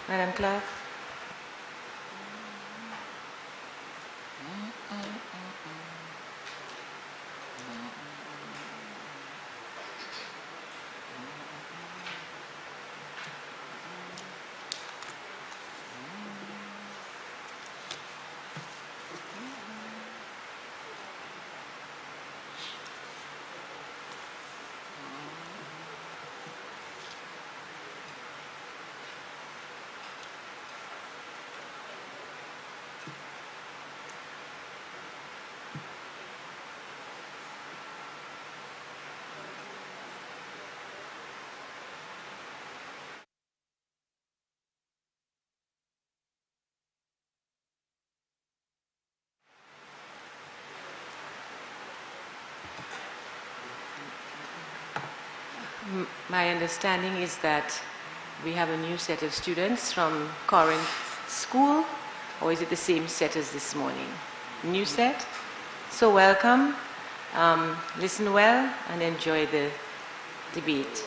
Madam Clerk. My understanding is that we have a new set of students from Corinth School, or is it the same set as this morning? New set? So welcome, listen well and enjoy the debate.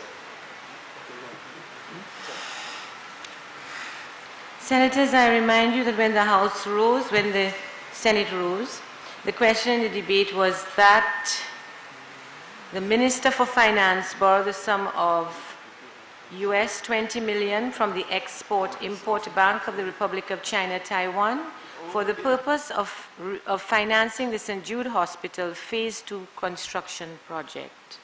Senators, I remind you that when the Senate rose, the question in the debate was that the Minister for Finance borrowed the sum of US $20 million from the Export-Import Bank of the Republic of China, Taiwan, for the purpose of financing the St. Jude Hospital Phase 2 construction project.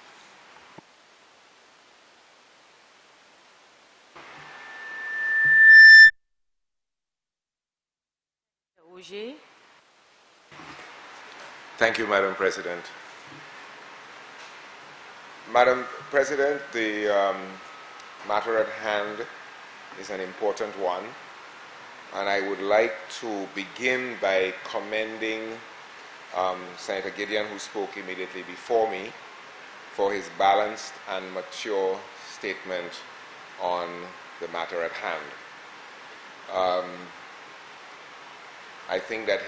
Thank you, Madam President. Madam President, the matter at hand is an important one, and I would like to begin by commending Senator Gideon, who spoke immediately before me, for his balanced and mature statement on the matter at hand. I think that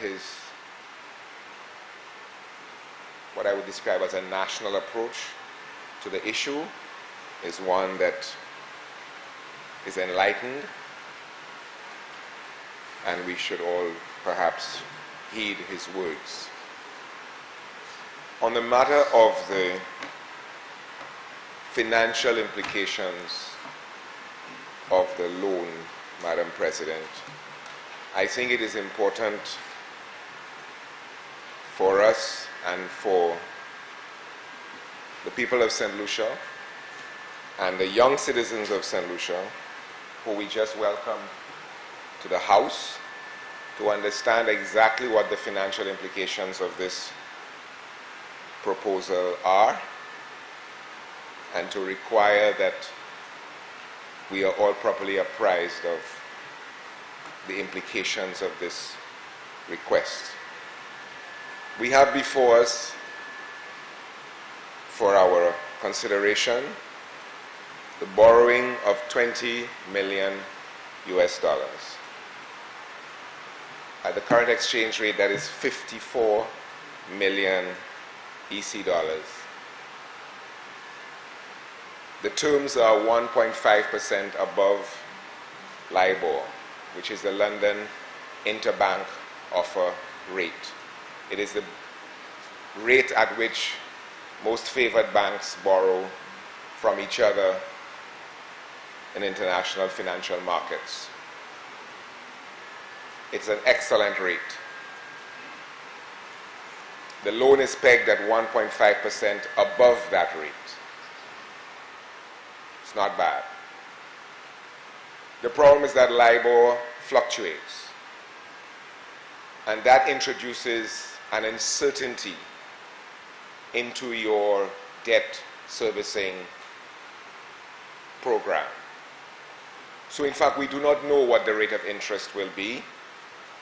what I would describe as a national approach to the issue is one that is enlightened, and we should all perhaps heed his words. On the matter of the financial implications of the loan, Madam President, I think it is important for us and for the people of St. Lucia and the young citizens of St. Lucia, who we just welcomed to the House, to understand exactly what the financial implications of this proposal are, and to require that we are all properly apprised of the implications of this request. We have before us, for our consideration, the borrowing of $20 million US. At the current exchange rate, that is 54 million EC dollars. The terms are 1.5% above LIBOR, which is the London Interbank Offer Rate. It is the rate at which most favored banks borrow from each other in international financial markets. It's an excellent rate. The loan is pegged at 1.5% above that rate. It's not bad. The problem is that LIBOR fluctuates, and that introduces an uncertainty into your debt servicing program. So in fact, we do not know what the rate of interest will be.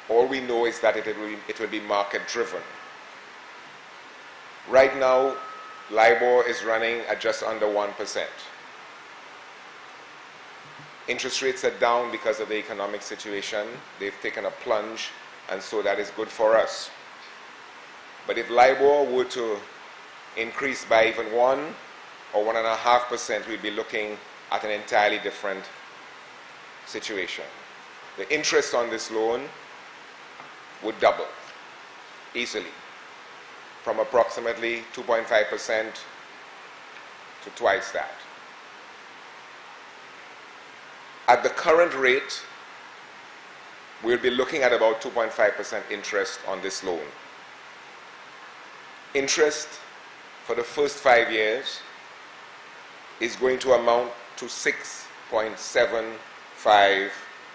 All we know is that it will be market driven. Right now, LIBOR is running at just under 1%. Interest rates are down because of the economic situation. They've taken a plunge, and so that is good for us. But if LIBOR were to increase by even 1 or 1.5%, we'd be looking at an entirely different situation. the interest on this loan would double easily, from approximately 2.5% to twice that. At the current rate, we'll be looking at about 2.5% interest on this loan. Interest for the first 5 years is going to amount to $6.75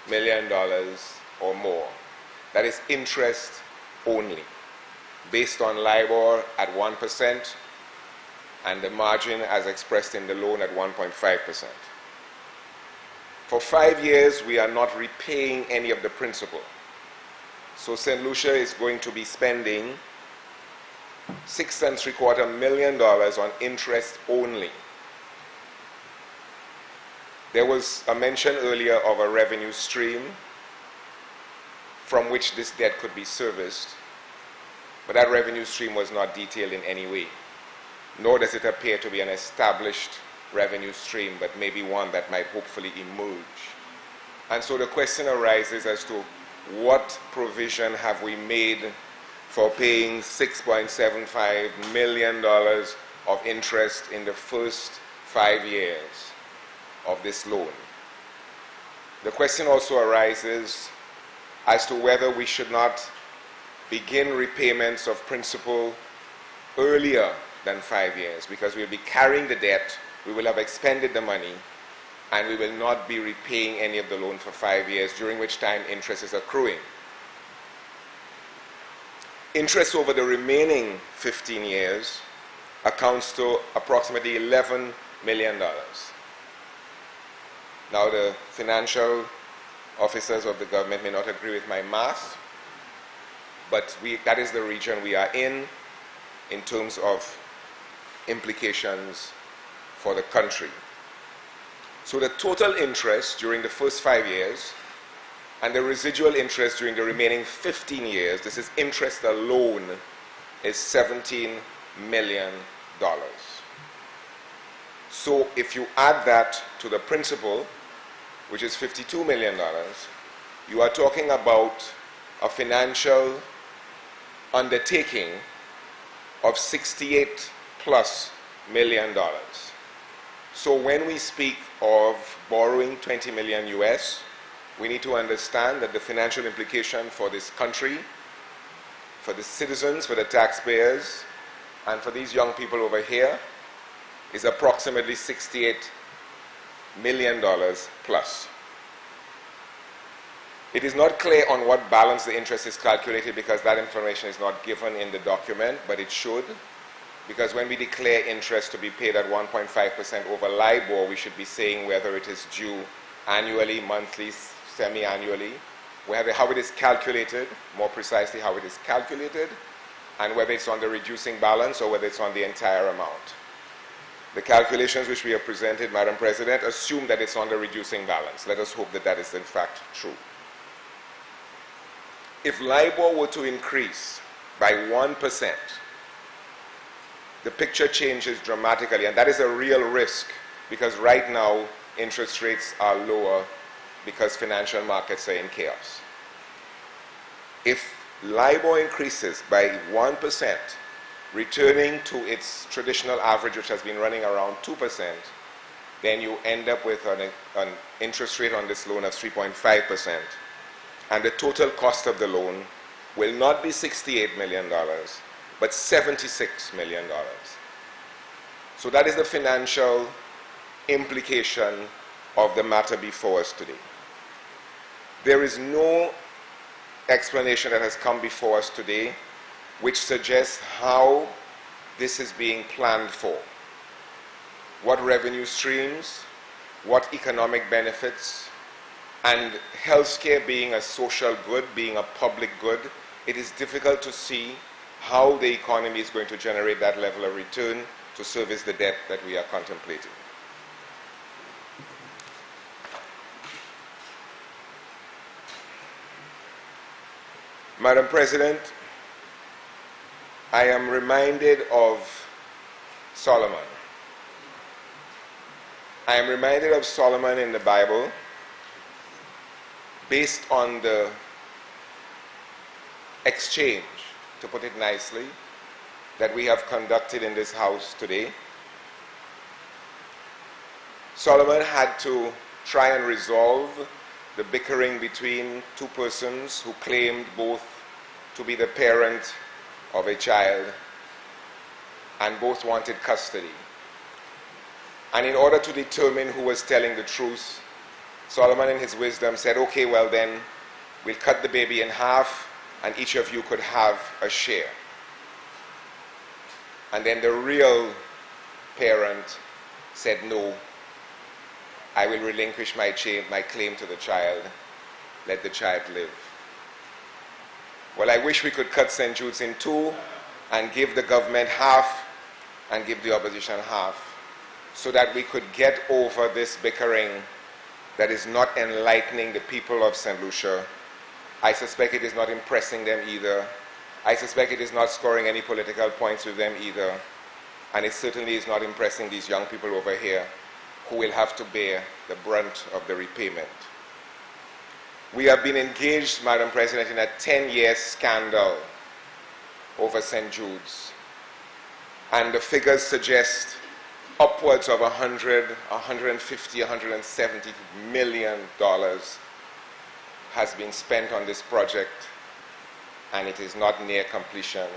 million or more. That is interest only, based on LIBOR at 1% and the margin as expressed in the loan at 1.5%. For 5 years, we are not repaying any of the principal. So St. Lucia is going to be spending $6.75 million on interest only. There was a mention earlier of a revenue stream from which this debt could be serviced, but that revenue stream was not detailed in any way, nor does it appear to be an established revenue stream, but maybe one that might hopefully emerge. And so the question arises as to what provision have we made for paying $6.75 million of interest in the first 5 years of this loan. The question also arises as to whether we should not begin repayments of principal earlier than 5 years, because we'll be carrying the debt, we will have expended the money, and we will not be repaying any of the loan for 5 years, during which time interest is accruing. Interest over the remaining 15 years accounts to approximately $11 million. Now, the financial officers of the government may not agree with my math, but that is the region we are in terms of implications for the country. So the total interest during the first 5 years and the residual interest during the remaining 15 years, this is interest alone, is $17 million. So if you add that to the principal, which is $52 million, you are talking about a financial undertaking of $68+ million. So when we speak of borrowing $20 million US, we need to understand that the financial implication for this country, for the citizens, for the taxpayers, and for these young people over here is approximately $68 million plus. It is not clear on what balance the interest is calculated because that information is not given in the document, but it should, because when we declare interest to be paid at 1.5% over LIBOR, we should be saying whether it is due annually, monthly, semi-annually, how it is calculated, more precisely how it is calculated, and whether it's on the reducing balance or whether it's on the entire amount. The calculations which we have presented, Madam President, assume that it's on the reducing balance. Let us hope that that is in fact true. If LIBOR were to increase by 1%, the picture changes dramatically, and that is a real risk because right now interest rates are lower because financial markets are in chaos. If LIBOR increases by 1%, returning to its traditional average, which has been running around 2%, then you end up with an interest rate on this loan of 3.5%. And the total cost of the loan will not be $68 million, but $76 million. So that is the financial implication of the matter before us today. There is no explanation that has come before us today which suggests how this is being planned for. What revenue streams, what economic benefits, and healthcare being a social good, being a public good, it is difficult to see how the economy is going to generate that level of return to service the debt that we are contemplating. Madam President, I am reminded of Solomon. I am reminded of Solomon in the Bible based on the exchange, to put it nicely, that we have conducted in this house today, Solomon had to try and resolve the bickering between two persons who claimed both to be the parent of a child and both wanted custody. And in order to determine who was telling the truth, Solomon in his wisdom said, okay, well then, we'll cut the baby in half and each of you could have a share. And then the real parent said, no, I will relinquish my claim to the child. Let the child live. Well, I wish we could cut St. Jude's in two and give the government half and give the opposition half, so that we could get over this bickering that is not enlightening the people of St. Lucia. I suspect it is not impressing them either. I suspect it is not scoring any political points with them either. And it certainly is not impressing these young people over here who will have to bear the brunt of the repayment. We have been engaged, Madam President, in a 10-year scandal over St. Jude's. And the figures suggest upwards of $100, $150, $170 million has been spent on this project, and it is not near completion.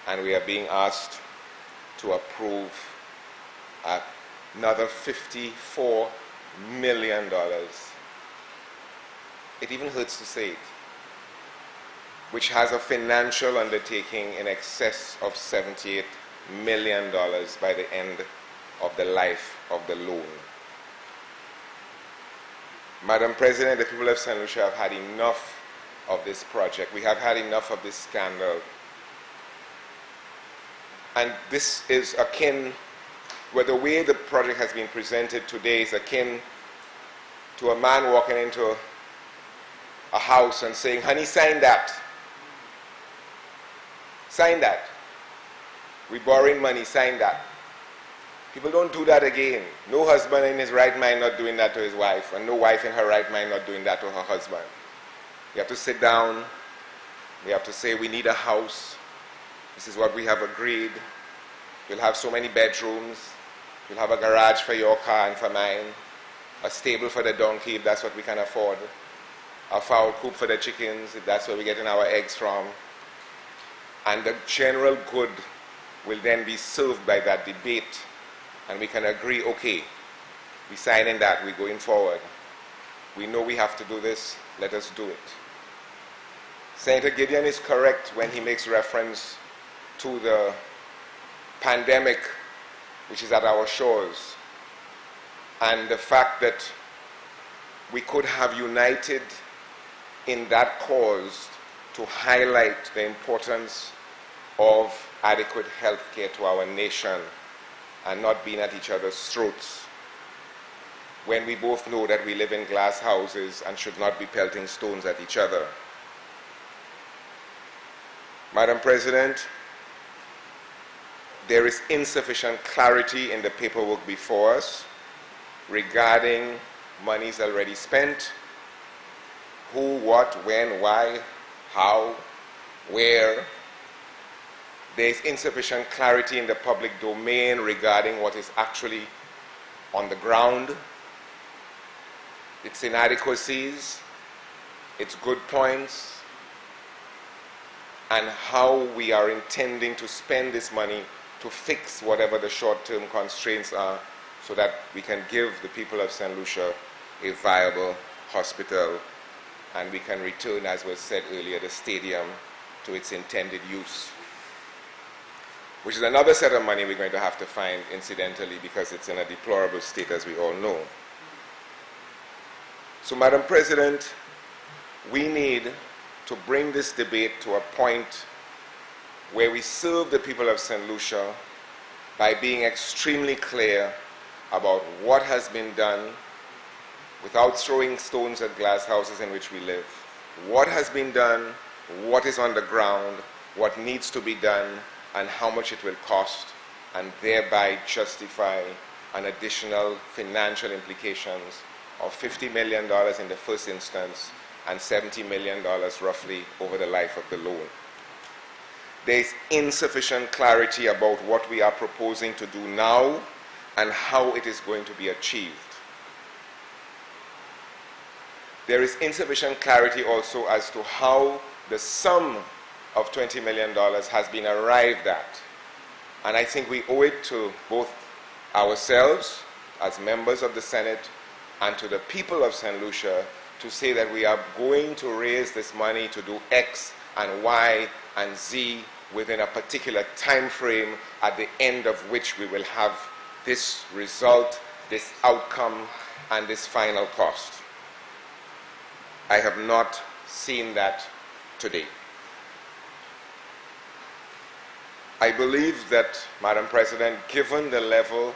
And we are being asked to approve another $54 million. It even hurts to say it, which has a financial undertaking in excess of $78 million by the end of the life of the loan. Madam President, the people of St. Lucia have had enough of this project. We have had enough of this scandal. And this is akin, where the way the project has been presented today is akin to a man walking into a house and saying, honey, sign that. Sign that. We're borrowing money, sign that. People don't do that again. No husband in his right mind not doing that to his wife, and no wife in her right mind not doing that to her husband. You have to sit down. We have to say, we need a house. This is what we have agreed. We'll have so many bedrooms. We'll have a garage for your car and for mine. A stable for the donkey, if that's what we can afford. A fowl coop for the chickens, if that's where we're getting our eggs from. And the general good will then be served by that debate. And we can agree, okay, we're signing that, we're going forward. We know we have to do this, let us do it. Senator Gideon is correct when he makes reference to the pandemic which is at our shores, and the fact that we could have united in that cause to highlight the importance of adequate health care to our nation and not being at each other's throats, when we both know that we live in glass houses and should not be pelting stones at each other. Madam President, there is insufficient clarity in the paperwork before us regarding monies already spent, who, what, when, why, how, where. There is insufficient clarity in the public domain regarding what is actually on the ground, its inadequacies, its good points, and how we are intending to spend this money to fix whatever the short-term constraints are, so that we can give the people of St. Lucia a viable hospital, and we can return, as was said earlier, the stadium to its intended use, which is another set of money we're going to have to find incidentally, because it's in a deplorable state, as we all know. So, Madam President, we need to bring this debate to a point where we serve the people of St. Lucia by being extremely clear about what has been done without throwing stones at glass houses in which we live. What has been done, what is on the ground, what needs to be done, and how much it will cost, and thereby justify an additional financial implications of $50 million in the first instance and $70 million roughly over the life of the loan. There is insufficient clarity about what we are proposing to do now and how it is going to be achieved. There is insufficient clarity also as to how the sum of $20 million has been arrived at. And I think we owe it to both ourselves as members of the Senate and to the people of St. Lucia to say that we are going to raise this money to do X and Y and Z within a particular time frame, at the end of which we will have this result, this outcome, and this final cost. I have not seen that today. I believe that, Madam President, given the level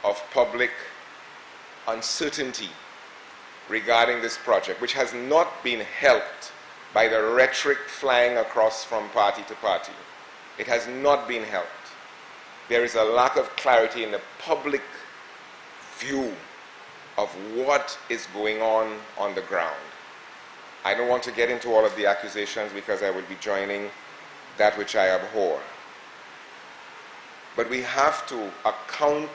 of public uncertainty regarding this project, which has not been helped by the rhetoric flying across from party to party, it has not been helped. There is a lack of clarity in the public view of what is going on the ground. I don't want to get into all of the accusations because I will be joining that which I abhor. But we have to account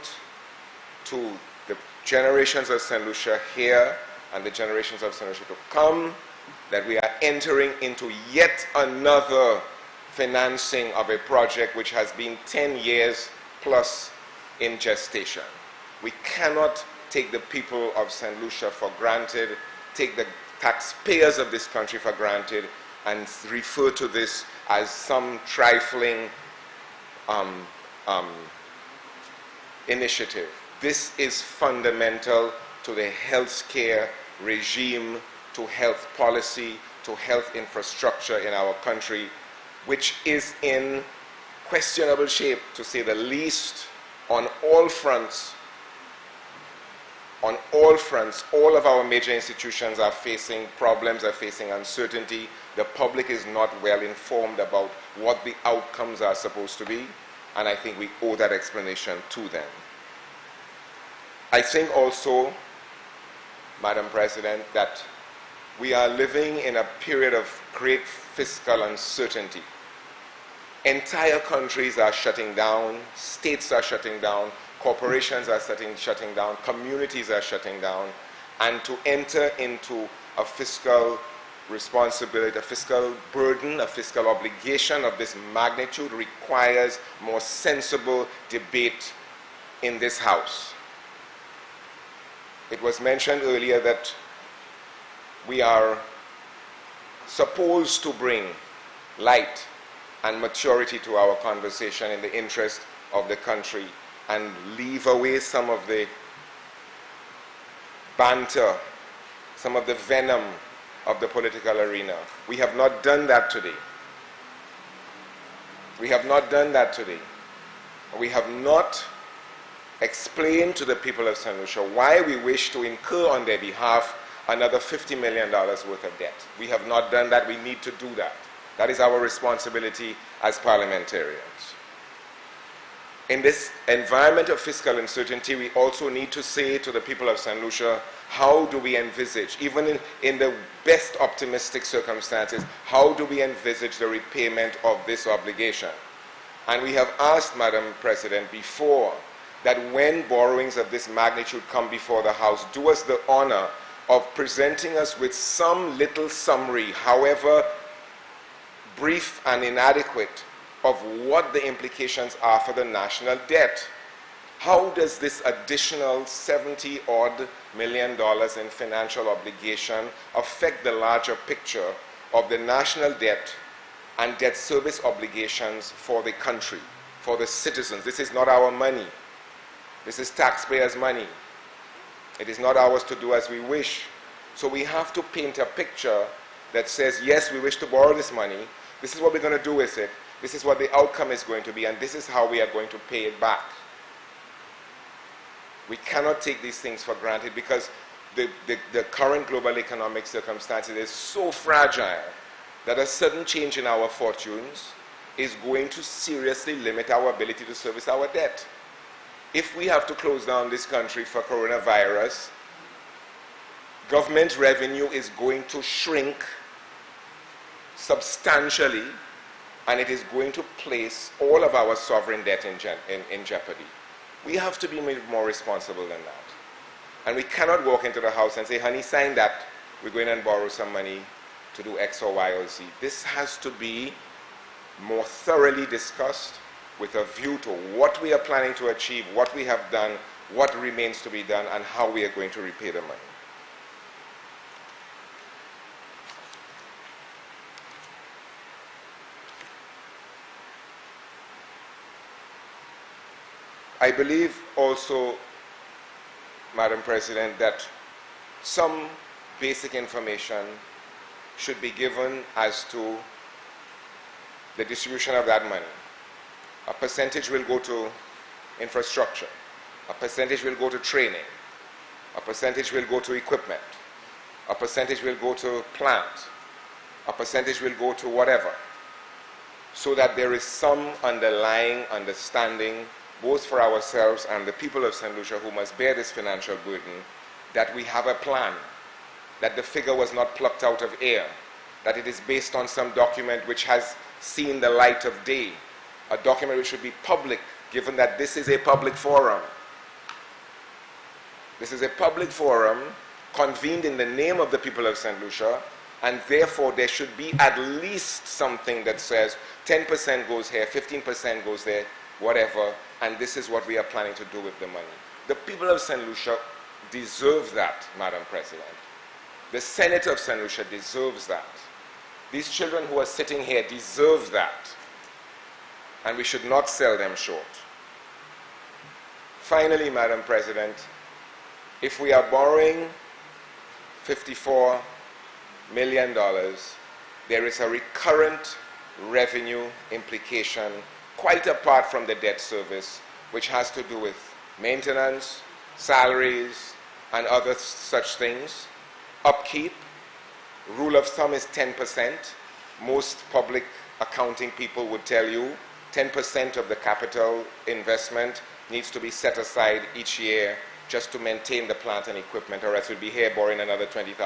to the generations of St. Lucia here and the generations of St. Lucia to come that we are entering into yet another financing of a project which has been 10 years plus in gestation. We cannot take the people of St. Lucia for granted, take the taxpayers of this country for granted, and refer to this as some trifling initiative. This is fundamental to the healthcare regime, to health policy, to health infrastructure in our country, which is in questionable shape, to say the least, on all fronts. On all fronts, all of our major institutions are facing problems, are facing uncertainty. The public is not well informed about what the outcomes are supposed to be, and I think we owe that explanation to them. I think also, Madam President, that we are living in a period of great fiscal uncertainty. Entire countries are shutting down, states are shutting down, corporations are shutting down, communities are shutting down, and to enter into a fiscal responsibility, a fiscal burden, a fiscal obligation of this magnitude requires more sensible debate in this House. It was mentioned earlier that we are supposed to bring light and maturity to our conversation in the interest of the country and leave away some of the banter, some of the venom of the political arena. We have not done that today. We have not done that today. We have not explained to the people of St. Lucia why we wish to incur on their behalf another $50 million worth of debt. We have not done that. We need to do that. That is our responsibility as parliamentarians. In this environment of fiscal uncertainty, we also need to say to the people of St. Lucia, how do we envisage, even in the best optimistic circumstances, how do we envisage the repayment of this obligation? And we have asked, Madam President, before that when borrowings of this magnitude come before the House, do us the honor of presenting us with some little summary, however brief and inadequate, of what the implications are for the national debt. How does this additional $70-odd million in financial obligation affect the larger picture of the national debt and debt service obligations for the country, for the citizens? This is not our money. This is taxpayers' money. It is not ours to do as we wish. So we have to paint a picture that says, yes, we wish to borrow this money. This is what we're going to do with it. This is what the outcome is going to be, and this is how we are going to pay it back. We cannot take these things for granted because the current global economic circumstances is so fragile that a sudden change in our fortunes is going to seriously limit our ability to service our debt. If we have to close down this country for coronavirus, government revenue is going to shrink substantially, and it is going to place all of our sovereign debt in jeopardy. We have to be more responsible than that. And we cannot walk into the House and say, honey, sign that. We're going and borrow some money to do X or Y or Z. This has to be more thoroughly discussed with a view to what we are planning to achieve, what we have done, what remains to be done, and how we are going to repay the money. I believe also, Madam President, that some basic information should be given as to the distribution of that money. A percentage will go to infrastructure. A percentage will go to training. A percentage will go to equipment. A percentage will go to plant. A percentage will go to whatever. So that there is some underlying understanding, both for ourselves and the people of St. Lucia who must bear this financial burden, that we have a plan, that the figure was not plucked out of air, that it is based on some document which has seen the light of day, a document which should be public, given that this is a public forum. This is a public forum convened in the name of the people of St. Lucia, and therefore there should be at least something that says 10% goes here, 15% goes there, whatever, and this is what we are planning to do with the money. The people of St. Lucia deserve that, Madam President. The Senate of St. Lucia deserves that. These children who are sitting here deserve that. And we should not sell them short. Finally, Madam President, if we are borrowing $54 million, there is a recurrent revenue implication quite apart from the debt service, which has to do with maintenance, salaries, and other such things. Upkeep, rule of thumb is 10%. Most public accounting people would tell you 10% of the capital investment needs to be set aside each year just to maintain the plant and equipment, or else we'll be here borrowing another $20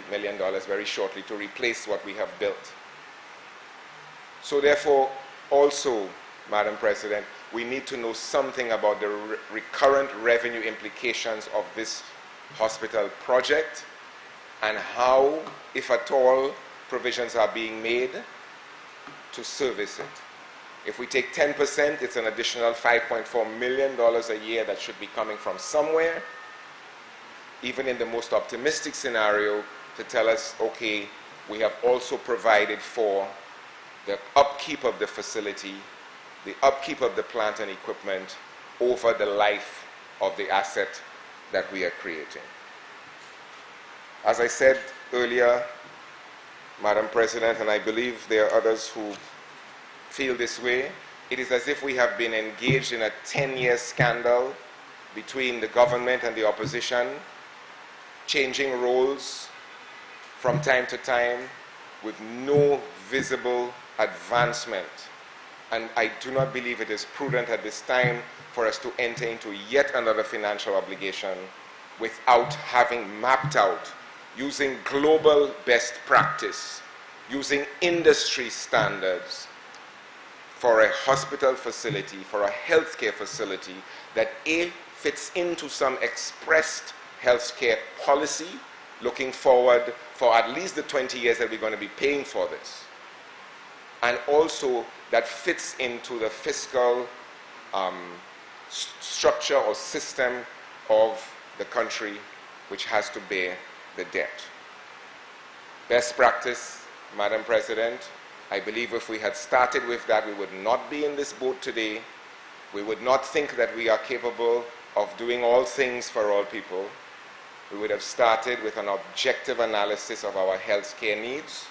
million very shortly to replace what we have built. So therefore, also, Madam President, we need to know something about the recurrent revenue implications of this hospital project and how, if at all, provisions are being made to service it. If we take 10%, it's an additional $5.4 million a year that should be coming from somewhere, even in the most optimistic scenario, to tell us, okay, we have also provided for the upkeep of the facility, the upkeep of the plant and equipment over the life of the asset that we are creating. As I said earlier, Madam President, and I believe there are others who feel this way, it is as if we have been engaged in a 10-year scandal between the government and the opposition, changing roles from time to time with no visible advancement. And I do not believe it is prudent at this time for us to enter into yet another financial obligation without having mapped out, using global best practice, using industry standards for a hospital facility, for a healthcare facility that A, fits into some expressed healthcare policy, looking forward for at least the 20 years that we're going to be paying for this, and also that fits into the fiscal structure or system of the country which has to bear the debt. Best practice, Madam President, I believe if we had started with that, we would not be in this boat today. We would not think that we are capable of doing all things for all people. We would have started with an objective analysis of our healthcare needs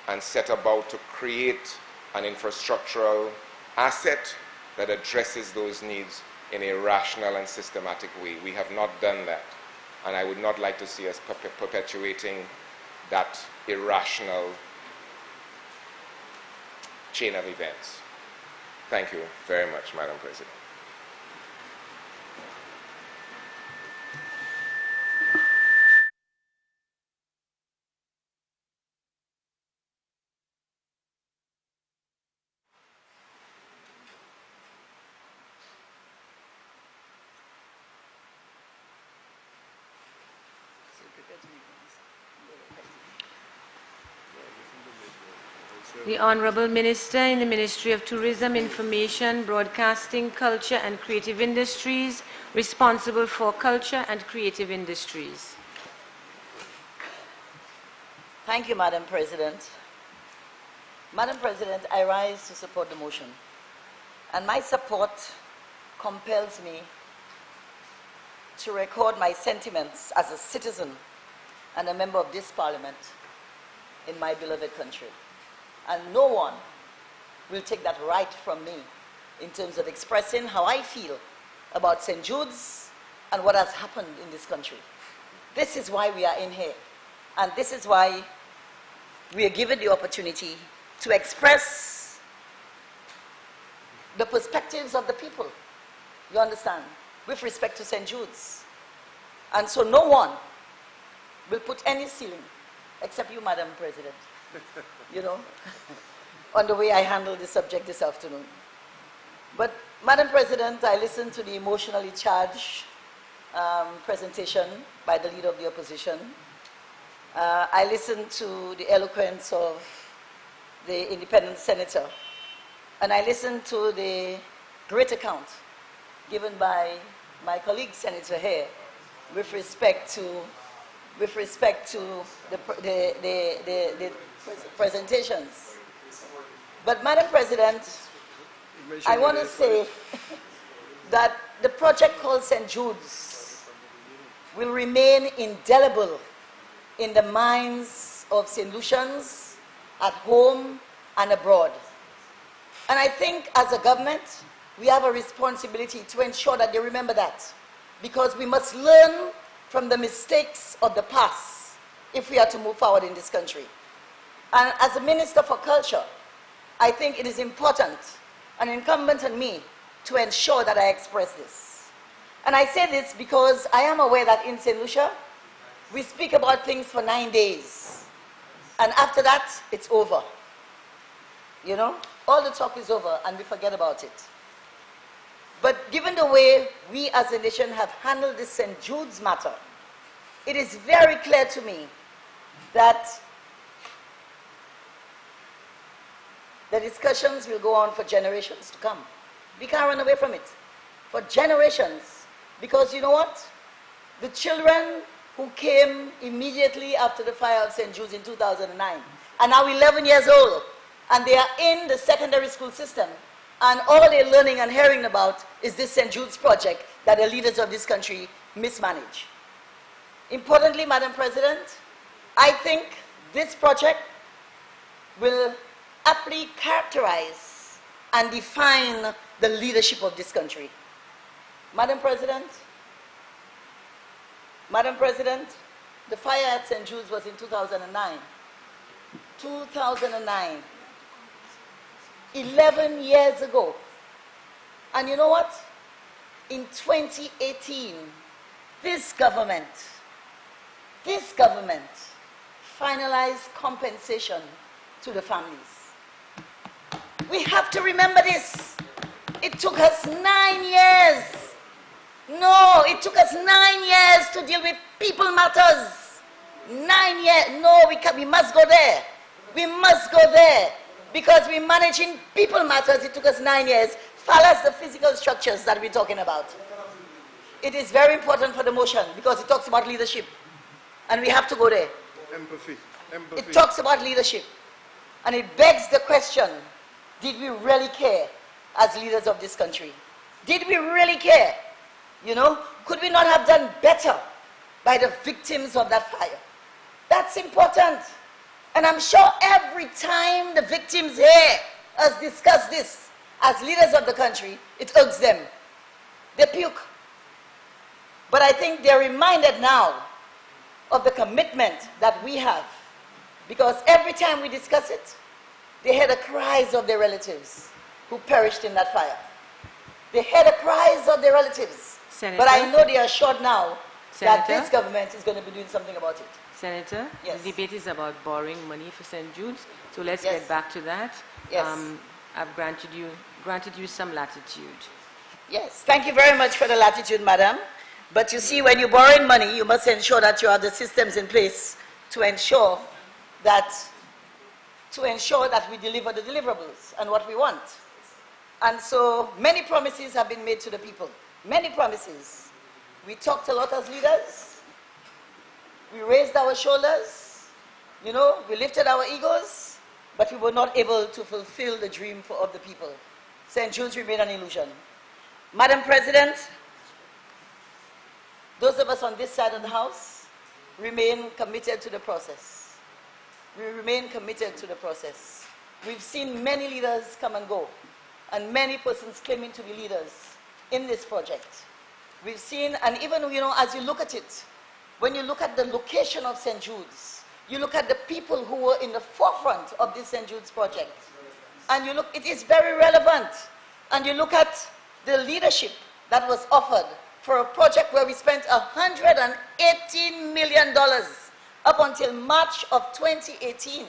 and set about to create an infrastructural asset that addresses those needs in a rational and systematic way. We have not done that, and I would not like to see us perpetuating that irrational chain of events. Thank you very much, Madam President. The Honorable Minister in the Ministry of Tourism, Information, Broadcasting, Culture and Creative Industries, responsible for culture and creative industries. Thank you, Madam President. Madam President, I rise to support the motion. And my support compels me to record my sentiments as a citizen and a member of this Parliament in my beloved country. And no one will take that right from me in terms of expressing how I feel about St. Jude's and what has happened in this country. This is why we are in here. And this is why we are given the opportunity to express the perspectives of the people, you understand, with respect to St. Jude's. And so no one will put any ceiling, except you, Madam President, you know, on the way I handle this subject this afternoon. But, Madam President, I listened to the emotionally charged presentation by the Leader of the Opposition. I listened to the eloquence of the independent senator, and I listened to the great account given by my colleague senator here with respect to the presentations. But Madam President, I want to say that the project called St. Jude's will remain indelible in the minds of St. Lucians at home and abroad. And I think as a government, we have a responsibility to ensure that they remember that, because we must learn from the mistakes of the past if we are to move forward in this country. And as a Minister for Culture, I think it is important and incumbent on me to ensure that I express this. And I say this because I am aware that in St. Lucia, we speak about things for 9 days. And after that, it's over. You know, all the talk is over and we forget about it. But given the way we as a nation have handled this St. Jude's matter, it is very clear to me that the discussions will go on for generations to come. We can't run away from it. For generations. Because you know what? The children who came immediately after the fire of St. Jude's in 2009 are now 11 years old, and they are in the secondary school system, and all they're learning and hearing about is this St. Jude's project that the leaders of this country mismanage. Importantly, Madam President, I think this project will aptly characterize and define the leadership of this country. Madam President, the fire at St. Jude's was in 2009. 2009. 11 years ago. And you know what? In 2018, this government finalized compensation to the families. We have to remember this. It took us 9 years. No, it took us 9 years to deal with people matters. 9 years. No, we must go there. We must go there. Because we're managing people matters, it took us 9 years. Far as the physical structures that we're talking about. It is very important for the motion because it talks about leadership. And we have to go there. Empathy. It talks about leadership. And it begs the question, did we really care as leaders of this country? Did we really care? You know, could we not have done better by the victims of that fire? That's important. And I'm sure every time the victims here us discuss this as leaders of the country, it irks them. They puke. But I think they're reminded now of the commitment that we have. Because every time we discuss it, they hear the cries of their relatives who perished in that fire. They hear the cries of their relatives. Senator? But I know they are assured now that Senator? this government is going to be doing something about it. Senator, Yes. the debate is about borrowing money for St. Jude's, so let's Yes. get back to that. Yes. I've granted you some latitude. Yes, thank you very much for the latitude, madam. But you see, when you're borrowing money, you must ensure that you have the systems in place to ensure that to ensure that we deliver the deliverables and what we want. And so many promises have been made to the people. Many promises. We talked a lot as leaders. We raised our shoulders. You know, we lifted our egos, but we were not able to fulfill the dream of the people. St. Jude's remained an illusion. Madam President, those of us on this side of the House remain committed to the process. We remain committed to the process. We've seen many leaders come and go, and many persons claiming to be leaders in this project. We've seen, and even, you know, as you look at it, when you look at the location of St. Jude's, you look at the people who were in the forefront of this St. Jude's project, and you look, it is very relevant. And you look at the leadership that was offered for a project where we spent $118 million up until March of 2018.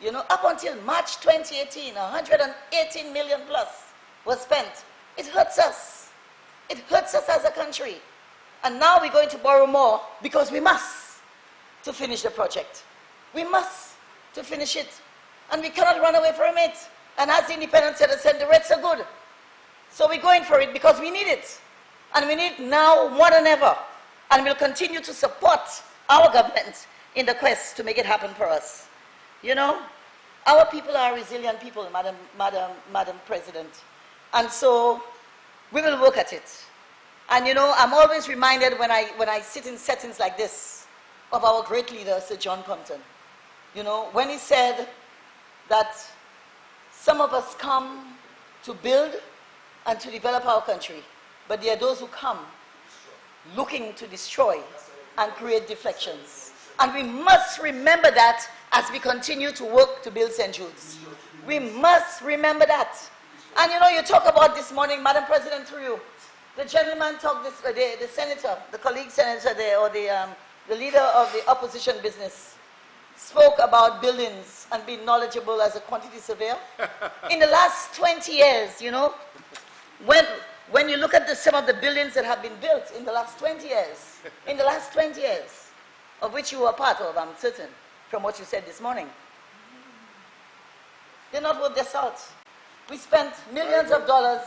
You know, up until March 2018, 118 million plus was spent. It hurts us. It hurts us as a country. And now we're going to borrow more because we must to finish the project. We must to finish it. And we cannot run away from it. And as the independent citizen, the rates are good. So we're going for it because we need it. And we need it now more than ever. And we'll continue to support our government in the quest to make it happen for us. You know, our people are resilient people, Madam President. And so we will work at it. And you know, I'm always reminded when I sit in settings like this of our great leader, Sir John Compton. You know, when he said that some of us come to build and to develop our country, but there are those who come looking to destroy and create deflections. And we must remember that as we continue to work to build St. Jude's. We must remember that. And you know, you talk about this morning, Madam President, through you, the gentleman talked this, the senator, the colleague senator there, or the leader of the opposition business, spoke about buildings and being knowledgeable as a quantity surveyor. In the last 20 years, you know, when you look at some of the buildings that have been built in the last 20 years, of which you were part of, I'm certain, from what you said this morning, they're not worth their salt. We spent millions of dollars.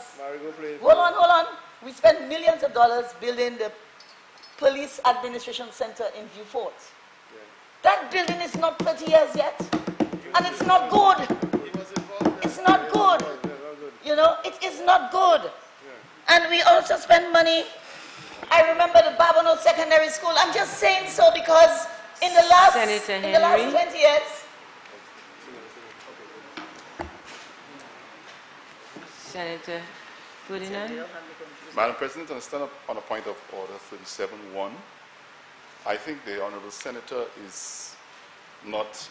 Hold on. We spent millions of dollars building the police administration center in View Fort. That building is not 30 years yet, and it's not good. It's not good. You know, it is not good. And we also spend money. I remember the Babonneau Secondary School. I'm just saying so because in the last 20 years. Senator Ferdinand. Madam President, I stand up on a point of order 37.1. I think the Honourable Senator is not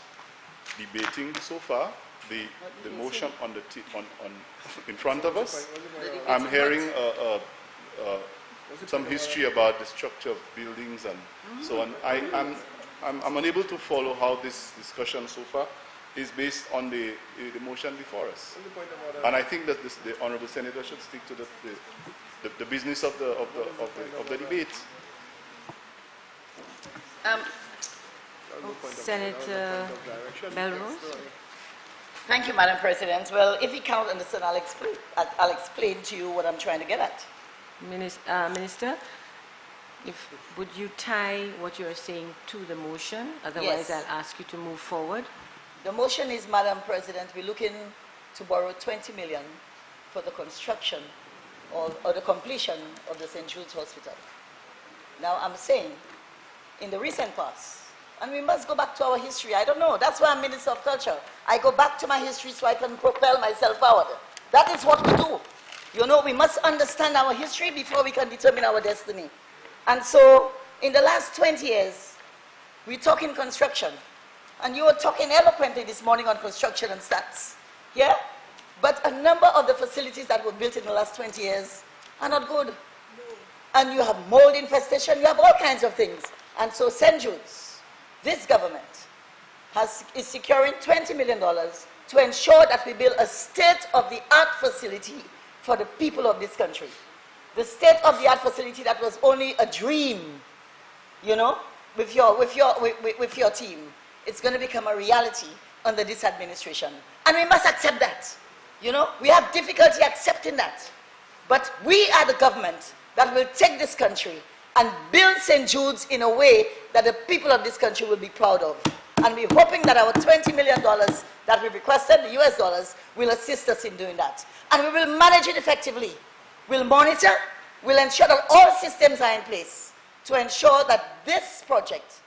debating so far the motion on in front of us. I'm hearing some history about the structure of buildings and so on. I'm unable to follow how this discussion so far is based on the motion before us. And I think that the Honourable Senator should stick to the business of the debate. Senator Belrose. Thank you, Madam President. Well, if you cannot understand, I'll explain to you what I'm trying to get at. Minister, would you tie what you're saying to the motion? Otherwise, Yes. I'll ask you to move forward. The motion is, Madam President, we're looking to borrow 20 million for the construction or the completion of the St. Jude's Hospital. Now, I'm saying, in the recent past, and we must go back to our history. I don't know. That's why I'm Minister of Culture. I go back to my history so I can propel myself forward. That is what we do. You know, we must understand our history before we can determine our destiny. And so, in the last 20 years, we're talking construction. And you were talking eloquently this morning on construction and stats. Yeah? But a number of the facilities that were built in the last 20 years are not good. And you have mold infestation, you have all kinds of things. And so St. Jude's, this government is securing $20 million to ensure that we build a state-of-the-art facility for the people of this country. The state-of-the-art facility that was only a dream, you know, with your team. it's going to become a reality under this administration. And we must accept that. You know, we have difficulty accepting that. But we are the government that will take this country and build St. Jude's in a way that the people of this country will be proud of. And we're hoping that our $20 million that we requested, the US dollars, will assist us in doing that. And we will manage it effectively. We'll monitor, we'll ensure that all systems are in place to ensure that this project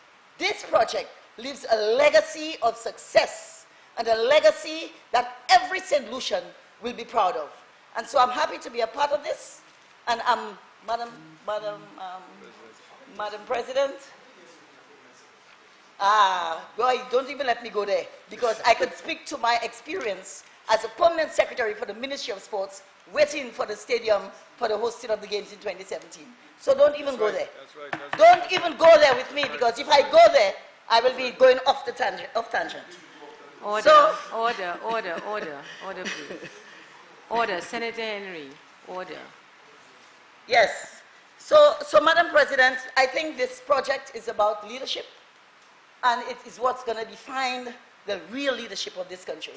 leaves a legacy of success and a legacy that every St. Lucian will be proud of. And so I'm happy to be a part of this. And Madam President, boy, don't even let me go there, because I could speak to my experience as a permanent secretary for the Ministry of Sports, waiting for the stadium for the hosting of the games in 2017. So don't even go there. Don't even go there with me, because if I go there, I will be going off tangent. Order, So, order, please. Order, Senator Henry, order. yes. So Madam President, I think this project is about leadership, and it is what's going to define the real leadership of this country.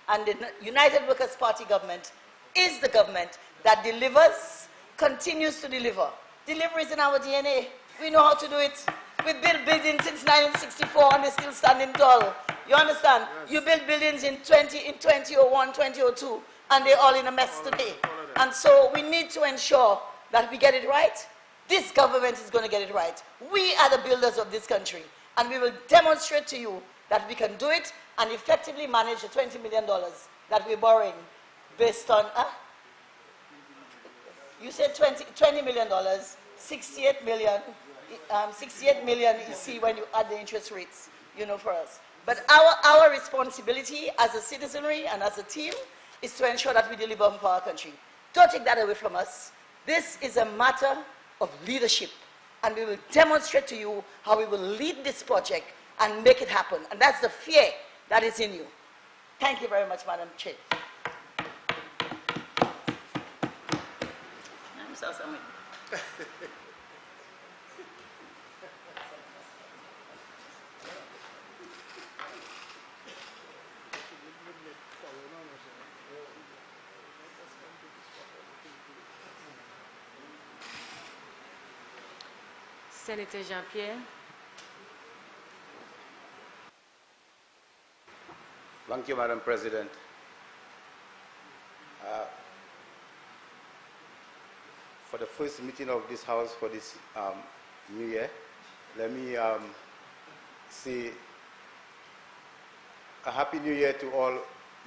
And the United Workers' Party government is the government that delivers, continues to deliver. Delivery is in our DNA. We know how to do it. We built buildings since 1964 and they're still standing tall. You understand? Yes. You built buildings in 2001, 2002, and they're all in a mess today. And so we need to ensure that we get it right. This government is going to get it right. We are the builders of this country, and we will demonstrate to you that we can do it and effectively manage the $20 million that we're borrowing based on, you said $20 million, 68 million, 68 million you see when you add the interest rates, you know, for us. But our responsibility as a citizenry and as a team is to ensure that we deliver for our country. Don't take that away from us. This is a matter of leadership, and we will demonstrate to you how we will lead this project and make it happen. And that's the fear that is in you. Thank you very much, Madam Chair. I'm so sorry. Senator Jean-Pierre. Thank you, Madam President. For the first meeting of this House for this new year, let me say a Happy New Year to all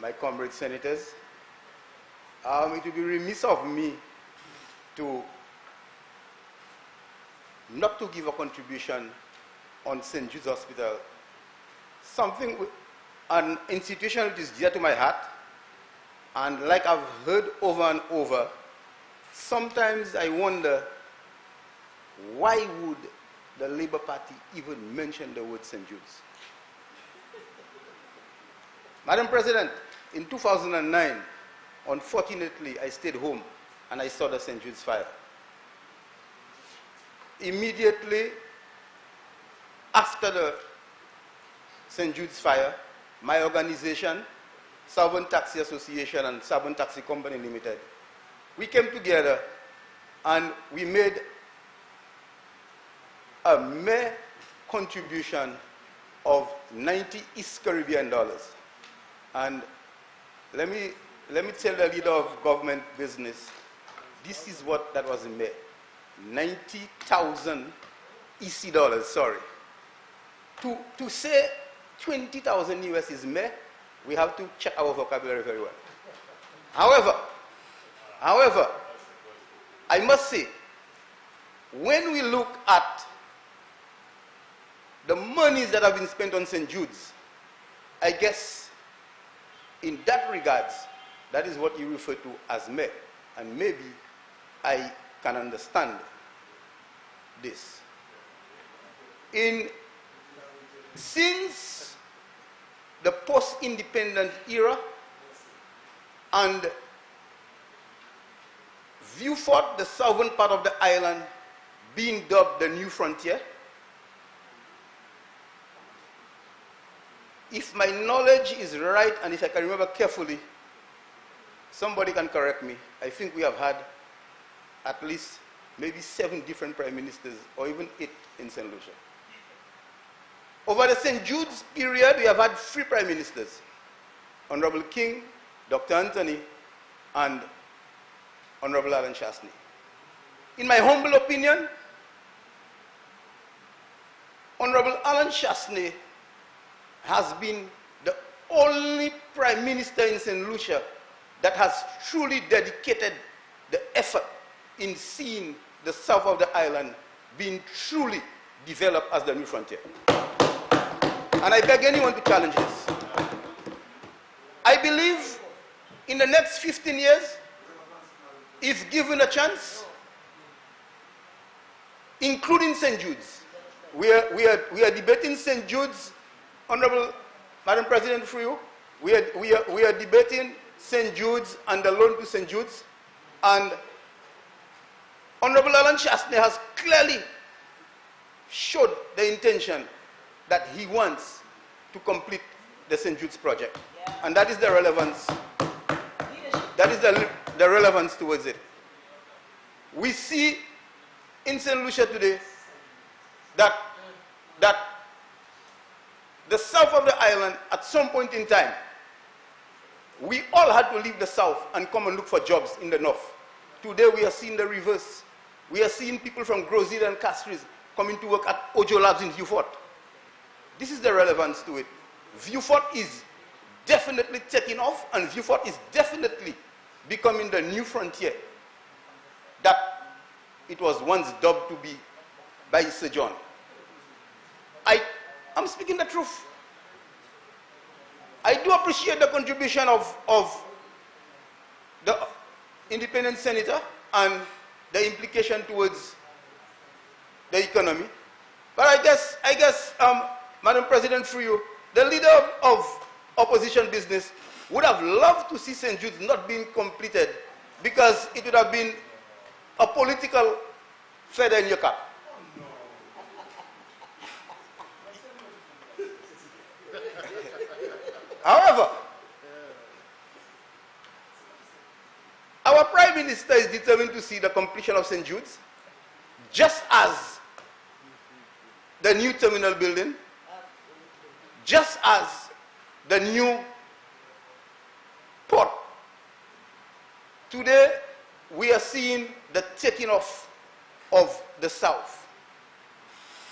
my comrade senators. It would be remiss of me to not to give a contribution on St. Jude's Hospital, an institution which is dear to my heart, and like I've heard over and over, sometimes I wonder, why would the Labour Party even mention the word St. Jude's? Madam President, in 2009, unfortunately, I stayed home and I saw the St. Jude's fire. Immediately after the St. Jude's fire, my organization, Southern Taxi Association and Southern Taxi Company Limited, we came together and we made a mere contribution of 90 East Caribbean dollars. And let me tell the leader of government business, this is what that was in May. 90,000 EC dollars, sorry. To say 20,000 US is May, we have to check our vocabulary very well. However, I must say, when we look at the monies that have been spent on St. Jude's, I guess in that regards, that is what you refer to as May. And maybe I can understand this. Since the post-independent era and Viewfort, the southern part of the island, being dubbed the New Frontier, if my knowledge is right and if I can remember carefully, somebody can correct me, I think we have had at least maybe 7 different prime ministers or even 8 in St. Lucia. Over the St. Jude's period, we have had 3 prime ministers, Honorable King, Dr. Anthony, and Honorable Alan Chasney. In my humble opinion, Honorable Alan Chasney has been the only prime minister in St. Lucia that has truly dedicated the effort in seeing the south of the island being truly developed as the new frontier. And I beg anyone to challenge this. I believe in the next 15 years, if given a chance, including St. Jude's, we are debating St. Jude's, Honorable Madam President, for you. We are debating St. Jude's and the loan to St. Jude's. And Honorable Alan Chasney has clearly showed the intention that he wants to complete the St. Jude's project. Yeah. And that is the relevance. That is the relevance towards it. We see in St. Lucia today that the south of the island, at some point in time, we all had to leave the south and come and look for jobs in the north. Today we are seeing the reverse. We are seeing people from Grosseto and Castries coming to work at Ojo Labs in Vieux-Fort. This is the relevance to it. Vieux-Fort is definitely taking off, and Vieux-Fort is definitely becoming the new frontier that it was once dubbed to be by Sir John. I'm speaking the truth. I do appreciate the contribution of the independent senator and the implication towards the economy. But I guess, Madam President, through you, the leader of opposition business would have loved to see St. Jude's not being completed because it would have been a political feather in your cap. However, our Prime Minister is determined to see the completion of St. Jude's, just as the new terminal building, just as the new port. Today, we are seeing the taking off of the South.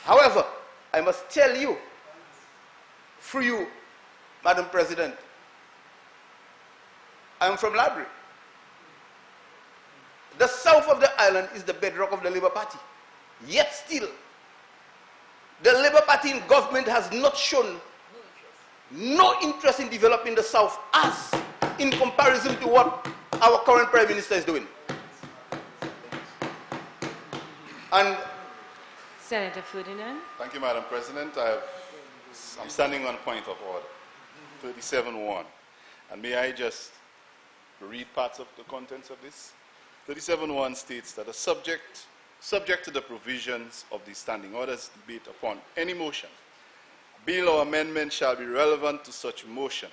However, I must tell you, through you, Madam President, I am from Labrie. The south of the island is the bedrock of the Labour Party. Yet still, the Labour Party in government has not shown no interest in developing the south as in comparison to what our current Prime Minister is doing. And Senator Ferdinand. Thank you, Madam President. I'm standing on point of order, 37.1. And may I just read parts of the contents of this? 37.1 states that subject to the provisions of the standing orders, debate upon any motion, bill or amendment shall be relevant to such motion.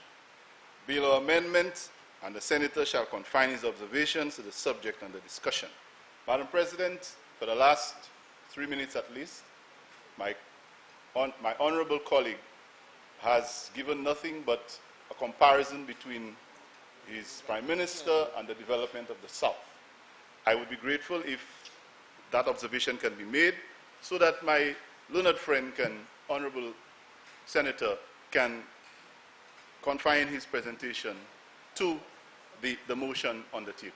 Bill or amendment, and the senator shall confine his observations to the subject under discussion. Madam President, for the last 3 minutes at least, my honorable colleague has given nothing but a comparison between his Prime Minister and the development of the South. I would be grateful if that observation can be made so that my learned friend, Honorable Senator, can confine his presentation to the motion on the table.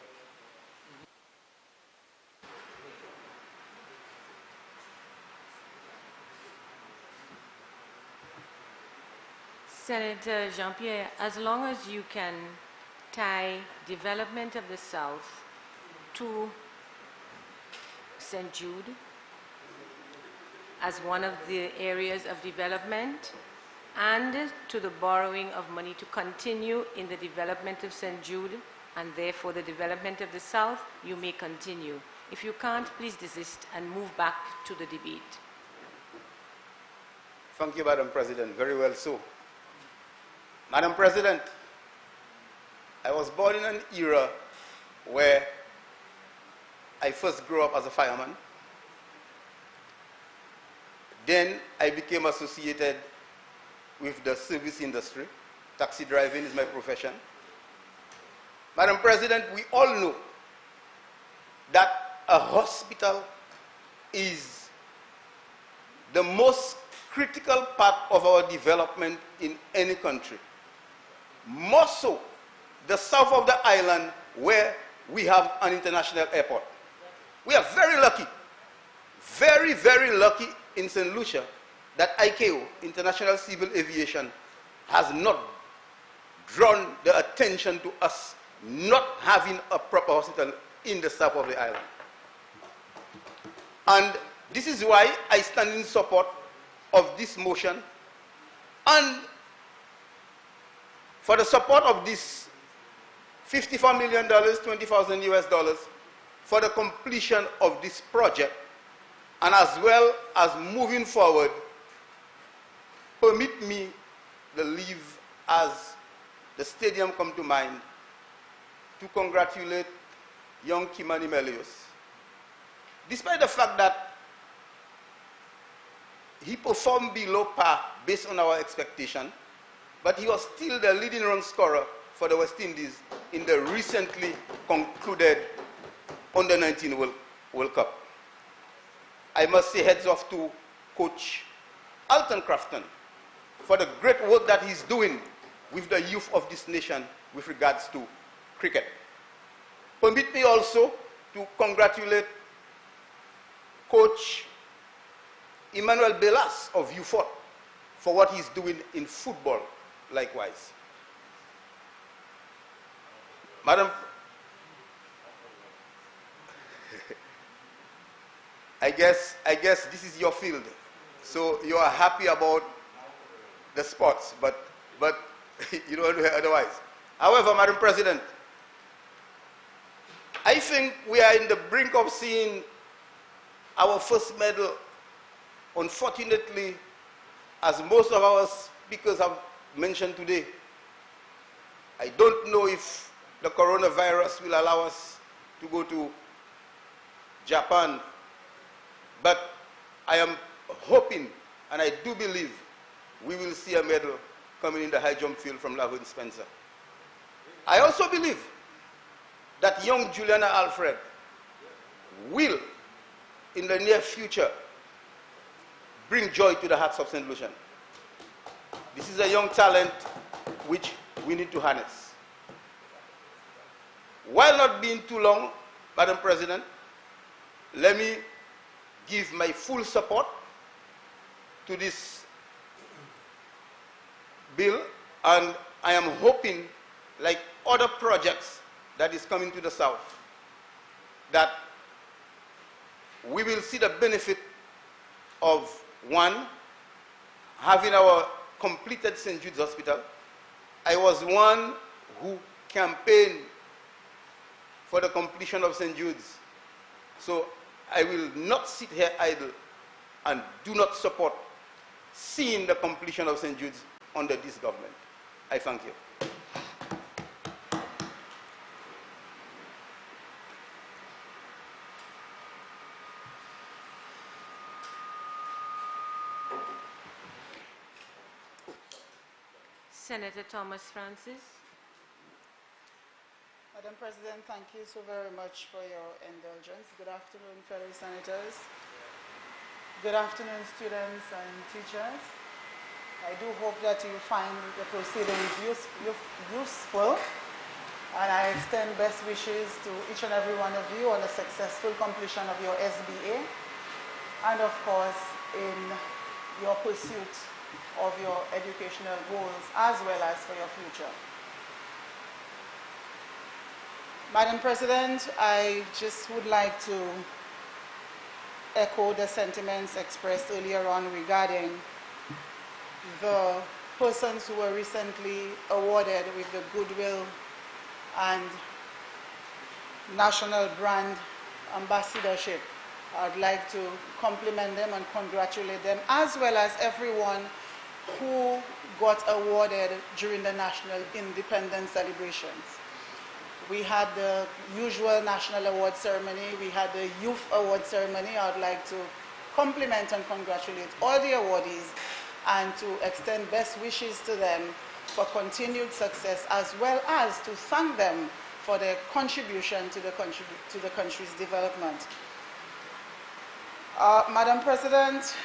Senator Jean-Pierre, as long as you can tie development of the South to St. Jude as one of the areas of development and to the borrowing of money to continue in the development of St. Jude and therefore the development of the South, you may continue. If you can't, please desist and move back to the debate. Thank you, Madam President. Very well so. Madam President, I was born in an era where I first grew up as a fireman. Then I became associated with the service industry. Taxi driving is my profession. Madam President, we all know that a hospital is the most critical part of our development in any country. More so, the south of the island where we have an international airport. We are very lucky, very, very lucky in St. Lucia that ICAO, International Civil Aviation, has not drawn the attention to us not having a proper hospital in the south of the island. And this is why I stand in support of this motion and for the support of this $54 million, 20,000 US dollars for the completion of this project, and as well as moving forward, permit me the leave as the stadium come to mind to congratulate young Kimani Melius. Despite the fact that he performed below par based on our expectation, but he was still the leading run scorer for the West Indies in the recently concluded Under-19 World Cup. I must say heads off to Coach Alton Crafton for the great work that he's doing with the youth of this nation with regards to cricket. Permit me also to congratulate Coach Emmanuel Belas of UFOT for what he's doing in football likewise. Madam, I guess this is your field, so you are happy about the sports, but you don't do it otherwise. However, Madam President, I think we are in the brink of seeing our first medal. Unfortunately, as most of our speakers have mentioned today, I don't know if the coronavirus will allow us to go to Japan, but I am hoping, and I do believe, we will see a medal coming in the high jump field from Laverne Spencer. I also believe that young Juliana Alfred will, in the near future, bring joy to the hearts of St. Lucian. This is a young talent which we need to harness. While not being too long, Madam President, let me give my full support to this bill, and I am hoping, like other projects that is coming to the South, that we will see the benefit of, one, having our completed St. Jude's Hospital. I was one who campaigned for the completion of St. Jude's. So I will not sit here idle and do not support seeing the completion of St. Jude's under this government. I thank you. Senator Thomas Francis. Madam President, thank you so very much for your indulgence. Good afternoon, fellow senators. Good afternoon, students and teachers. I do hope that you find the proceedings useful, and I extend best wishes to each and every one of you on the successful completion of your SBA, and of course in your pursuit of your educational goals as well as for your future. Madam President, I just would like to echo the sentiments expressed earlier on regarding the persons who were recently awarded with the Goodwill and National Brand Ambassadorship. I'd like to compliment them and congratulate them, as well as everyone who got awarded during the National Independence celebrations. We had the usual National Award ceremony. We had the Youth Award ceremony. I would like to compliment and congratulate all the awardees and to extend best wishes to them for continued success, as well as to thank them for their contribution to the country's development. Madam President,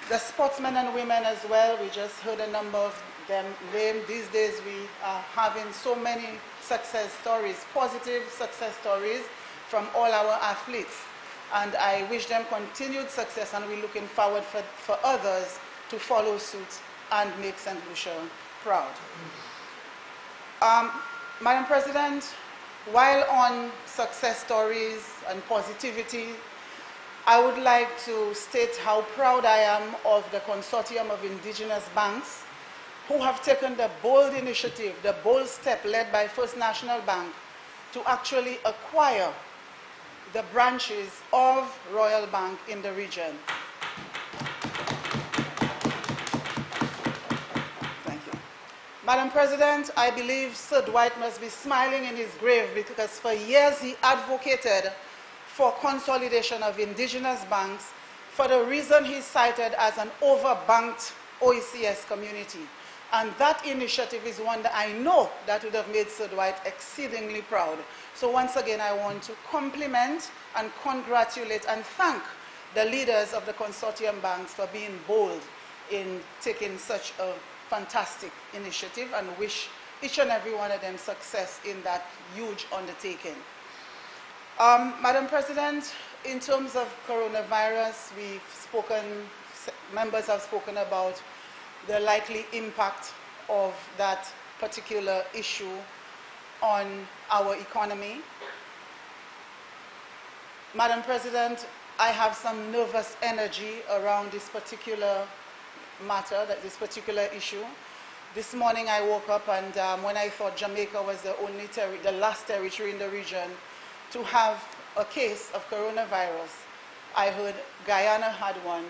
the sportsmen and women as well, we just heard a number of them named. These days we are having so many success stories, positive success stories from all our athletes. And I wish them continued success, and we're looking forward for others to follow suit and make St. Lucia proud. Madam President, while on success stories and positivity, I would like to state how proud I am of the consortium of indigenous banks who have taken the bold initiative, the bold step led by First National Bank to actually acquire the branches of Royal Bank in the region. Thank you. Madam President, I believe Sir Dwight must be smiling in his grave, because for years he advocated for consolidation of indigenous banks for the reason he cited as an overbanked OECS community. And that initiative is one that I know that would have made Sir Dwight exceedingly proud. So once again, I want to compliment and congratulate and thank the leaders of the consortium banks for being bold in taking such a fantastic initiative, and wish each and every one of them success in that huge undertaking. Madam President, in terms of coronavirus, members have spoken about the likely impact of that particular issue on our economy. Madam President, I have some nervous energy around this particular matter, this particular issue. This morning I woke up, and when I thought Jamaica was the last territory in the region to have a case of coronavirus, I heard Guyana had one,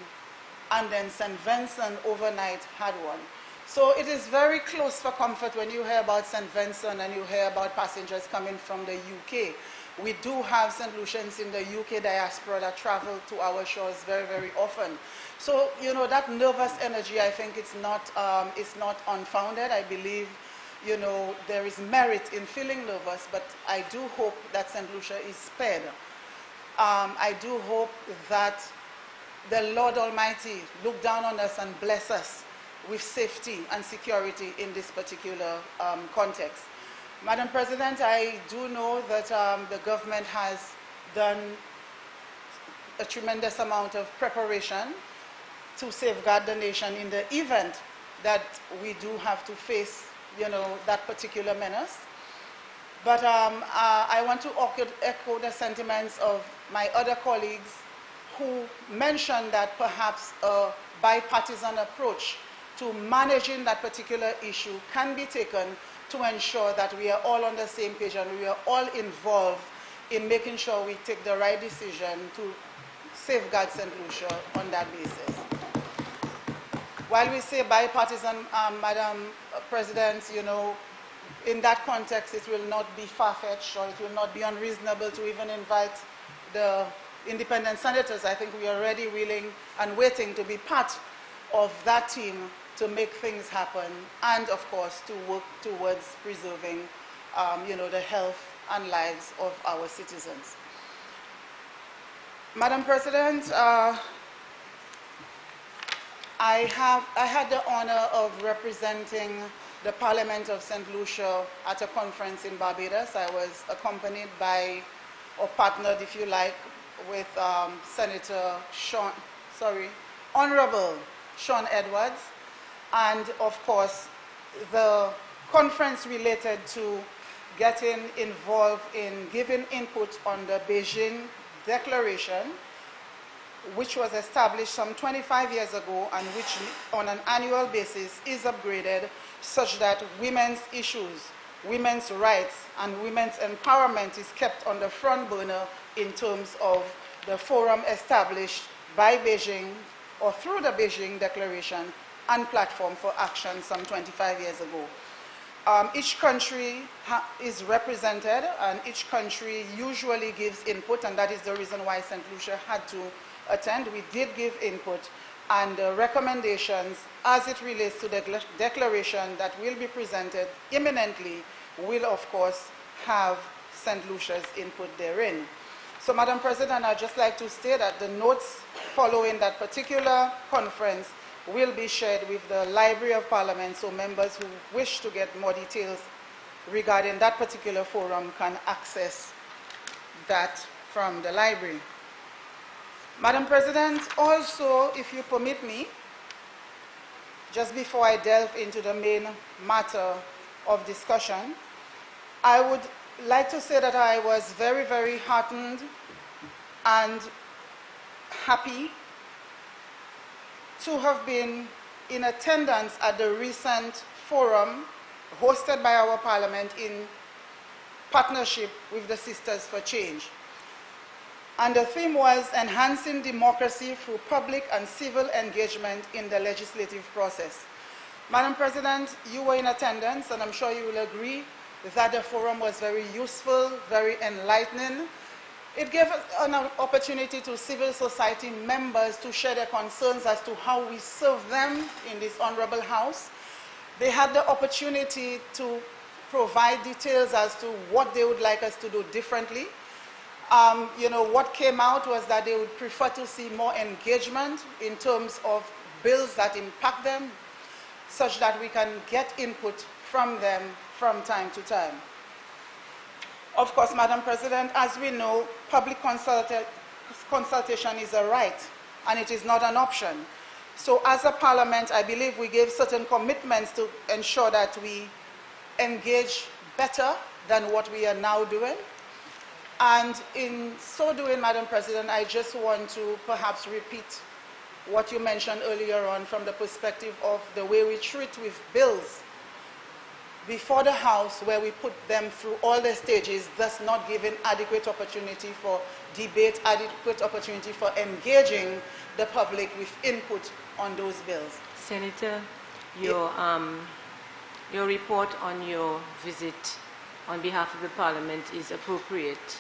and then St. Vincent overnight had one. So it is very close for comfort when you hear about St. Vincent and you hear about passengers coming from the UK. We do have St. Lucians in the UK diaspora that travel to our shores very, very often. So, you know, that nervous energy, I think it's not unfounded. I believe, you know, there is merit in feeling nervous, but I do hope that St. Lucia is spared. I do hope that the Lord Almighty look down on us and bless us with safety and security in this particular context. Madam President, I do know that the government has done a tremendous amount of preparation to safeguard the nation in the event that we do have to face, you know, that particular menace. But I want to echo the sentiments of my other colleagues who mentioned that perhaps a bipartisan approach to managing that particular issue can be taken to ensure that we are all on the same page and we are all involved in making sure we take the right decision to safeguard St. Lucia on that basis. While we say bipartisan, Madam President, you know, in that context, it will not be far-fetched, or it will not be unreasonable to even invite the independent senators. I think we are already willing and waiting to be part of that team to make things happen, and of course to work towards preserving, you know, the health and lives of our citizens. Madam President, I had the honor of representing the Parliament of St. Lucia at a conference in Barbados. I was accompanied by, or partnered, if you like, with Honorable Sean Edwards, and of course the conference related to getting involved in giving input on the Beijing Declaration, which was established some 25 years ago and which on an annual basis is upgraded such that women's issues, women's rights, and women's empowerment is kept on the front burner in terms of the forum established by Beijing or through the Beijing Declaration and Platform for Action some 25 years ago. Each country is represented, and each country usually gives input, and that is the reason why St. Lucia had to attend. We did give input, and recommendations as it relates to the declaration that will be presented imminently will, of course, have St. Lucia's input therein. So, Madam President, I'd just like to state that the notes following that particular conference will be shared with the Library of Parliament, so members who wish to get more details regarding that particular forum can access that from the library. Madam President, also, if you permit me, just before I delve into the main matter of discussion, I would like to say that I was very, very heartened and happy to have been in attendance at the recent forum hosted by our Parliament in partnership with the Sisters for Change. And the theme was enhancing democracy through public and civil engagement in the legislative process. Madam President, you were in attendance, and I'm sure you will agree that the forum was very useful, very enlightening. It gave an opportunity to civil society members to share their concerns as to how we serve them in this honorable house. They had the opportunity to provide details as to what they would like us to do differently. What came out was that they would prefer to see more engagement in terms of bills that impact them, such that we can get input from them from time to time. Of course, Madam President, as we know, public consultation is a right, and it is not an option. So as a Parliament, I believe we gave certain commitments to ensure that we engage better than what we are now doing. And in so doing, Madam President, I just want to perhaps repeat what you mentioned earlier on from the perspective of the way we treat with bills before the House, where we put them through all the stages, thus not giving adequate opportunity for debate, adequate opportunity for engaging the public with input on those bills. Senator, your report on your visit on behalf of the Parliament is appropriate.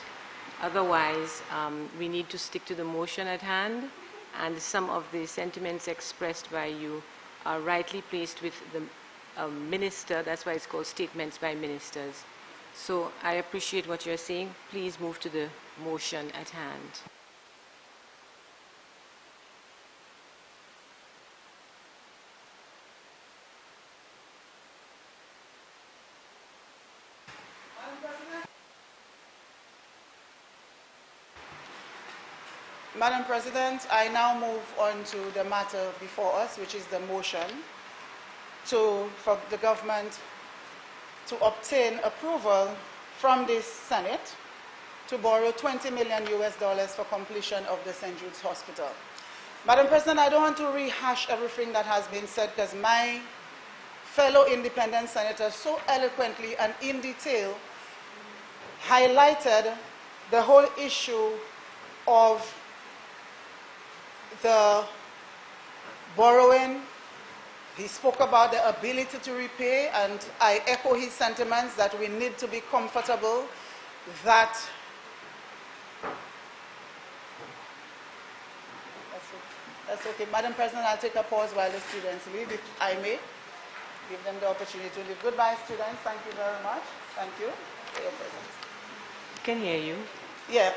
Otherwise, we need to stick to the motion at hand, and some of the sentiments expressed by you are rightly placed with the minister. That's why it's called statements by ministers. So I appreciate what you're saying. Please move to the motion at hand. Madam President, I now move on to the matter before us, which is the motion for the government to obtain approval from this Senate to borrow $20 million for completion of the St. Jude's Hospital. Madam President, I don't want to rehash everything that has been said, because my fellow independent senators so eloquently and in detail highlighted the whole issue of the borrowing. He spoke about the ability to repay, and I echo his sentiments that we need to be comfortable that that's okay. Madam President, I'll take a pause while the students leave, if I may. Give them the opportunity to leave. Goodbye, students. Thank you very much. Thank you for your presence. Can hear you. Yeah.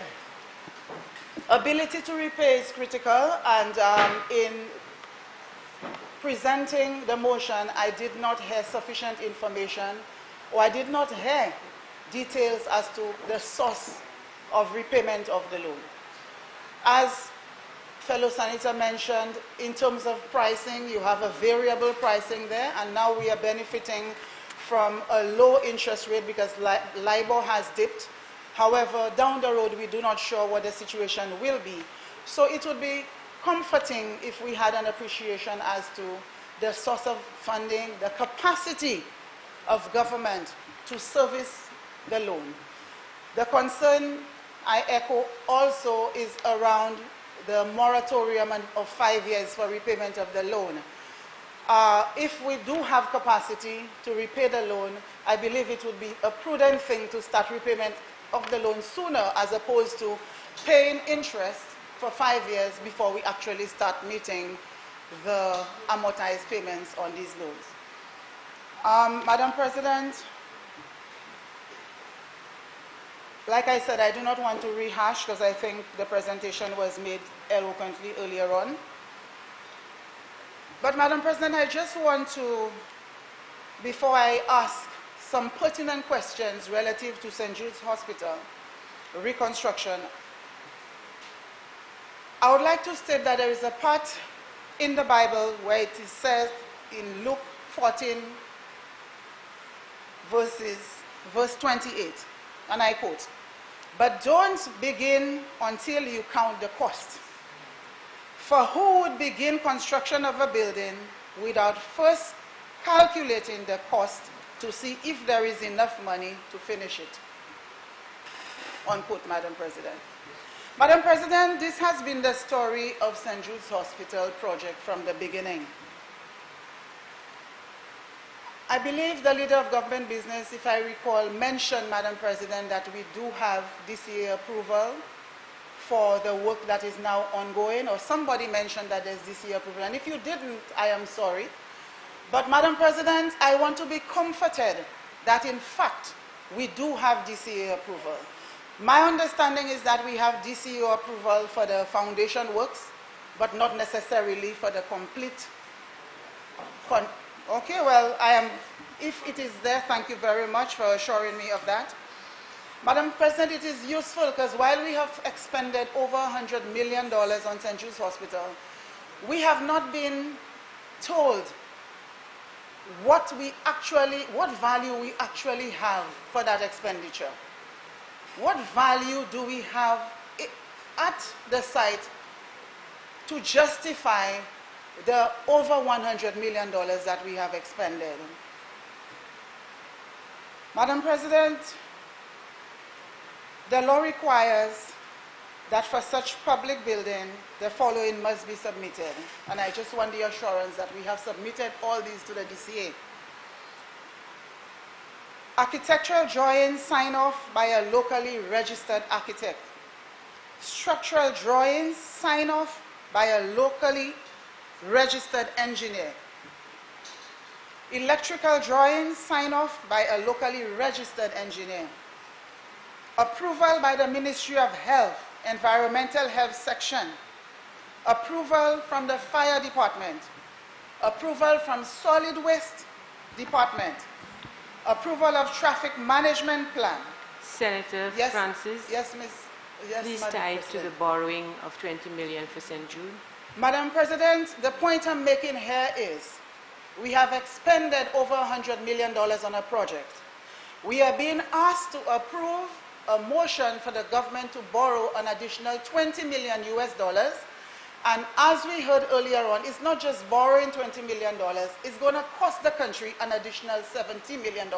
Ability to repay is critical, and in presenting the motion, I did not hear sufficient information, or I did not hear details as to the source of repayment of the loan. As fellow senator mentioned, in terms of pricing, you have a variable pricing there, and now we are benefiting from a low interest rate because LIBOR has dipped. However, down the road, we do not sure what the situation will be. So it would be comforting if we had an appreciation as to the source of funding, the capacity of government to service the loan. The concern I echo also is around the moratorium of 5 years for repayment of the loan. If we do have capacity to repay the loan, I believe it would be a prudent thing to start repayment of the loan sooner as opposed to paying interest for 5 years before we actually start meeting the amortized payments on these loans. Madam President, like I said, I do not want to rehash because I think the presentation was made eloquently earlier on. But Madam President, I just want to, before I ask some pertinent questions relative to St. Jude's Hospital reconstruction, I would like to state that there is a part in the Bible where it is said in Luke 14, verse 28, and I quote, "But don't begin until you count the cost. For who would begin construction of a building without first calculating the cost to see if there is enough money to finish it?" Unquote, Madam President. Madam President, this has been the story of St. Jude's Hospital project from the beginning. I believe the leader of government business, if I recall, mentioned, Madam President, that we do have DCA approval for the work that is now ongoing, or somebody mentioned that there's DCA approval. And if you didn't, I am sorry. But Madam President, I want to be comforted that in fact, we do have DCA approval. My understanding is that we have DCA approval for the foundation works, but not necessarily for the complete. Okay, well, if it is there, thank you very much for assuring me of that. Madam President, it is useful because while we have expended over $100 million on St. Jude's Hospital, we have not been told what value we actually have for that expenditure. What value do we have at the site to justify the over $100 million that we have expended? Madam President, the law requires that for such public building, the following must be submitted. And I just want the assurance that we have submitted all these to the DCA. Architectural drawings signed off by a locally registered architect. Structural drawings signed off by a locally registered engineer. Electrical drawings signed off by a locally registered engineer. Approval by the Ministry of Health, Environmental Health Section. Approval from the Fire Department. Approval from Solid Waste Department. Approval of Traffic Management Plan. Senator Yes, Francis, yes, Miss. Yes, please Madam tie it to President. the borrowing of $20 million for St. Jude. Madam President, the point I'm making here is we have expended over $100 million on a project. We are being asked to approve a motion for the government to borrow an additional $20 million US dollars. And as we heard earlier on, it's not just borrowing $20 million, it's going to cost the country an additional $70 million.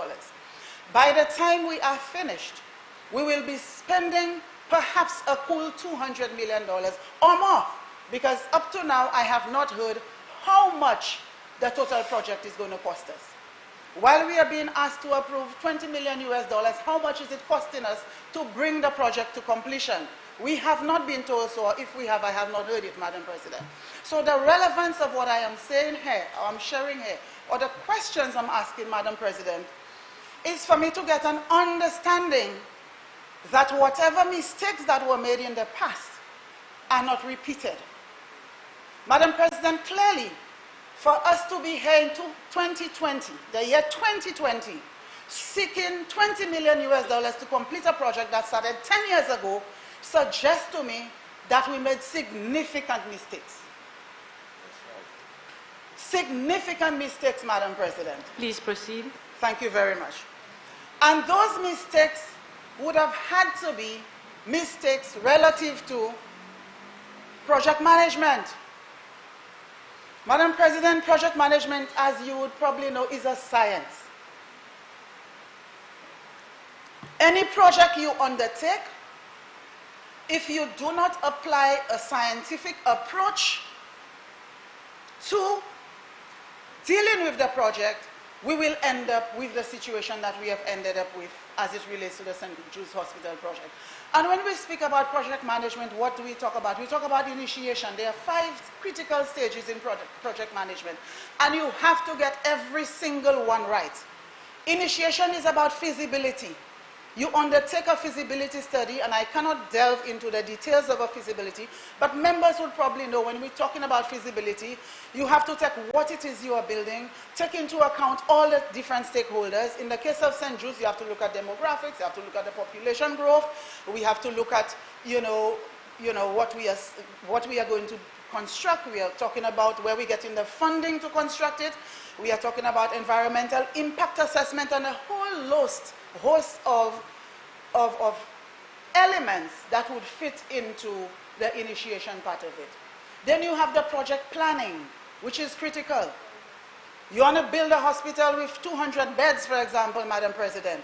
By the time we are finished, we will be spending perhaps a cool $200 million or more, because up to now I have not heard how much the total project is going to cost us. While we are being asked to approve $20 million US dollars, how much is it costing us to bring the project to completion? We have not been told so, or if we have, I have not heard it, Madam President. So the relevance of what I am saying here, or I'm sharing here, or the questions I'm asking, Madam President, is for me to get an understanding that whatever mistakes that were made in the past are not repeated. Madam President, clearly, for us to be here in 2020, the year 2020, seeking $20 million US dollars to complete a project that started 10 years ago, suggests to me that we made significant mistakes. Significant mistakes, Madam President. Please proceed. Thank you very much. And those mistakes would have had to be mistakes relative to project management. Madam President, project management, as you would probably know, is a science. Any project you undertake, if you do not apply a scientific approach to dealing with the project, we will end up with the situation that we have ended up with as it relates to the St. Jude's Hospital project. And when we speak about project management, what do we talk about? We talk about initiation. There are 5 critical stages in project management, and you have to get every single one right. Initiation is about feasibility. You undertake a feasibility study, and I cannot delve into the details of a feasibility, but members will probably know when we're talking about feasibility, you have to take what it is you are building, take into account all the different stakeholders. In the case of St. Jude's, you have to look at demographics, you have to look at the population growth, we have to look at, what we are going to construct. We are talking about where we're getting the funding to construct it. We are talking about environmental impact assessment and a whole host of elements that would fit into the initiation part of it. Then you have the project planning, which is critical. You want to build a hospital with 200 beds, for example, Madam President.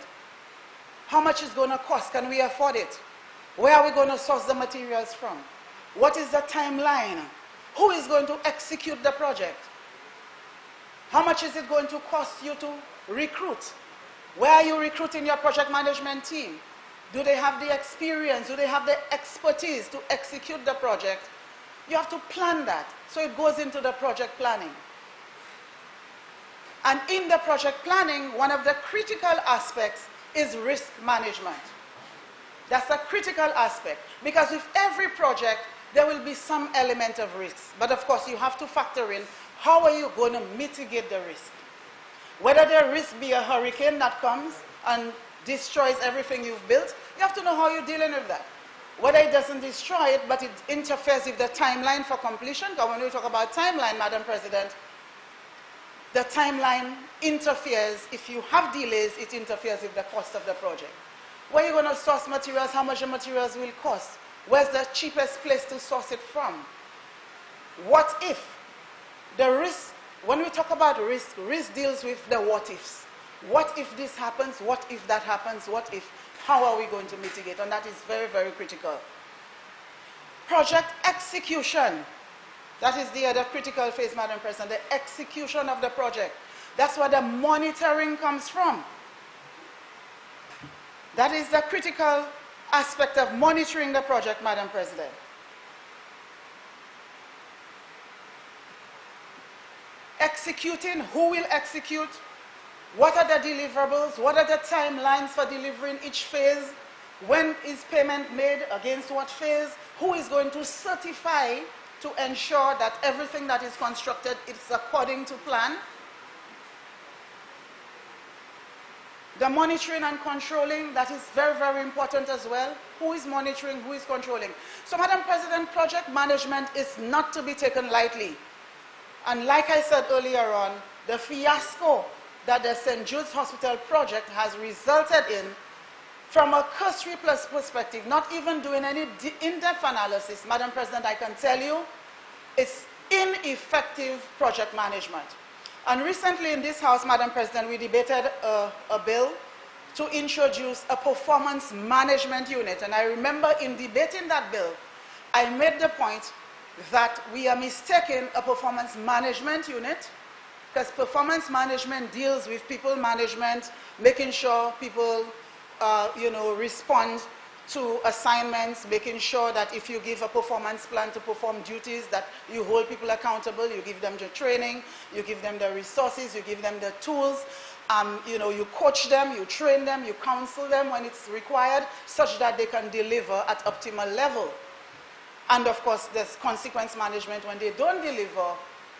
How much is going to cost? Can we afford it? Where are we going to source the materials from? What is the timeline? Who is going to execute the project? How much is it going to cost you to recruit? Where are you recruiting your project management team? Do they have the experience? Do they have the expertise to execute the project? You have to plan that. So it goes into the project planning. And in the project planning, one of the critical aspects is risk management. That's a critical aspect, because with every project, there will be some element of risk. But of course, you have to factor in how are you going to mitigate the risk. Whether the risk be a hurricane that comes and destroys everything you've built, you have to know how you're dealing with that. Whether it doesn't destroy it, but it interferes with the timeline for completion. Because when we talk about timeline, Madam President, the timeline interferes. If you have delays, it interferes with the cost of the project. Where are you going to source materials? How much the materials will cost? Where's the cheapest place to source it from? What if? The risk, when we talk about risk deals with the what ifs. What if this happens? What if that happens? What if? How are we going to mitigate? And that is very, very critical. Project execution. That is the other critical phase, Madam President, the execution of the project. That's where the monitoring comes from. That is the critical aspect of monitoring the project, Madam President. Executing, who will execute? What are the deliverables? What are the timelines for delivering each phase? When is payment made? Against what phase? Who is going to certify to ensure that everything that is constructed is according to plan? The monitoring and controlling, that is very, very important as well. Who is monitoring? Who is controlling? So, Madam President, project management is not to be taken lightly. And like I said earlier on, the fiasco that the St. Jude's Hospital project has resulted in, from a cursory plus perspective, not even doing any in-depth analysis, Madam President, I can tell you, it's ineffective project management. And recently in this House, Madam President, we debated a bill to introduce a performance management unit. And I remember in debating that bill, I made the point that we are mistaking a performance management unit, because performance management deals with people management, making sure people respond to assignments, making sure that if you give a performance plan to perform duties, that you hold people accountable, you give them the training, you give them the resources, you give them the tools, you coach them, you train them, you counsel them when it's required, such that they can deliver at optimal level. And of course, there's consequence management. When they don't deliver,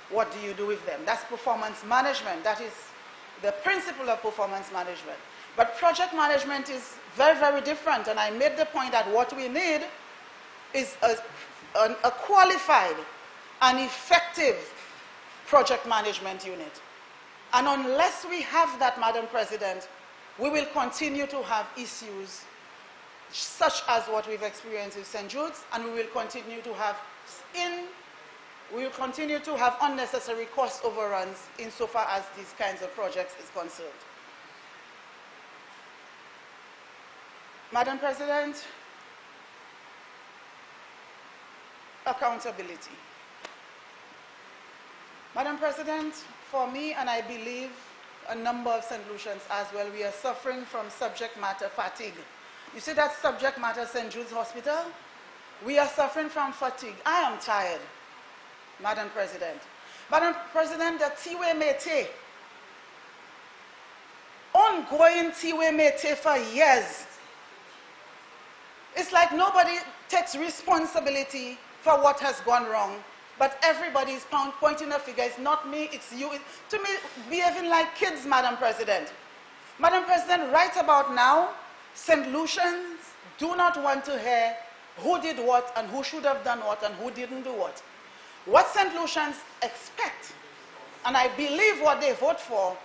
what do you do with them? That's performance management. That is the principle of performance management. But project management is very, very different. And I made the point that what we need is a qualified and effective project management unit. And unless we have that, Madam President, we will continue to have issues such as what we've experienced with St. Jude's, and we will continue to have unnecessary cost overruns insofar as these kinds of projects is concerned. Madam President, accountability. Madam President, for me, and I believe a number of St. Lucians as well, we are suffering from subject matter fatigue. You see that subject matter St. Jude's Hospital? We are suffering from fatigue. I am tired, Madam President. Madam President, the Tiwe Mete, ongoing Tiwe Mete for years. It's like nobody takes responsibility for what has gone wrong, but everybody is pointing a finger. It's not me, it's you. To me, behaving like kids, Madam President. Madam President, right about now, St. Lucians do not want to hear who did what and who should have done what and who didn't do what. What St. Lucians expect, and I believe what they vote for,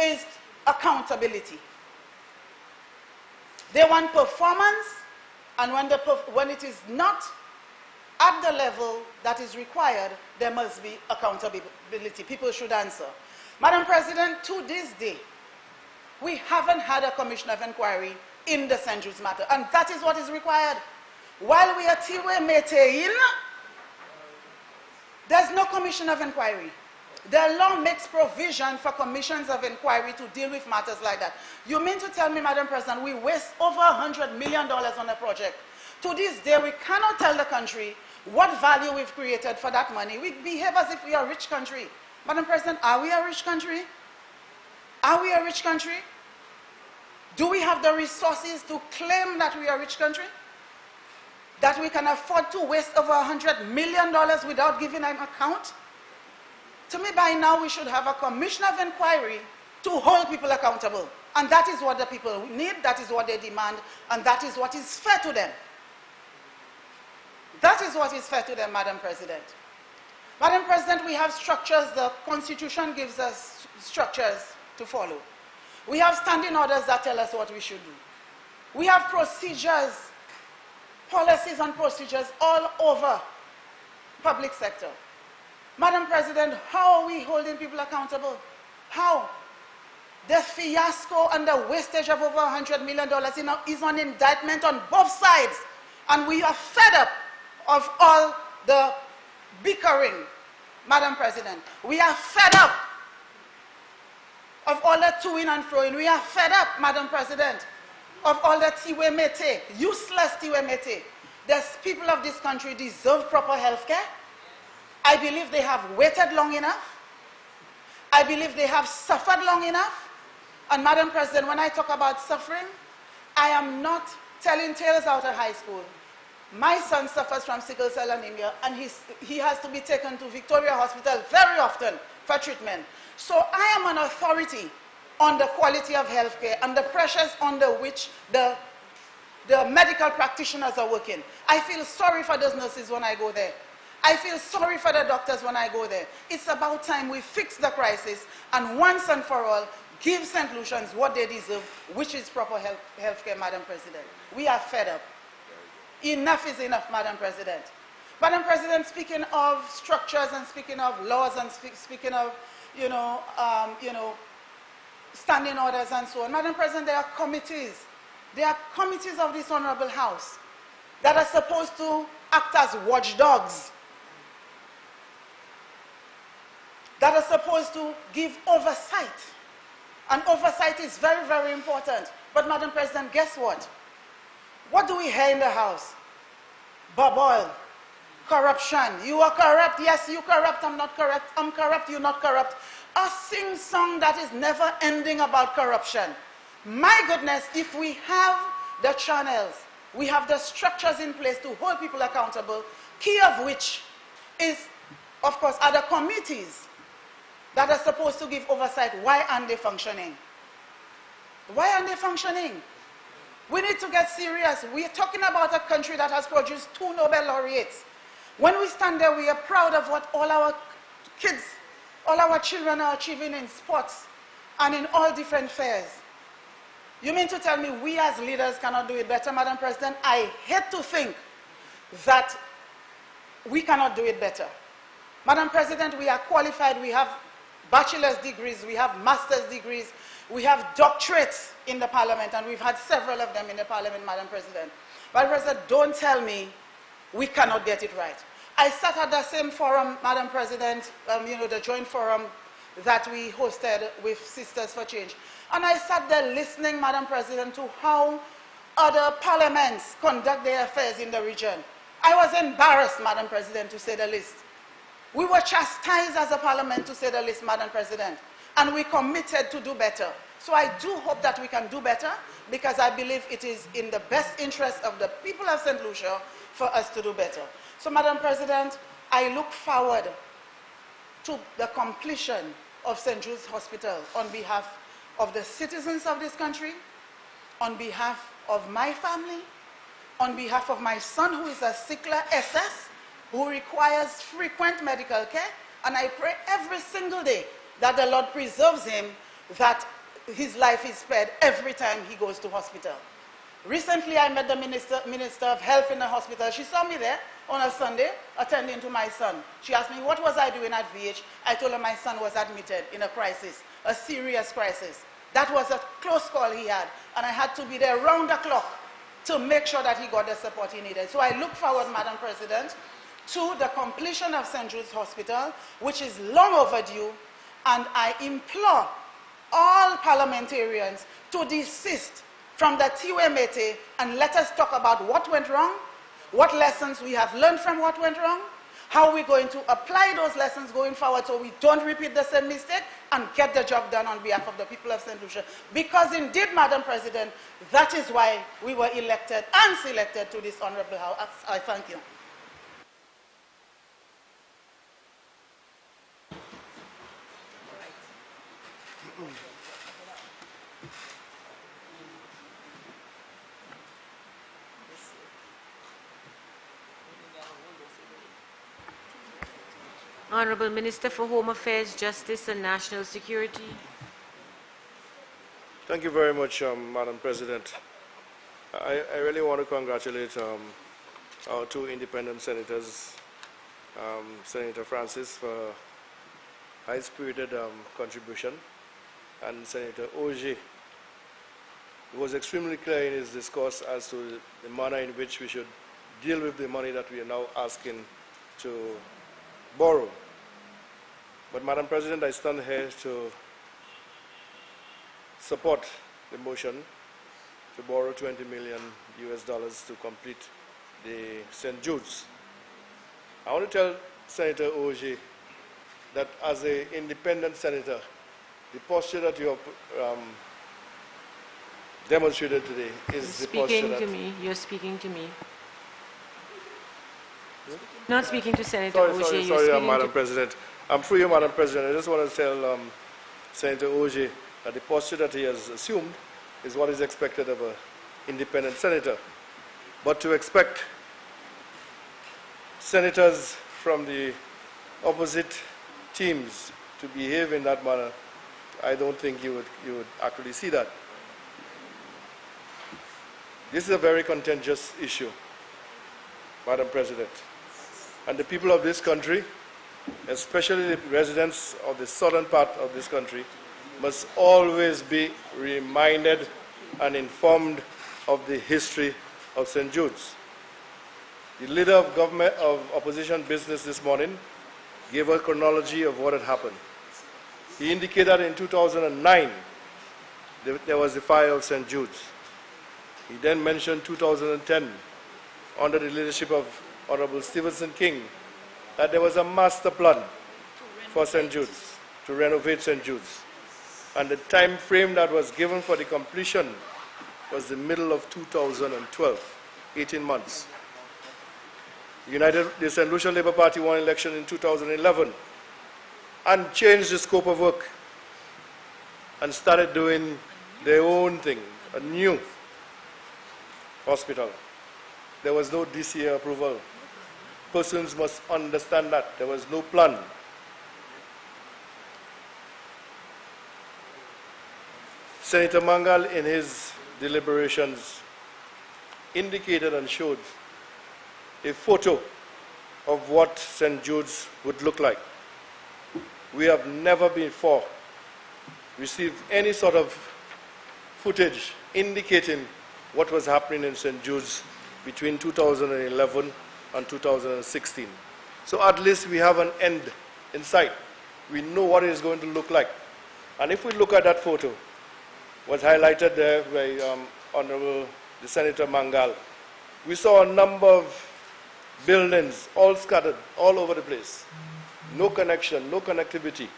is accountability. They want performance, and when it is not at the level that is required, there must be accountability. People should answer. Madam President, to this day, we haven't had a commission of inquiry in the St. Jude's matter, and that is what is required. While we are Tiwe Mete in, there's no commission of inquiry. The law makes provision for commissions of inquiry to deal with matters like that. You mean to tell me, Madam President, we waste over $100 million on a project? To this day, we cannot tell the country what value we've created for that money. We behave as if we are a rich country. Madam President, are we a rich country? Are we a rich country? Do we have the resources to claim that we are a rich country? That we can afford to waste over $100 million without giving an account? To me, by now, we should have a commission of inquiry to hold people accountable. And that is what the people need, that is what they demand, and that is what is fair to them. That is what is fair to them, Madam President. Madam President, we have structures, the Constitution gives us structures to follow. We have standing orders that tell us what we should do. We have procedures, policies and procedures all over public sector. Madam President, how are we holding people accountable? How? The fiasco and the wastage of over $100 million is on indictment on both sides. And we are fed up of all the bickering, Madam President. We are fed up of all the to-in and fro-in. We are fed up, Madam President, of all the Tiwe Mete, useless Tiwe Mete. The people of this country deserve proper health care. I believe they have waited long enough. I believe they have suffered long enough. And Madam President, when I talk about suffering, I am not telling tales out of high school. My son suffers from sickle cell anemia, and he has to be taken to Victoria Hospital very often for treatment. So I am an authority on the quality of health care and the pressures under which the medical practitioners are working. I feel sorry for those nurses when I go there. I feel sorry for the doctors when I go there. It's about time we fix the crisis and once and for all give St. Lucians what they deserve, which is proper health care, Madam President. We are fed up. Enough is enough, Madam President. Madam President, speaking of structures and speaking of laws and speaking of, standing orders and so on, Madam President, there are committees. There are committees of this Honorable House that are supposed to act as watchdogs, that are supposed to give oversight. And oversight is very, very important. But Madam President, guess what? What do we hear in the House? Bubble, corruption. You are corrupt. Yes, you corrupt. I'm not corrupt. I'm corrupt. You're not corrupt. A sing-song that is never ending about corruption. My goodness, if we have the channels, we have the structures in place to hold people accountable, key of which is, of course, are the committees that are supposed to give oversight. Why aren't they functioning? Why aren't they functioning? We need to get serious. We're talking about a country that has produced 2 Nobel laureates. When we stand there, we are proud of what all our kids, all our children are achieving in sports and in all different fairs. You mean to tell me we as leaders cannot do it better, Madam President? I hate to think that we cannot do it better. Madam President, we are qualified. We have bachelor's degrees. We have master's degrees. We have doctorates in the Parliament, and we've had several of them in the Parliament, Madam President. Madam President, don't tell me we cannot get it right. I sat at the same forum, Madam President, the joint forum that we hosted with Sisters for Change. And I sat there listening, Madam President, to how other parliaments conduct their affairs in the region. I was embarrassed, Madam President, to say the least. We were chastised as a parliament, to say the least, Madam President, and we committed to do better. So I do hope that we can do better, because I believe it is in the best interest of the people of St. Lucia for us to do better. So, Madam President, I look forward to the completion of St. Jude's Hospital on behalf of the citizens of this country, on behalf of my family, on behalf of my son who is a sickler SS, who requires frequent medical care, and I pray every single day that the Lord preserves him, that his life is spared every time he goes to hospital. Recently, I met the Minister of Health in the hospital. She saw me there on a Sunday, attending to my son. She asked me, what was I doing at VH? I told her my son was admitted in a crisis, a serious crisis. That was a close call he had, and I had to be there round the clock to make sure that he got the support he needed. So I look forward, Madam President, to the completion of St. Jude's Hospital, which is long overdue, and I implore all parliamentarians to desist from the tiwemete and let us talk about what went wrong, what lessons we have learned from what went wrong, how we're going to apply those lessons going forward so we don't repeat the same mistake and get the job done on behalf of the people of St. Lucia. Because indeed, Madam President, that is why we were elected and selected to this honorable house. I thank you. Honorable Minister for Home Affairs, Justice and National Security. Thank you very much, Madam President. I really want to congratulate our two independent senators, Senator Francis for high-spirited contribution, and Senator Oje, who was extremely clear in his discourse as to the manner in which we should deal with the money that we are now asking to borrow. But, Madam President, I stand here to support the motion to borrow $20 million to complete the St. Jude's. I want to tell Senator Oje that as an independent senator, the posture that you have demonstrated today is the posture that... You're speaking to me. Not speaking to Senator Oje. Sorry, Madam President. I'm through you, Madam President. I just want to tell Senator Oje that the posture that he has assumed is what is expected of an independent senator. But to expect senators from the opposite teams to behave in that manner, I don't think you would actually see that. This is a very contentious issue, Madam President. And the people of this country, especially the residents of the southern part of this country, must always be reminded and informed of the history of St. Jude's. The leader of opposition business this morning gave a chronology of what had happened. He indicated that in 2009, there was the fire of St. Jude's. He then mentioned 2010, under the leadership of Honorable Stevenson King, that there was a master plan for St. Jude's, to renovate St. Jude's. And the time frame that was given for the completion was the middle of 2012, 18 months. The St. Lucia Labour Party won election in 2011 and changed the scope of work and started doing their own thing, a new hospital. There was no DCA approval. Persons must understand that. There was no plan. Senator Mangal, in his deliberations, indicated and showed a photo of what St. Jude's would look like. We have never before received any sort of footage indicating what was happening in St. Jude's between 2011 and 2016. So at least we have an end in sight. We know what it is going to look like. And if we look at that photo, was highlighted there by Honorable the Senator Mangal, we saw a number of buildings all scattered all over the place. No connection, no connectivity.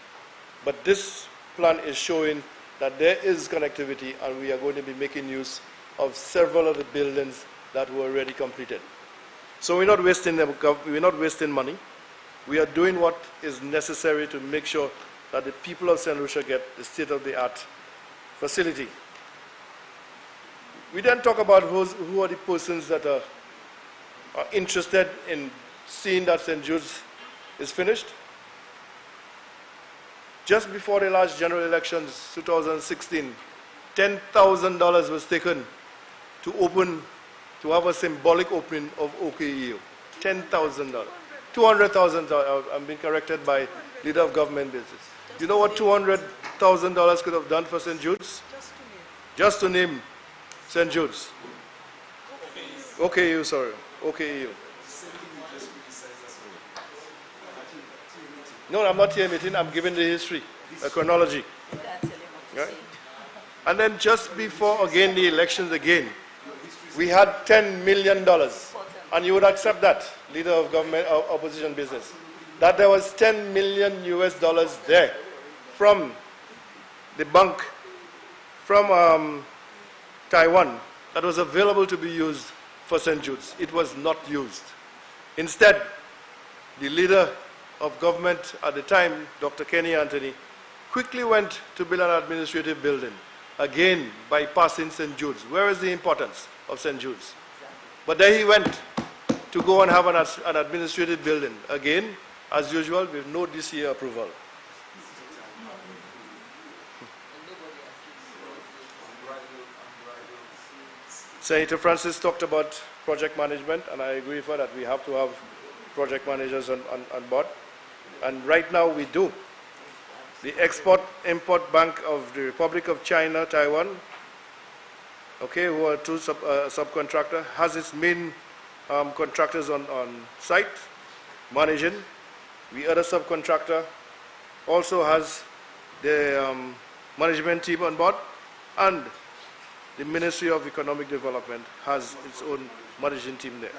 But this plan is showing that there is connectivity, and we are going to be making use of several of the buildings that were already completed. So we're not wasting money. We are doing what is necessary to make sure that the people of St. Lucia get the state-of-the-art facility. We then talk about who are the persons that are interested in seeing that St. Jude's is finished. Just before the last general elections, 2016, $10,000 was taken to have a symbolic opening of OKEU. $10,000. $200,000, I'm being corrected by leader of government business. You know what $200,000 could have done for St. Jude's? Just to name St. Jude's. OKEU, sorry. OKEU. No, I'm not here meeting. I'm giving the history, a chronology. Right? And then just before, again, the elections again, we had $10 million. And you would accept that, leader of government, opposition business, that there was $10 million US there from the bank, from Taiwan, that was available to be used for St. Jude's. It was not used. Instead, the leader of government at the time, Dr. Kenny Anthony, quickly went to build an administrative building, again bypassing St. Jude's. Where is the importance of St. Jude's? But there he went to go and have an administrative building, again, as usual, with no DCA approval. Senator Francis talked about project management, and I agree with her that we have to have project managers on board. And right now we do. The Export-Import Bank of the Republic of China, Taiwan, okay, who are two subcontractor, has its main contractors on site, managing. The other subcontractor also has the management team on board, and the Ministry of Economic Development has its own managing team there.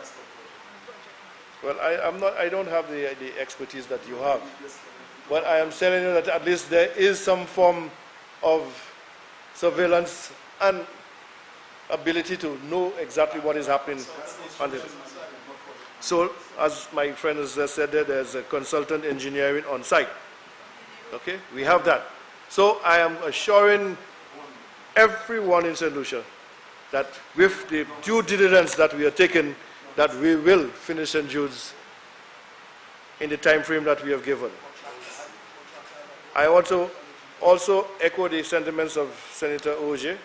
Well, I don't have the expertise that you have, but I am telling you that at least there is some form of surveillance and ability to know exactly what is happening on it. So, as my friend has just said, there's a consultant engineering on site. Okay, we have that. So I am assuring everyone in St. Lucia that with the due diligence that we are taking, that we will finish St. Jude's in the time frame that we have given. I also echo the sentiments of Senator Oje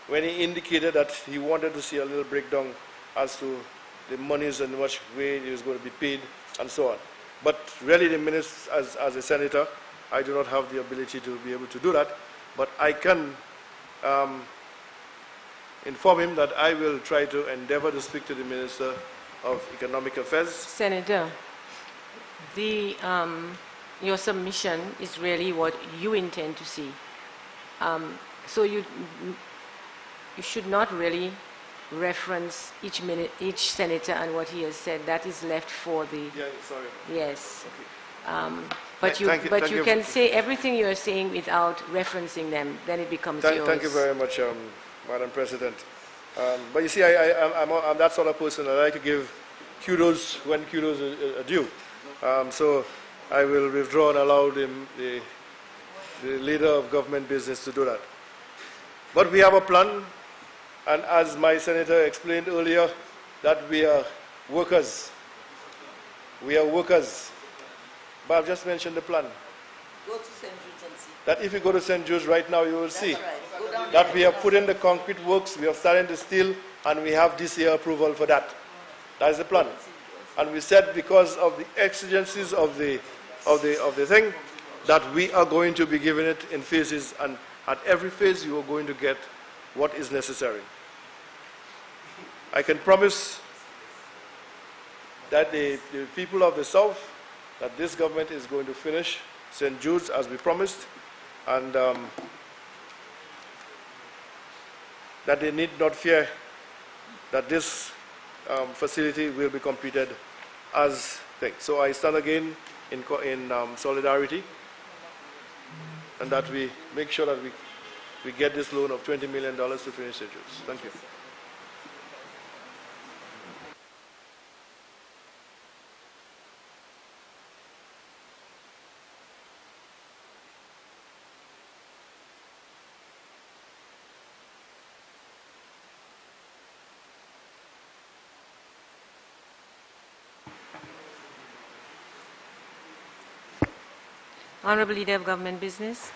when he indicated that he wanted to see a little breakdown as to the monies and which way it is going to be paid and so on. But really, the minister, as a senator, I do not have the ability to be able to do that, but I can inform him that I will try to endeavor to speak to the Minister of Economic Affairs. Senator, your submission is really what you intend to see. So you should not really reference each senator and what he has said. That is left for the... Yeah, sorry. Yes. Okay. But you can say everything you are saying without referencing them, then it becomes yours. Thank you very much, Madam President. But you see, I'm that sort of person. I like to give kudos when kudos are due. So I will withdraw and allow the leader of government business to do that. But we have a plan, and as my senator explained earlier, that we are workers. We are workers. But I've just mentioned the plan. Go to St. Jude's and see. That if you go to St. Jude's right now, you will see Right. that we have put in the concrete works, we have started the steel, and we have this year approval for that. That is the plan. And we said because of the exigencies of the thing, that we are going to be giving it in phases, and at every phase you are going to get what is necessary. I can promise that the people of the South, that this government is going to finish St. Jude's as we promised, and that they need not fear that this facility will be completed as things. So I stand again in solidarity, and that we make sure that we get this loan of $20 million to finish St. Jude's. Thank you. Honorable Leader of Government Business.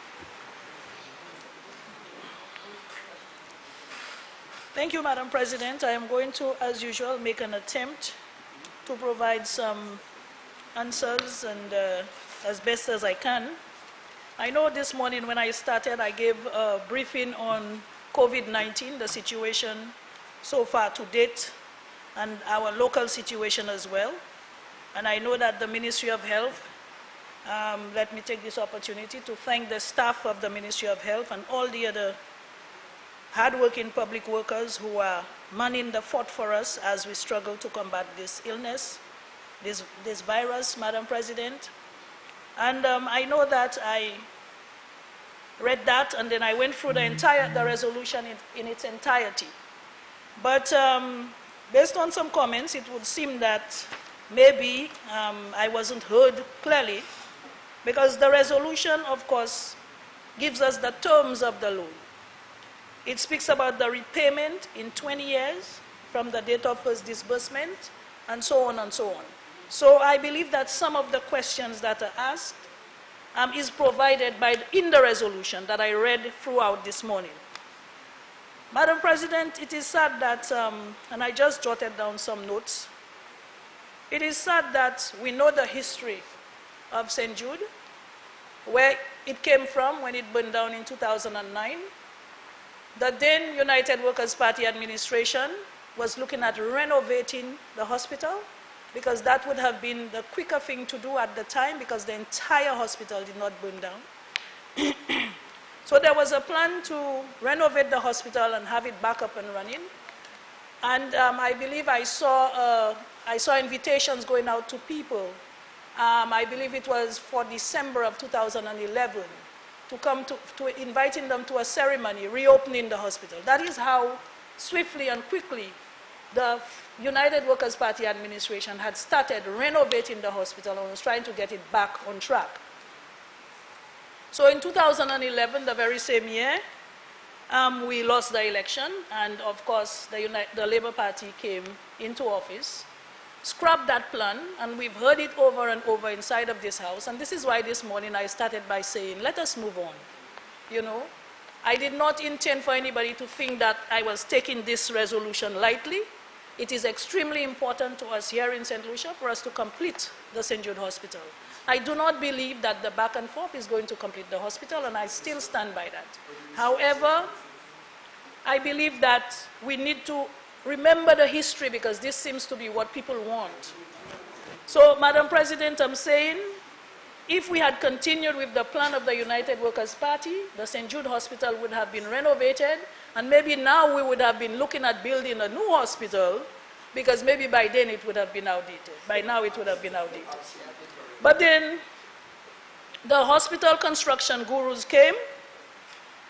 Thank you, Madam President. I am going to, as usual, make an attempt to provide some answers and as best as I can. I know this morning when I started, I gave a briefing on COVID-19, the situation so far to date, and our local situation as well. And I know that the Ministry of Health, let me take this opportunity to thank the staff of the Ministry of Health and all the other hardworking public workers who are manning the fort for us as we struggle to combat this illness, this virus, Madam President. And I know that I read that and then I went through the resolution in its entirety. But based on some comments, it would seem that maybe I wasn't heard clearly, because the resolution, of course, gives us the terms of the loan. It speaks about the repayment in 20 years from the date of first disbursement, and so on and so on. So I believe that some of the questions that are asked is provided in the resolution that I read throughout this morning. Madam President, it is sad that, and I just jotted down some notes, it is sad that we know the history of St. Jude, where it came from when it burned down in 2009. The then United Workers' Party administration was looking at renovating the hospital, because that would have been the quicker thing to do at the time, because the entire hospital did not burn down. So there was a plan to renovate the hospital and have it back up and running. And I believe I saw invitations going out to people. I believe it was for December of 2011, to come to inviting them to a ceremony reopening the hospital. That is how swiftly and quickly the United Workers' Party administration had started renovating the hospital and was trying to get it back on track. So in 2011, the very same year, we lost the election, and of course the Labour Party came into office, scrapped that plan, and we've heard it over and over inside of this house. And this is why this morning I started by saying, let us move on. You know, I did not intend for anybody to think that I was taking this resolution lightly. It is extremely important to us here in St. Lucia for us to complete the St. Jude Hospital. I do not believe that the back and forth is going to complete the hospital, and I still stand by that. However, I believe that we need to remember the history, because this seems to be what people want. So, Madam President, I'm saying, if we had continued with the plan of the United Workers' Party, the St. Jude Hospital would have been renovated, and maybe now we would have been looking at building a new hospital, because maybe by then it would have been outdated. By now it would have been outdated. But then the hospital construction gurus came,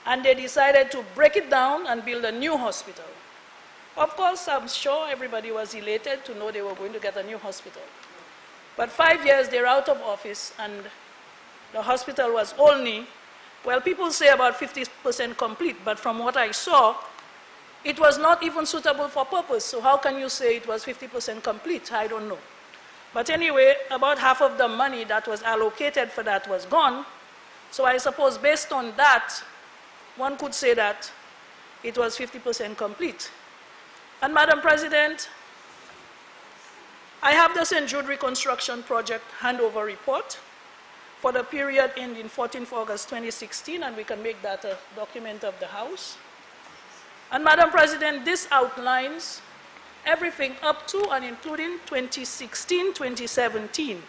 and they decided to break it down and build a new hospital. Of course, I'm sure everybody was elated to know they were going to get a new hospital. But 5 years they're out of office, and the hospital was only, well, people say about 50% complete, but from what I saw, it was not even suitable for purpose. So how can you say it was 50% complete? I don't know. But anyway, about half of the money that was allocated for that was gone. So I suppose based on that, one could say that it was 50% complete. And Madam President, I have the St. Jude Reconstruction Project handover report for the period ending 14th August 2016, and we can make that a document of the House. And Madam President, this outlines everything up to and including 2016, 2017.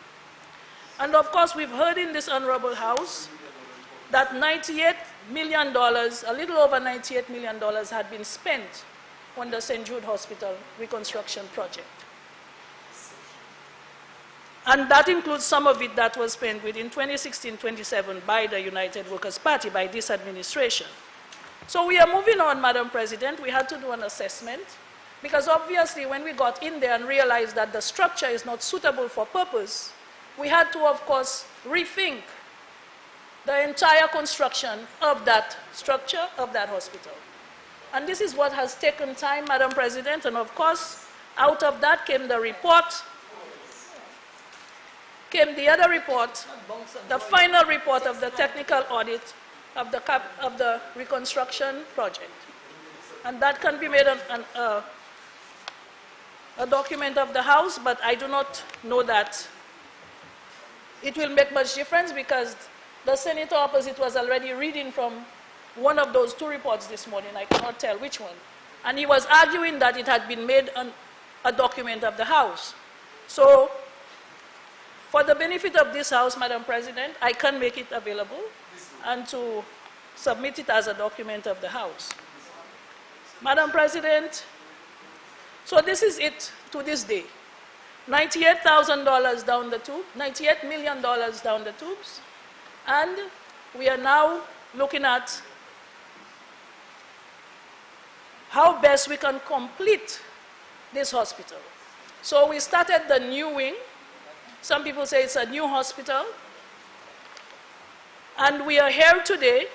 And of course, we've heard in this honorable House that $98 million, a little over $98 million had been spent on the St. Jude Hospital reconstruction project. And that includes some of it that was spent within 2016-27 by the United Workers' Party, by this administration. So we are moving on, Madam President. We had to do an assessment, because obviously when we got in there and realized that the structure is not suitable for purpose, we had to, of course, rethink the entire construction of that structure, of that hospital. And this is what has taken time, Madam President, and of course, out of that came the report, came the other report, the final report of the technical audit of the reconstruction project. And that can be made a document of the House, but I do not know that it will make much difference, because the senator opposite was already reading from one of those two reports this morning. I cannot tell which one. And he was arguing that it had been made a document of the House. So, for the benefit of this House, Madam President, I can make it available and to submit it as a document of the House. Madam President, so this is it to this day. $98,000 down the tube, $98 million down the tubes, and we are now looking at how best we can complete this hospital. So we started the new wing. Some people say it's a new hospital. And we are here today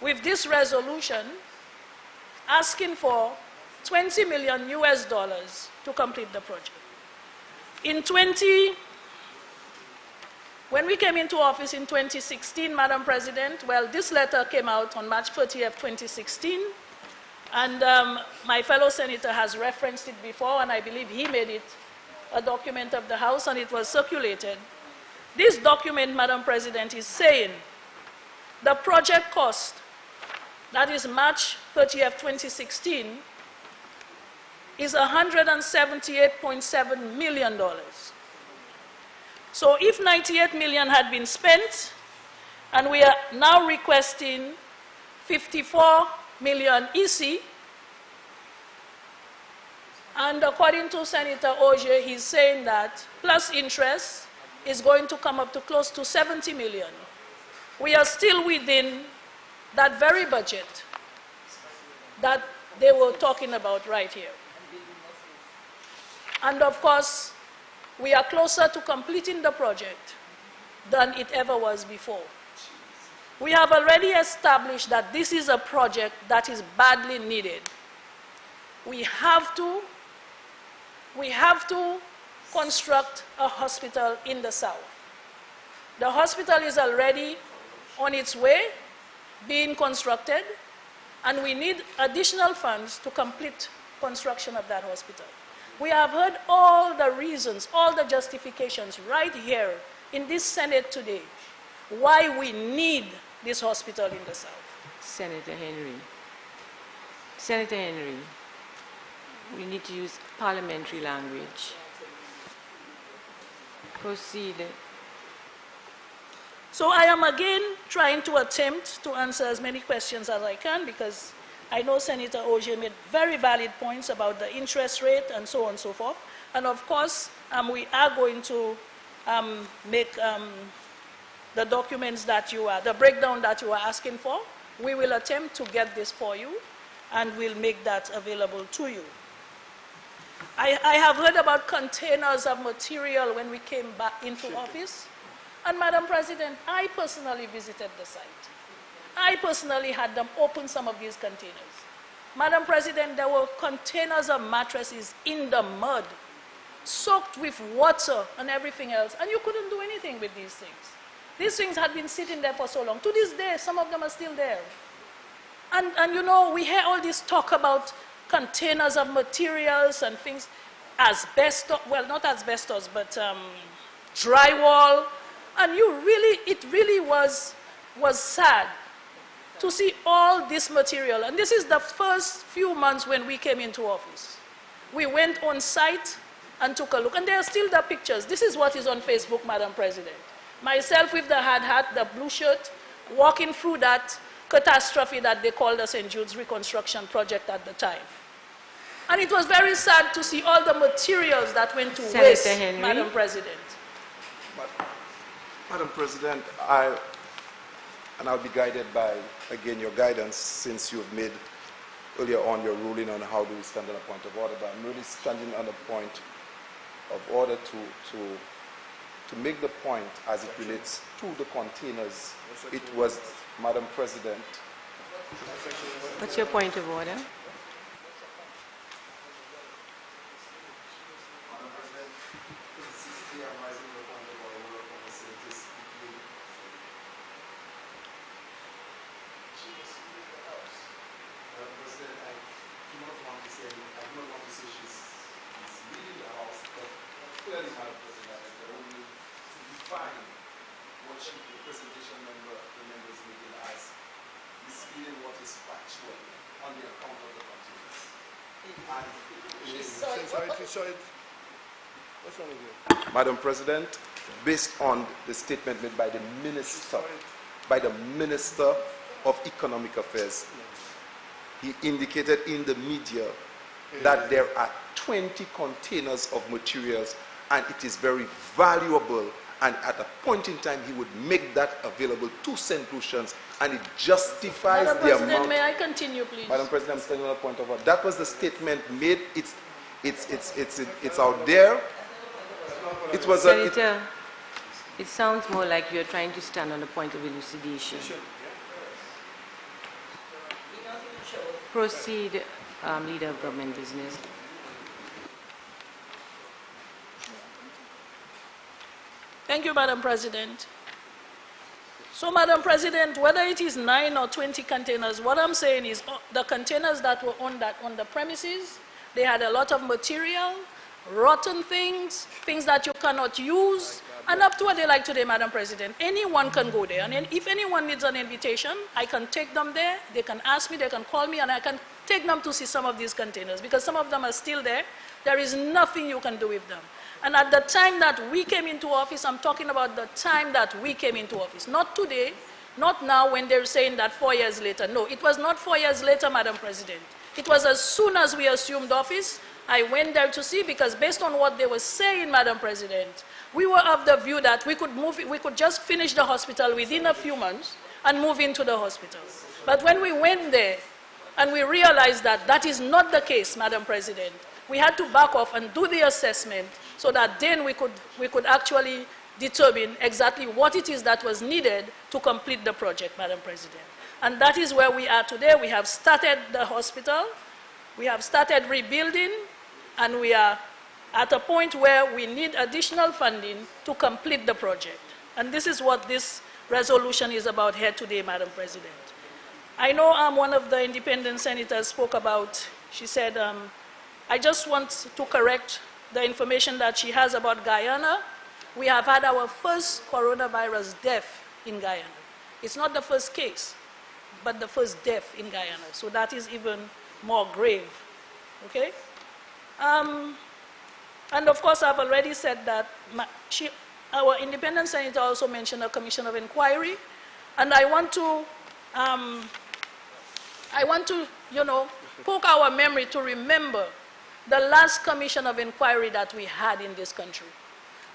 with this resolution asking for $20 million US to complete the project. When we came into office in 2016, Madam President, well, this letter came out on March 30th, 2016, and my fellow senator has referenced it before, and I believe he made it a document of the House, and it was circulated. This document, Madam President, is saying the project cost, that is March 30th, 2016, is $178.7 million. So if $98 million had been spent, and we are now requesting $54 million EC, and according to Senator Ogier, he's saying that plus interest is going to come up to close to $70 million. We are still within that very budget that they were talking about right here. And of course, we are closer to completing the project than it ever was before. We have already established that this is a project that is badly needed. We have to construct a hospital in the South. The hospital is already on its way, being constructed, and we need additional funds to complete construction of that hospital. We have heard all the reasons, all the justifications right here in this Senate today why we need this hospital in the South. Senator Henry, we need to use parliamentary language. Proceed. So I am again trying to attempt to answer as many questions as I can, because I know Senator Ogier made very valid points about the interest rate and so on and so forth. And of course, we are going to make the documents that the breakdown that you are asking for. We will attempt to get this for you, and we'll make that available to you. I have heard about containers of material when we came back into office. And Madam President, I personally visited the site. I personally had them open some of these containers. Madam President, there were containers of mattresses in the mud, soaked with water and everything else, and you couldn't do anything with these things. These things had been sitting there for so long. To this day, some of them are still there. And you know, we hear all this talk about containers of materials and things, asbestos, well, not asbestos, but drywall. And it really was sad to see all this material. And this is the first few months when we came into office. We went on site and took a look, and there are still the pictures. This is what is on Facebook, Madam President. Myself with the hard hat, the blue shirt, walking through that catastrophe that they called the St. Jude's reconstruction project at the time. And it was very sad to see all the materials that went to waste, Madam President. Madam President, I'll be guided by, again, your guidance, since you've made earlier on your ruling on how do we stand on a point of order, but I'm really standing on a point of order to make the point as it relates to the containers. It was, Madam President. What's your point of order? Madam President, based on the statement made by the Minister of Economic Affairs, he indicated in the media that there are 20 containers of materials and it is very valuable, and at a point in time he would make that available to St. Lucians, and it justifies Madam the President, amount. may I continue, please? Madam President, I'm standing on a point of order. That was the statement made. It's out there. It was Senator, it sounds more like you're trying to stand on a point of elucidation. Proceed, Leader of Government Business. Thank you, Madam President. So, Madam President, whether it is 9 or 20 containers, what I'm saying is the containers that were on the premises, they had a lot of material, rotten things, things that you cannot use, and up to a day like today, Madam President, anyone can go there. And if anyone needs an invitation, I can take them there. They can ask me, they can call me, and I can take them to see some of these containers, because some of them are still there. There is nothing you can do with them. And at the time that we came into office, I'm talking about the time that we came into office, not today, not now when they're saying that 4 years later. No, it was not 4 years later, Madam President. It was as soon as we assumed office, I went there to see, because based on what they were saying, Madam President, we were of the view that we could just finish the hospital within a few months and move into the hospital. But when we went there and we realized that that is not the case, Madam President, we had to back off and do the assessment so that then we could actually determine exactly what it is that was needed to complete the project, Madam President. And that is where we are today. We have started the hospital, we have started rebuilding, and we are at a point where we need additional funding to complete the project. And this is what this resolution is about here today, Madam President. I know one of the independent senators spoke about, she said, I just want to correct the information that she has about Guyana. We have had our first coronavirus death in Guyana. It's not the first case, but the first death in Guyana. So that is even more grave, okay? And of course, I've already said that our independent senator also mentioned a commission of inquiry, and I want to, poke our memory to remember the last commission of inquiry that we had in this country.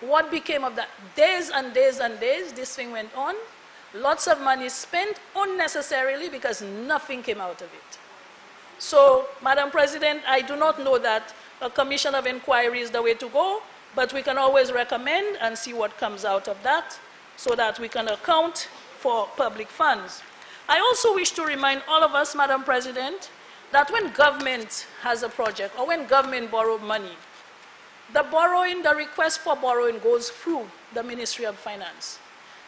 What became of that? Days and days and days, this thing went on. Lots of money spent unnecessarily because nothing came out of it. So, Madam President, I do not know that a commission of inquiry is the way to go, but we can always recommend and see what comes out of that so that we can account for public funds. I also wish to remind all of us, Madam President, that when government has a project or when government borrows money, the request for borrowing goes through the Ministry of Finance.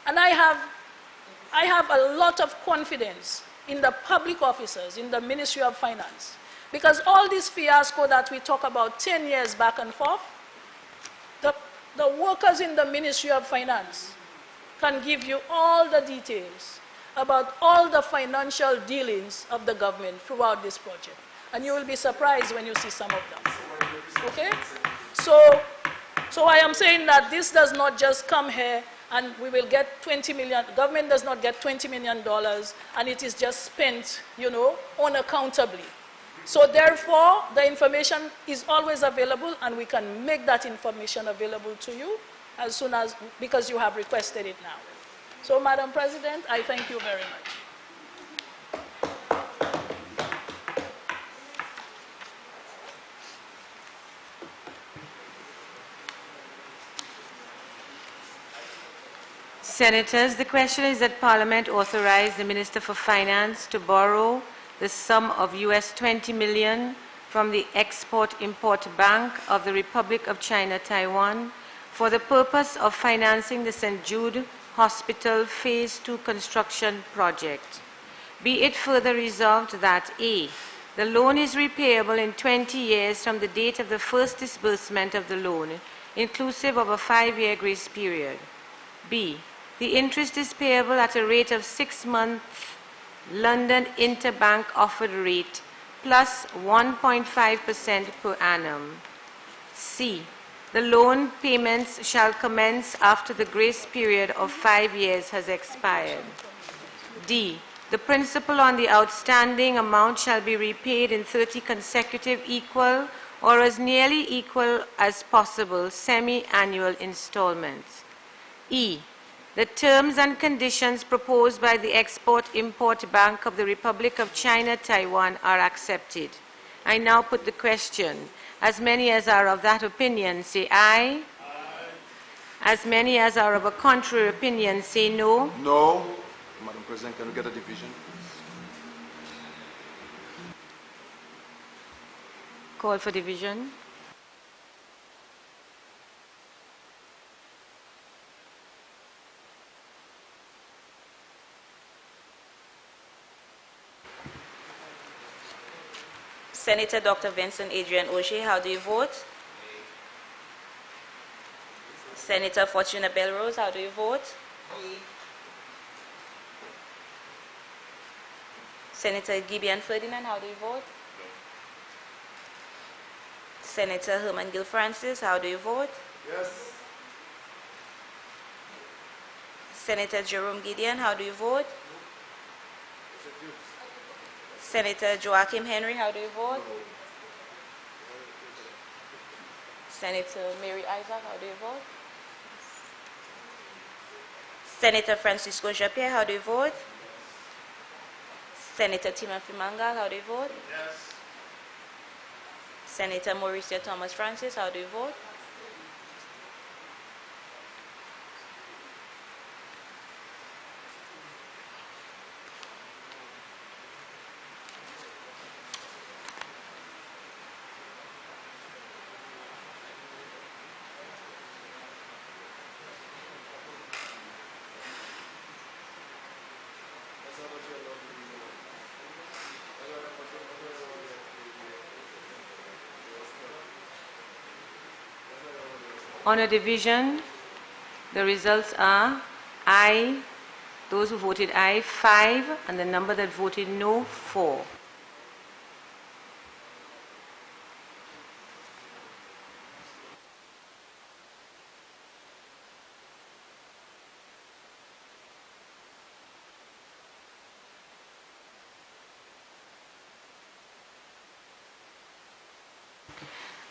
And I have a lot of confidence in the public officers, in the Ministry of Finance, because all this fiasco that we talk about 10 years back and forth, the workers in the Ministry of Finance can give you all the details about all the financial dealings of the government throughout this project. And you will be surprised when you see some of them. Okay? So I am saying that this does not just come here and we will get 20 million, government does not get $20 million and it is just spent, you know, unaccountably. So therefore, the information is always available and we can make that information available to you as soon as, because you have requested it now. So Madam President, I thank you very much. Senators, the question is that Parliament authorize the Minister for Finance to borrow the sum of US $20 million from the Export-Import Bank of the Republic of China, Taiwan, for the purpose of financing the St. Jude Hospital Phase 2 construction project. Be it further resolved that A, the loan is repayable in 20 years from the date of the first disbursement of the loan, inclusive of a 5-year grace period. B, the interest is payable at a rate of 6-month London Interbank Offered Rate plus 1.5% per annum. C, the loan payments shall commence after the grace period of 5 years has expired. D, the principal on the outstanding amount shall be repaid in 30 consecutive equal or as nearly equal as possible semi-annual installments. E, the terms and conditions proposed by the Export-Import Bank of the Republic of China, Taiwan are accepted. I now put the question. As many as are of that opinion, say aye. Aye. As many as are of a contrary opinion, say no. No. Madam President, can we get a division? Call for division. Senator Dr. Vincent Adrian O'Shea, how do you vote? Senator Fortuna Belrose, how do you vote? Senator Gideon Ferdinand, how do you vote? Senator Herman Gill Francis, how do you vote? Yes. Senator Jerome Gideon, how do you vote? Senator Joachim Henry, how do you vote? Senator Mary Isaac, how do you vote? Senator Francisco Japierre, how do you vote? Senator Timothy Mangal, how do you vote? Yes. Senator Mauricio Thomas Francis, how do you vote? On a division, the results are aye, those who voted aye, 5, and the number that voted no, 4.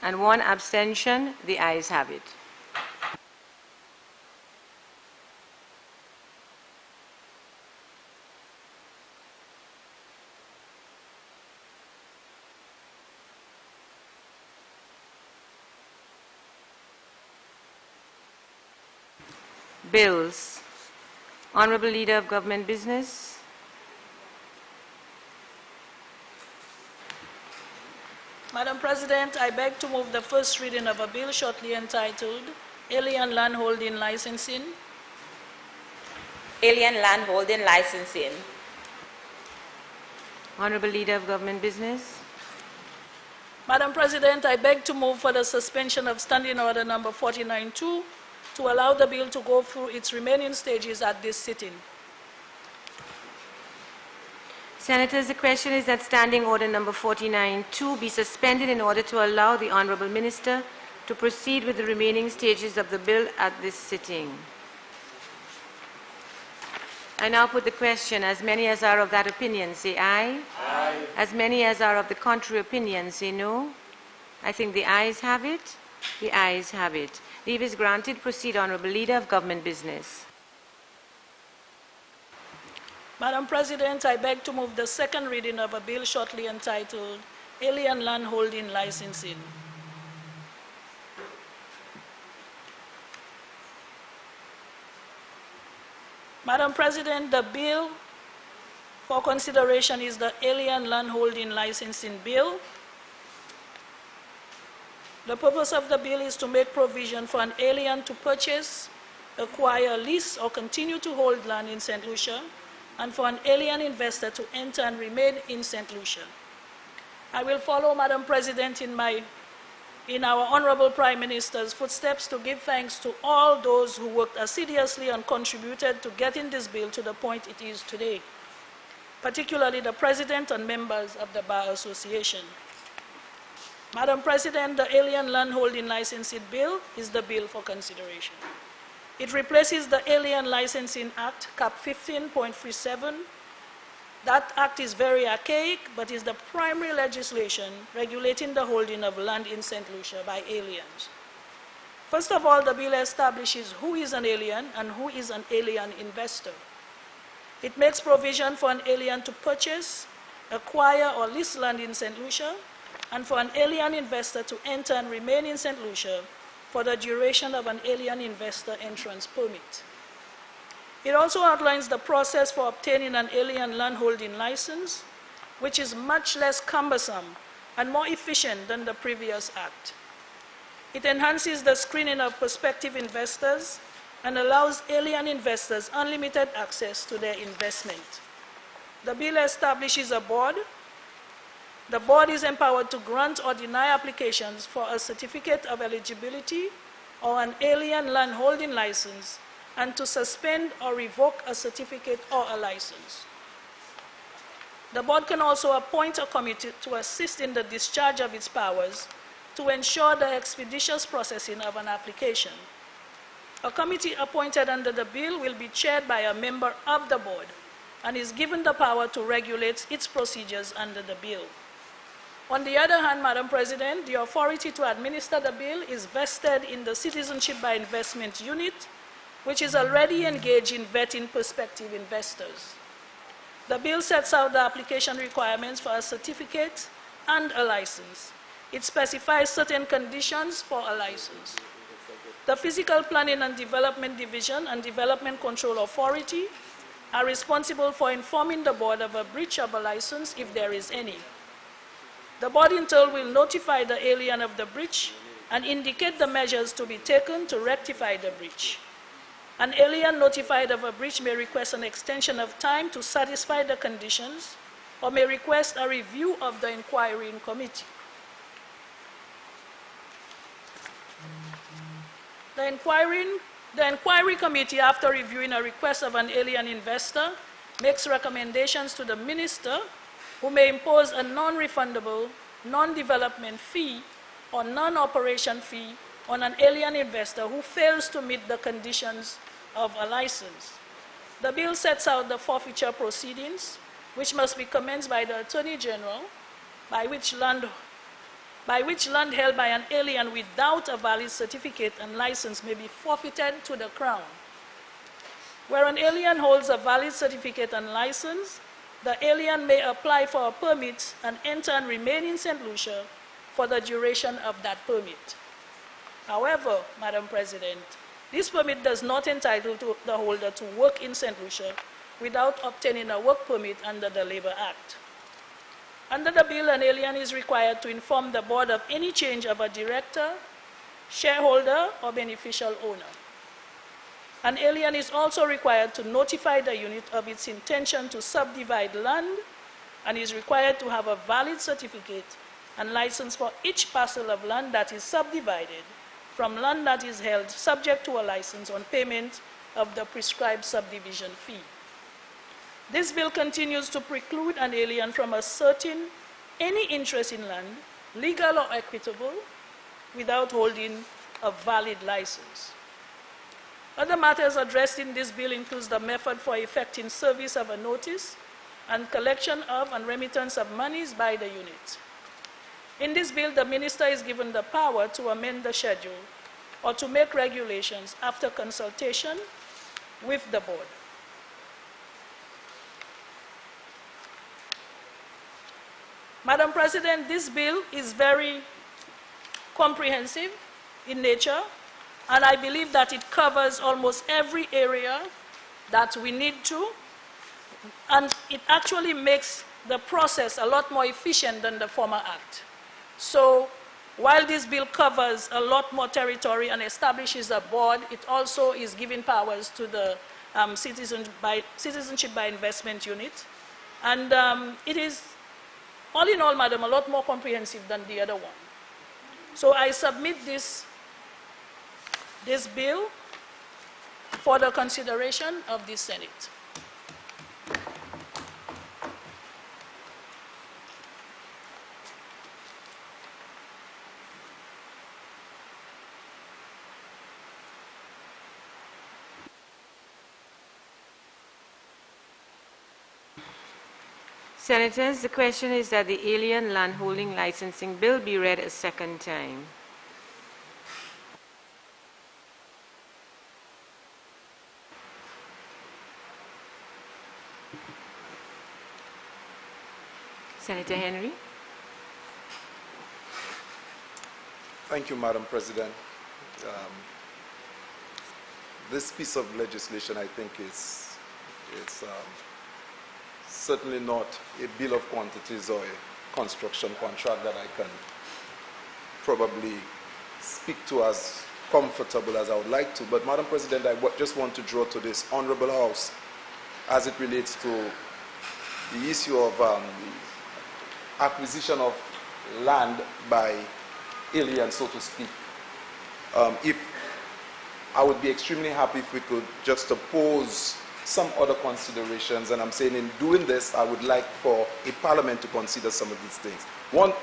And 1 abstention, the ayes have it. Bills. Honorable Leader of Government Business. Madam President, I beg to move the first reading of a bill shortly entitled Alien Landholding Licensing. Alien Landholding Licensing. Honorable Leader of Government Business. Madam President, I beg to move for the suspension of Standing Order number 49-2 to allow the bill to go through its remaining stages at this sitting. Senators, the question is that Standing Order number 49-2 be suspended in order to allow the Honourable Minister to proceed with the remaining stages of the bill at this sitting. I now put the question. As many as are of that opinion, say aye. Aye. As many as are of the contrary opinion, say no. I think the ayes have it. The ayes have it. Leave is granted. Proceed, Honourable Leader of Government Business. Madam President, I beg to move the second reading of a bill shortly entitled Alien Landholding Licensing. Madam President, the bill for consideration is the Alien Landholding Licensing Bill. The purpose of the bill is to make provision for an alien to purchase, acquire, lease, or continue to hold land in St. Lucia, and for an alien investor to enter and remain in St. Lucia. I will follow, Madam President, in our Honorable Prime Minister's footsteps to give thanks to all those who worked assiduously and contributed to getting this bill to the point it is today, particularly the President and members of the Bar Association. Madam President, the Alien Landholding Licensing Bill is the bill for consideration. It replaces the Alien Licensing Act, Cap 15.37. That act is very archaic, but is the primary legislation regulating the holding of land in St. Lucia by aliens. First of all, the bill establishes who is an alien and who is an alien investor. It makes provision for an alien to purchase, acquire, or lease land in St. Lucia, and for an alien investor to enter and remain in St. Lucia for the duration of an alien investor entrance permit. It also outlines the process for obtaining an alien landholding license, which is much less cumbersome and more efficient than the previous act. It enhances the screening of prospective investors and allows alien investors unlimited access to their investment. The bill establishes a board. The board is empowered to grant or deny applications for a certificate of eligibility or an alien landholding license, and to suspend or revoke a certificate or a license. The board can also appoint a committee to assist in the discharge of its powers to ensure the expeditious processing of an application. A committee appointed under the bill will be chaired by a member of the board and is given the power to regulate its procedures under the bill. On the other hand, Madam President, the authority to administer the bill is vested in the Citizenship by Investment Unit, which is already engaged in vetting prospective investors. The bill sets out the application requirements for a certificate and a license. It specifies certain conditions for a license. The Physical Planning and Development Division and Development Control Authority are responsible for informing the board of a breach of a license if there is any. The board in turn will notify the alien of the breach and indicate the measures to be taken to rectify the breach. An alien notified of a breach may request an extension of time to satisfy the conditions or may request a review of the inquiring committee. The inquiry committee, after reviewing a request of an alien investor, makes recommendations to the minister, who may impose a non-refundable, non-development fee or non-operation fee on an alien investor who fails to meet the conditions of a license. The bill sets out the forfeiture proceedings, which must be commenced by the Attorney General, by which land held by an alien without a valid certificate and license may be forfeited to the Crown. Where an alien holds a valid certificate and license, the alien may apply for a permit and enter and remain in St. Lucia for the duration of that permit. However, Madam President, this permit does not entitle the holder to work in St. Lucia without obtaining a work permit under the Labor Act. Under the bill, an alien is required to inform the board of any change of a director, shareholder, or beneficial owner. An alien is also required to notify the unit of its intention to subdivide land and is required to have a valid certificate and license for each parcel of land that is subdivided from land that is held subject to a license on payment of the prescribed subdivision fee. This bill continues to preclude an alien from asserting any interest in land, legal or equitable, without holding a valid license. Other matters addressed in this bill includes the method for effecting service of a notice and collection of and remittance of monies by the unit. In this bill, the minister is given the power to amend the schedule or to make regulations after consultation with the board. Madam President, this bill is very comprehensive in nature, and I believe that it covers almost every area that we need to, and it actually makes the process a lot more efficient than the former act. So while this bill covers a lot more territory and establishes a board, it also is giving powers to the Citizenship by Investment Unit. And it is, all in all, madam, a lot more comprehensive than the other one. So I submit this bill for the consideration of the Senate. Senators, the question is that the Alien Landholding Licensing Bill be read a second time. Senator Henry. Thank you, Madam President. This piece of legislation, I think, is certainly not a bill of quantities or a construction contract that I can probably speak to as comfortable as I would like to. But, Madam President, I just want to draw to this Honorable House as it relates to the issue of the acquisition of land by aliens, so to speak. If I would be extremely happy if we could just oppose some other considerations, and I'm saying in doing this, I would like for a parliament to consider some of these things. One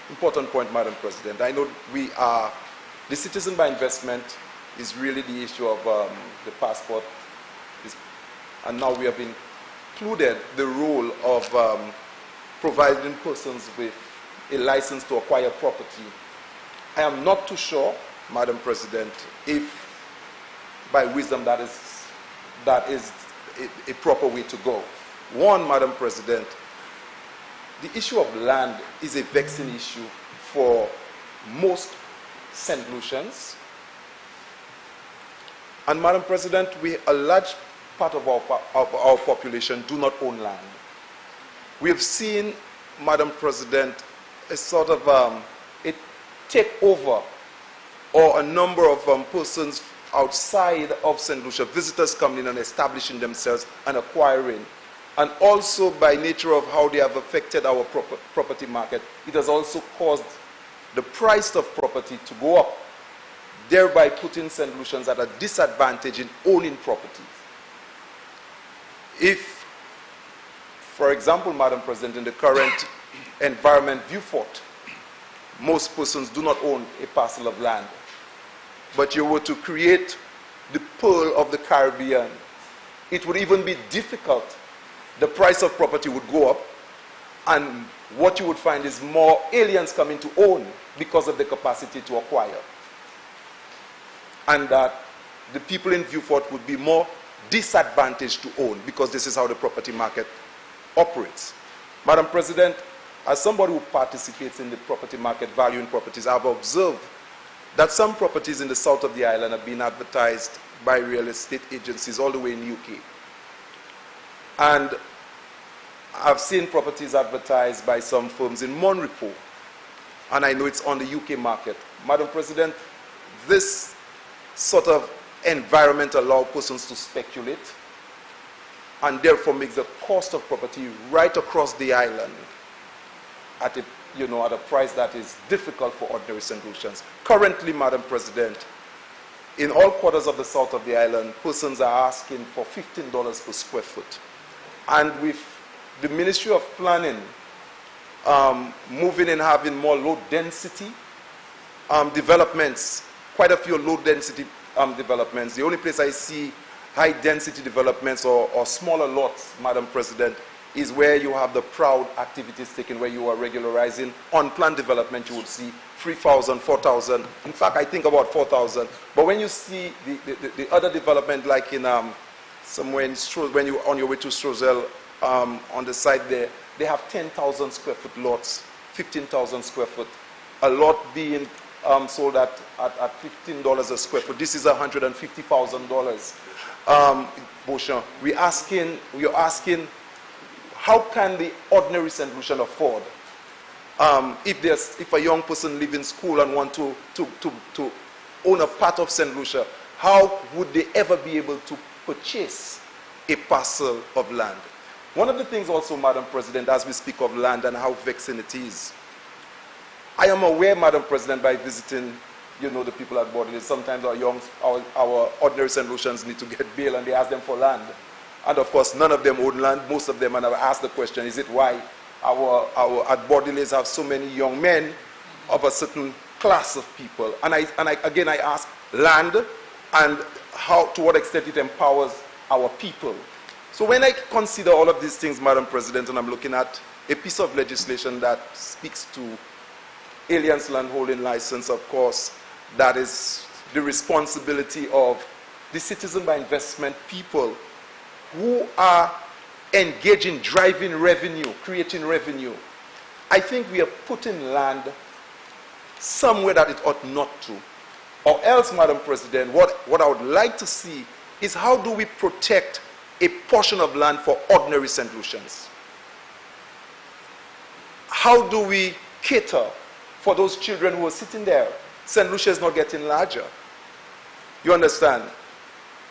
important point, Madam President, I know the citizen by investment is really the issue of the passport, and now we have included the role of providing persons with a license to acquire property. I am not too sure, Madam President, if by wisdom that is a proper way to go. One, Madam President, the issue of land is a vexing issue for most St. Lucians. And Madam President, a large part of our population do not own land. We have seen, Madam President, a sort of a takeover or a number of persons outside of St. Lucia, visitors coming in and establishing themselves and acquiring. And also by nature of how they have affected our property market, it has also caused the price of property to go up, thereby putting St. Lucians at a disadvantage in owning properties. If, for example, Madam President, in the current environment viewport, most persons do not own a parcel of land, but you were to create the Pearl of the Caribbean, it would even be difficult. The price of property would go up, and what you would find is more aliens coming to own because of the capacity to acquire. And that the people in Viewport would be more disadvantaged to own because this is how the property market operates. Madam President, as somebody who participates in the property market valuing properties, I've observed that some properties in the south of the island have been advertised by real estate agencies all the way in the UK. And I've seen properties advertised by some firms in Monrepo, and I know it's on the UK market. Madam President, this sort of environment allows persons to speculate and therefore makes the cost of property right across the island at a price that is difficult for ordinary St. Lucians. Currently, Madam President, in all quarters of the south of the island, persons are asking for $15 per square foot. And with the Ministry of Planning moving and having more low density developments, quite a few low density developments. The only place I see high density developments or smaller lots, Madam President, is where you have the proud activities taken, where you are regularizing. On planned development, you would see 3,000, 4,000. In fact, I think about 4,000. But when you see the other development, like in somewhere in when you're on your way to Strozel, on the side there, they have 10,000 square foot lots, 15,000 square foot. A lot being sold at $15 a square foot. This is $150,000. Beauchamp, we're asking, how can the ordinary St. Lucian afford? If a young person lives in school and want to own a part of St. Lucia, how would they ever be able to purchase a parcel of land? One of the things also, Madam President, as we speak of land and how vexing it is, I am aware, Madam President, by visiting, the people at Borderlands, sometimes our ordinary St. Lucians need to get bail and they ask them for land. And of course, none of them own land. Most of them, and I've asked the question, is it why at Borderlands have so many young men of a certain class of people? And again, I ask land and to what extent it empowers our people. So when I consider all of these things, Madam President, and I'm looking at a piece of legislation that speaks to aliens landholding license, of course, that is the responsibility of the citizen by investment people who are engaged in driving revenue, creating revenue. I think we are putting land somewhere that it ought not to. Or else, Madam President, what I would like to see is how do we protect a portion of land for ordinary St. Lucians? How do we cater for those children who are sitting there? St. Lucia is not getting larger. You understand?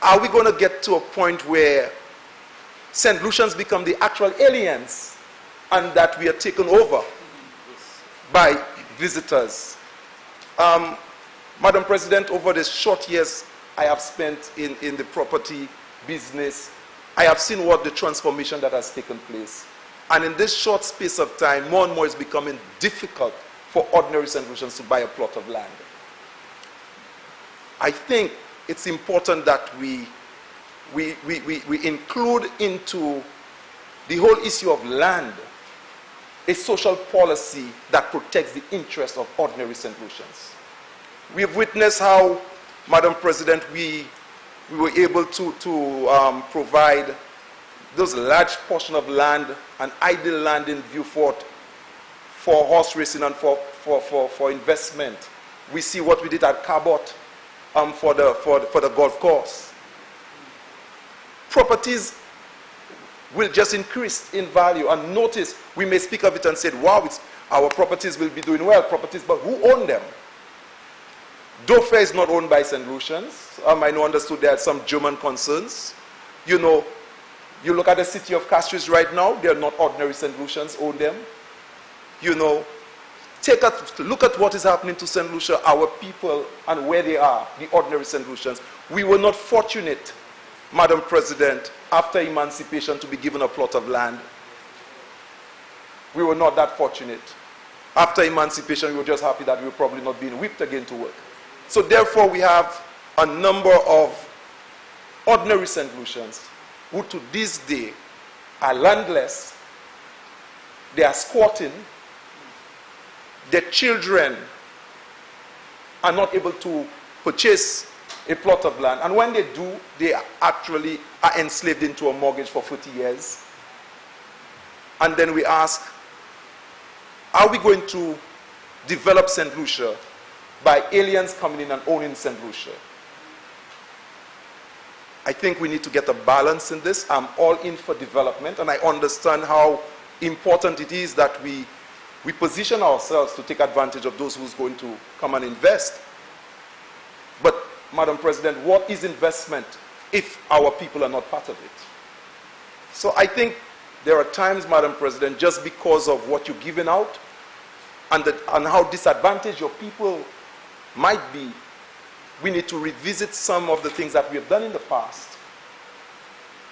Are we going to get to a point where St. Lucians become the actual aliens and that we are taken over by visitors? Madam President, over the short years I have spent in the property business, I have seen what the transformation that has taken place. And in this short space of time, more and more it's becoming difficult for ordinary St. Lucians to buy a plot of land. I think it's important that we include into the whole issue of land a social policy that protects the interests of ordinary St. Lucians. We have witnessed how, Madam President, we were able to provide those large portion of land and idle land in Beaufort for horse racing and for investment. We see what we did at Cabot for the golf course. Properties will just increase in value. And notice, we may speak of it and say, wow, our properties will be doing well, but who own them? Dauphin is not owned by St. Lucians. I know understood there are some German concerns. You look at the city of Castries right now, they are not ordinary St. Lucians own them. Take a look at what is happening to St. Lucia, our people, and where they are, the ordinary St. Lucians. We were not fortunate, Madam President, after emancipation to be given a plot of land. We were not that fortunate. After emancipation, we were just happy that we were probably not being whipped again to work. So therefore, we have a number of ordinary St. Lucians who to this day are landless, they are squatting, their children are not able to purchase a plot of land. And when they do, they actually are enslaved into a mortgage for 40 years. And then we ask, are we going to develop St. Lucia by aliens coming in and owning St. Lucia? I think we need to get a balance in this. I'm all in for development, and I understand how important it is that we position ourselves to take advantage of those who's going to come and invest. But, Madam President, what is investment if our people are not part of it? So I think there are times, Madam President, just because of what you're giving out and how disadvantaged your people might be, we need to revisit some of the things that we have done in the past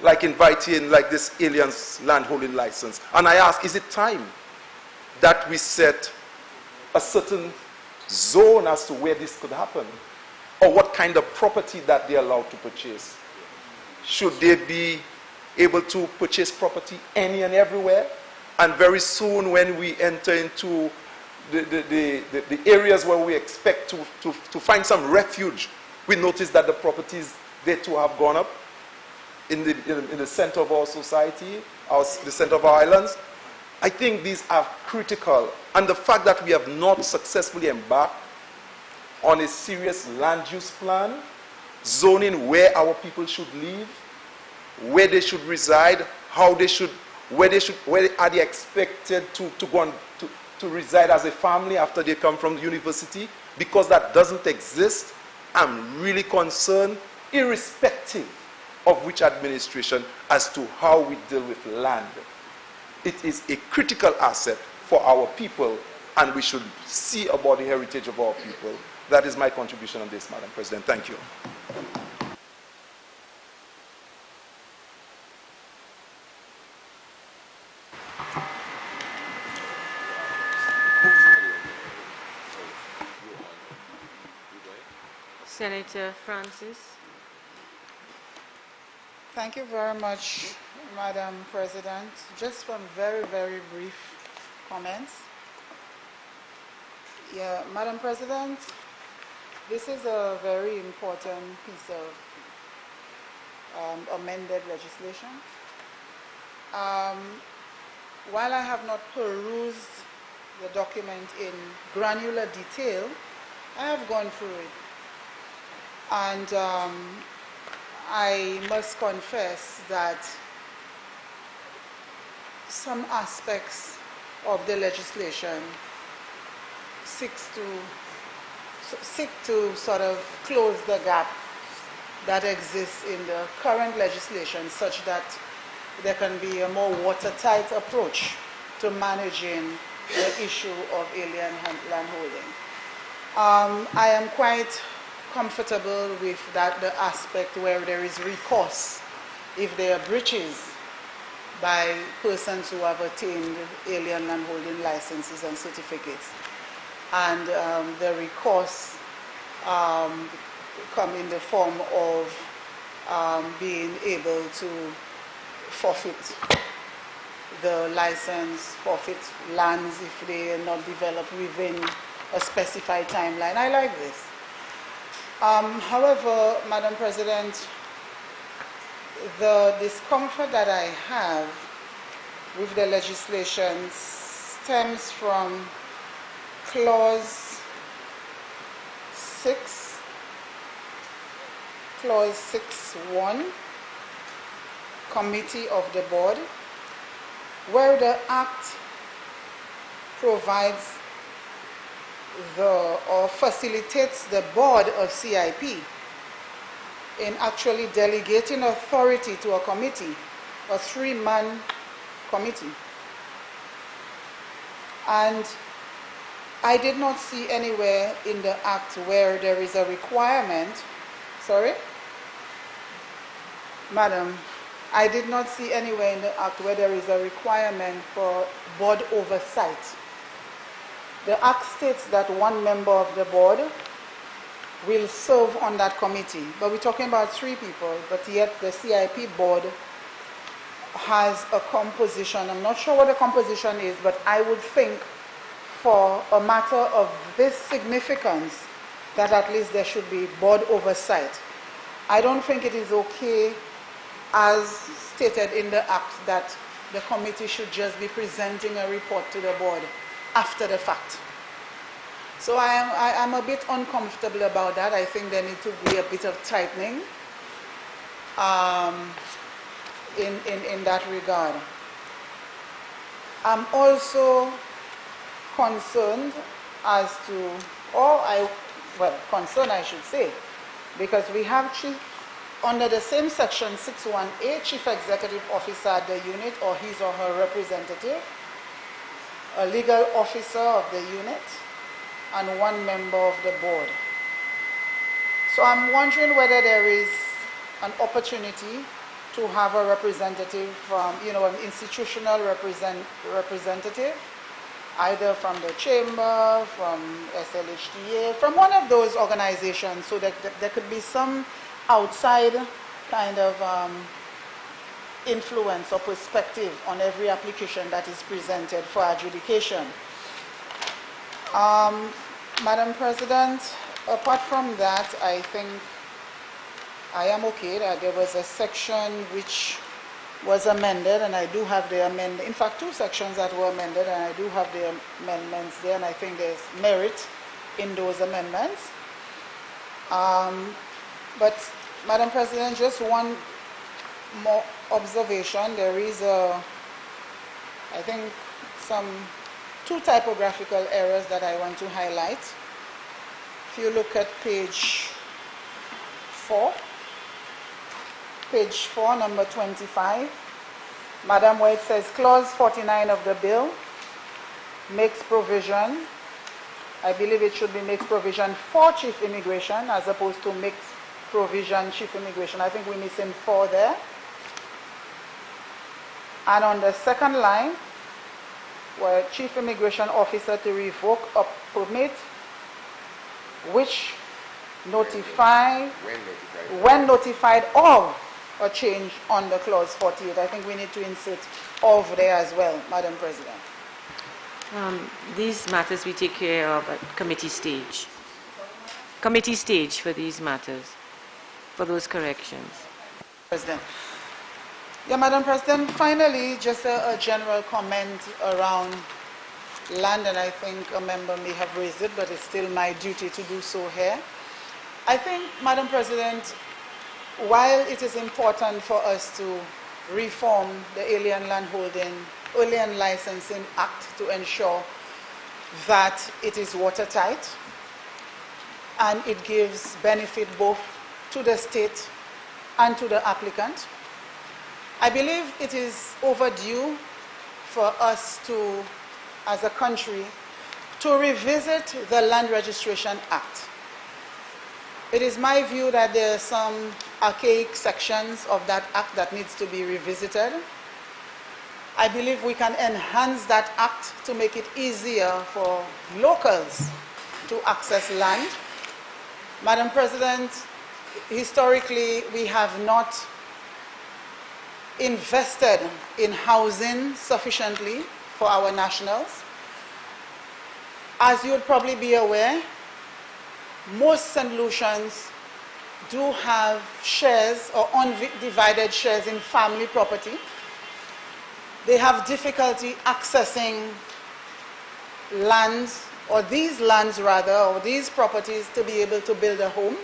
like inviting like this alien's landholding license. And I ask, is it time that we set a certain zone as to where this could happen? Or what kind of property that they're allowed to purchase? Should they be able to purchase property any and everywhere? And very soon when we enter into the areas where we expect to find some refuge, we notice that the properties, they too have gone up in the center of our society, the center of our islands. I think these are critical. And the fact that we have not successfully embarked on a serious land use plan, zoning where our people should live, where they should reside, where are they expected to go on to reside as a family after they come from the university, because that doesn't exist. I'm really concerned, irrespective of which administration, as to how we deal with land. It is a critical asset for our people, and we should see about the heritage of our people. That is my contribution on this, Madam President. Thank you. Senator Francis. Thank you very much, Madam President. Just some very, very brief comments. Yeah, Madam President, this is a very important piece of amended legislation. While I have not perused the document in granular detail, I have gone through it. And I must confess that some aspects of the legislation seek to sort of close the gap that exists in the current legislation, such that there can be a more watertight approach to managing the issue of alien landholding. I am quite comfortable with the aspect where there is recourse if there are breaches by persons who have attained alien landholding licenses and certificates. And the recourse come in the form of being able to forfeit the license, forfeit lands if they are not developed within a specified timeline. I like this. However, Madam President, the discomfort that I have with the legislation stems from clause 6.1, Committee of the Board, where the Act provides or facilitates the board of CIP in actually delegating authority to a committee, a three-man committee. And I did not see anywhere in the Act where there is a requirement, Madam, I did not see anywhere in the Act where there is a requirement for board oversight. The Act states that one member of the board will serve on that committee, but we're talking about 3 people, but yet the CIP board has a composition. I'm not sure what the composition is, but I would think for a matter of this significance that at least there should be board oversight. I don't think it is okay, as stated in the Act, that the committee should just be presenting a report to the board after the fact. So I am a bit uncomfortable about that. I think there needs to be a bit of tightening in that regard. I'm also concerned as to, concerned I should say, because we have under the same section 6.1a, Chief Executive Officer at the unit or his or her representative, a legal officer of the unit, and 1 member of the board. So I'm wondering whether there is an opportunity to have a representative from, an institutional representative, either from the chamber, from SLHTA, from one of those organizations, so that there could be some outside kind of influence or perspective on every application that is presented for adjudication. Madam President, apart from that, I think I am okay. There was a section which was amended, and I do have the amendment. In fact, two sections that were amended, and I do have the amendments there, and I think there's merit in those amendments. But, Madam President, just one more observation. There is I think, two typographical errors that I want to highlight. If you look at page 4, number 25, Madam, where it says clause 49 of the bill makes provision, I believe it should be makes provision for chief immigration as opposed to makes provision chief immigration. I think we're missing 4 there. And on the second line, where chief immigration officer to revoke a permit which when notified of a change under clause 48. I think we need to insert of there as well, Madam President. These matters we take care of at committee stage. Committee stage for these matters, for those corrections. President. Yeah, Madam President, finally, just a general comment around land, and I think a member may have raised it, but it's still my duty to do so here. I think, Madam President, while it is important for us to reform the Alien Licensing Act to ensure that it is watertight and it gives benefit both to the state and to the applicant, I believe it is overdue for us to, as a country, to revisit the Land Registration Act. It is my view that there are some archaic sections of that act that needs to be revisited. I believe we can enhance that act to make it easier for locals to access land. Madam President, historically, we have not invested in housing sufficiently for our nationals. As you would probably be aware, most St. Lucians do have shares or undivided shares in family property. They have difficulty accessing lands, or these lands rather, or these properties to be able to build a home.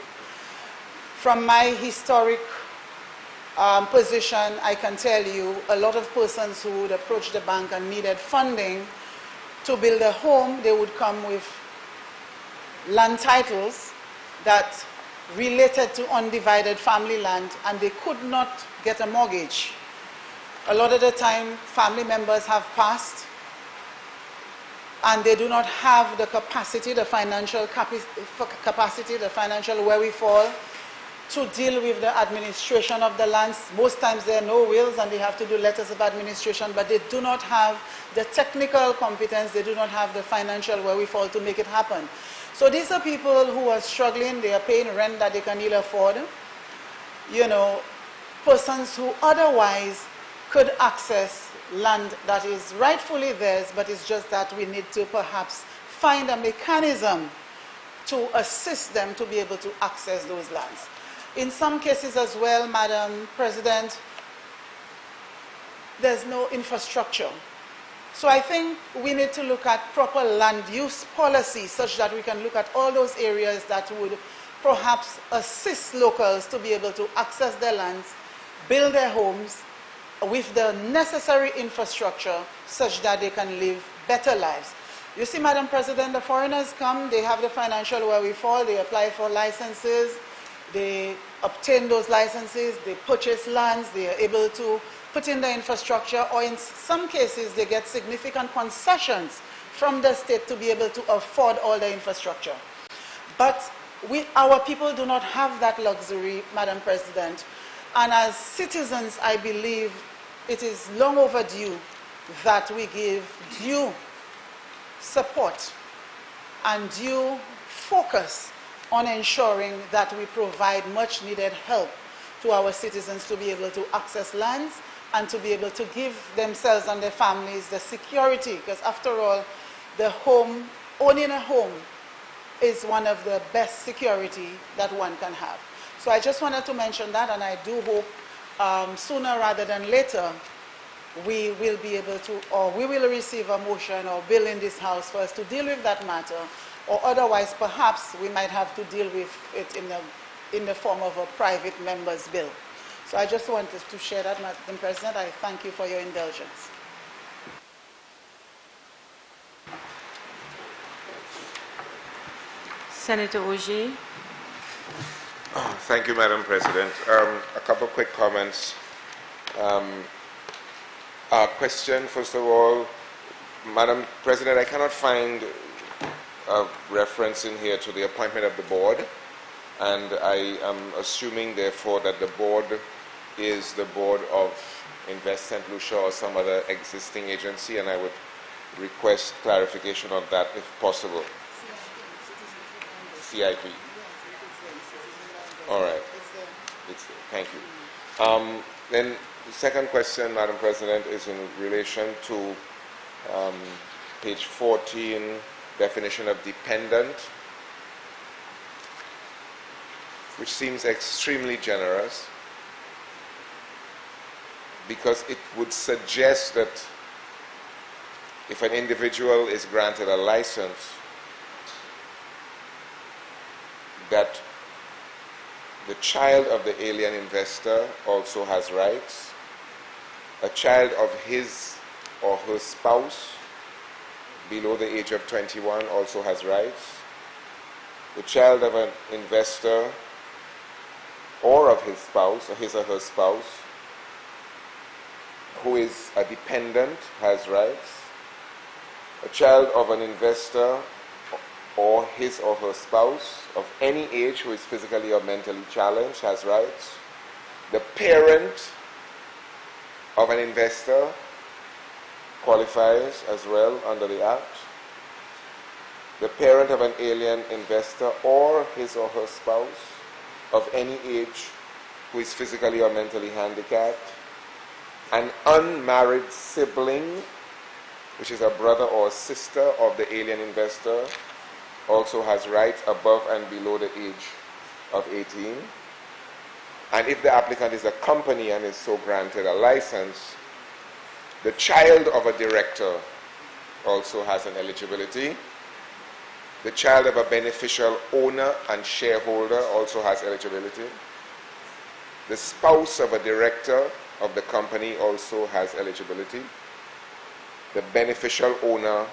From my historic position, I can tell you a lot of persons who would approach the bank and needed funding to build a home, they would come with land titles that related to undivided family land, and they could not get a mortgage. A lot of the time, family members have passed, and they do not have the capacity, the financial capacity, the financial wherewithal to deal with the administration of the lands. Most times there are no wills and they have to do letters of administration, but they do not have the technical competence, they do not have the financial wherewithal to make it happen. So these are people who are struggling, they are paying rent that they can ill afford. You know, persons who otherwise could access land that is rightfully theirs, but it's just that we need to perhaps find a mechanism to assist them to be able to access those lands. In some cases as well, Madam President, there's no infrastructure. So I think we need to look at proper land use policy such that we can look at all those areas that would perhaps assist locals to be able to access their lands, build their homes with the necessary infrastructure such that they can live better lives. You see, Madam President, the foreigners come, they have the financial wherewithal, they apply for licenses, they obtain those licenses, they purchase lands, they are able to put in the infrastructure, or in some cases they get significant concessions from the state to be able to afford all the infrastructure. But our people do not have that luxury, Madam President. And as citizens, I believe it is long overdue that we give due support and due focus on ensuring that we provide much needed help to our citizens to be able to access lands and to be able to give themselves and their families the security, because after all, the home, owning a home is one of the best security that one can have. So I just wanted to mention that, and I do hope sooner rather than later we will be able to, or we will receive a motion or bill in this House for us to deal with that matter, or otherwise perhaps we might have to deal with it in the form of a private member's bill. So I just wanted to share that, Madam President. I thank you for your indulgence. Senator Ogier. Thank you, Madam President. A couple of quick comments. Question, first of all, Madam President, I cannot find a reference in here to the appointment of the board, and I am assuming, therefore, that the board is the board of Invest St. Lucia or some other existing agency, and I would request clarification of that if possible. CIP. All right. Thank you. Then the second question, Madam President, is in relation to page 14, definition of dependent, which seems extremely generous, because it would suggest that if an individual is granted a license, that the child of the alien investor also has rights, a child of his or her spouse below the age of 21 also has rights, the child of an investor or of his spouse, or his or her spouse, who is a dependent has rights, a child of an investor or his or her spouse of any age who is physically or mentally challenged has rights, the parent of an investor qualifies as well under the Act, the parent of an alien investor or his or her spouse of any age who is physically or mentally handicapped, an unmarried sibling, which is a brother or sister of the alien investor, also has rights above and below the age of 18. And if the applicant is a company and is so granted a license, the child of a director also has an eligibility. The child of a beneficial owner and shareholder also has eligibility. The spouse of a director of the company also has eligibility. The beneficial owner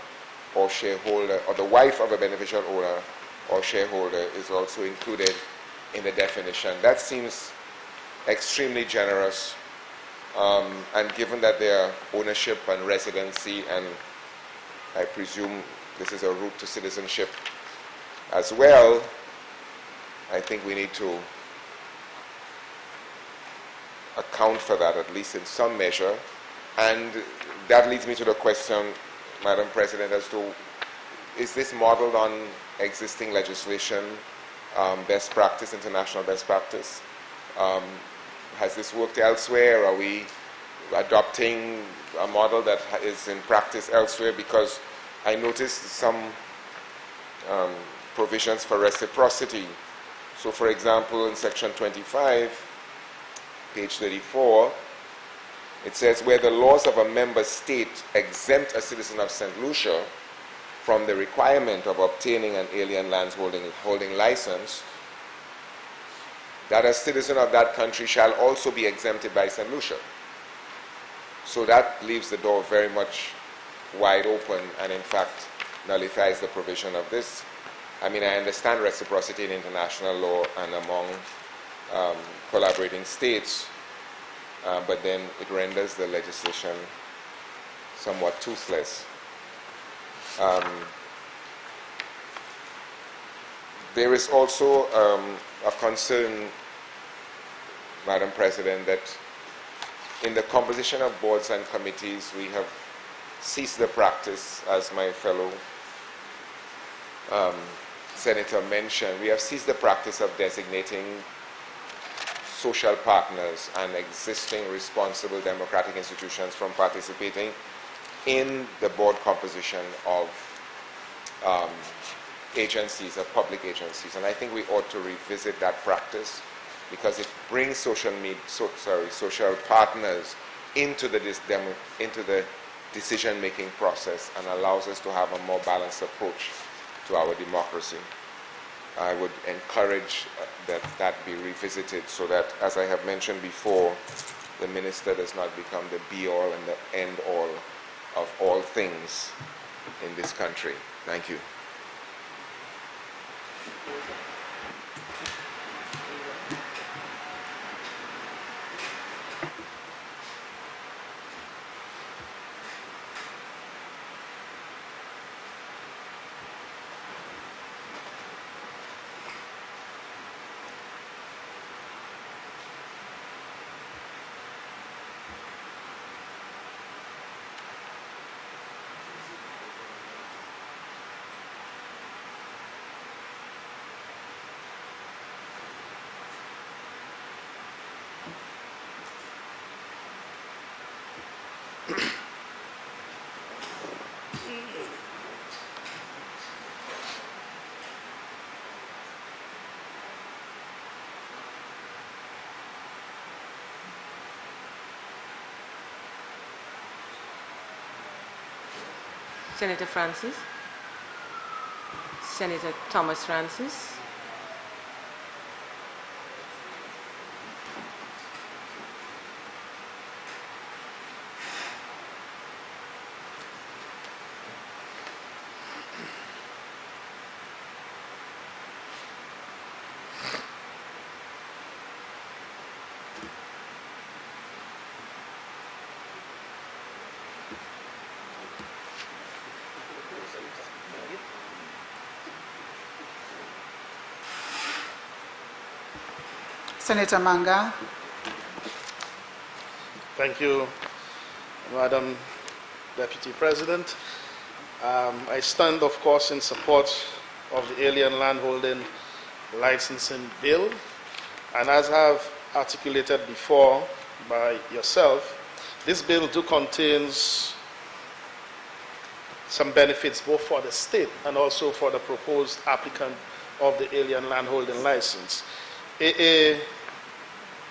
or shareholder, or the wife of a beneficial owner or shareholder, is also included in the definition. That seems extremely generous, and given that their ownership and residency, and I presume this is a route to citizenship as well, I think we need to account for that, at least in some measure. And that leads me to the question, Madam President, as to, is this modeled on existing legislation, best practice, international best practice? Has this worked elsewhere? Are we adopting a model that is in practice elsewhere? Because I noticed some provisions for reciprocity. So, for example, in section 25, page 34, it says, where the laws of a member state exempt a citizen of St. Lucia from the requirement of obtaining an alien landholding license, that a citizen of that country shall also be exempted by St. Lucia. So that leaves the door very much wide open, and in fact nullifies the provision of this. I mean, I understand reciprocity in international law and among collaborating states, but then it renders the legislation somewhat toothless. There is also a concern Madam President, that in the composition of boards and committees, we have ceased the practice, as my fellow Senator mentioned, we have ceased the practice of designating social partners and existing responsible democratic institutions from participating in the board composition of agencies, of public agencies. And I think we ought to revisit that practice because it brings social partners into the decision-making process and allows us to have a more balanced approach to our democracy. I would encourage that that be revisited so that, as I have mentioned before, the minister does not become the be-all and the end-all of all things in this country. Thank you. Senator Francis, Senator Thomas Francis, Senator Manga. Thank you, Madam Deputy President. I stand, of course, in support of the Alien Landholding Licensing Bill. And as I have articulated before by yourself, this bill contains some benefits both for the state and also for the proposed applicant of the Alien Landholding License.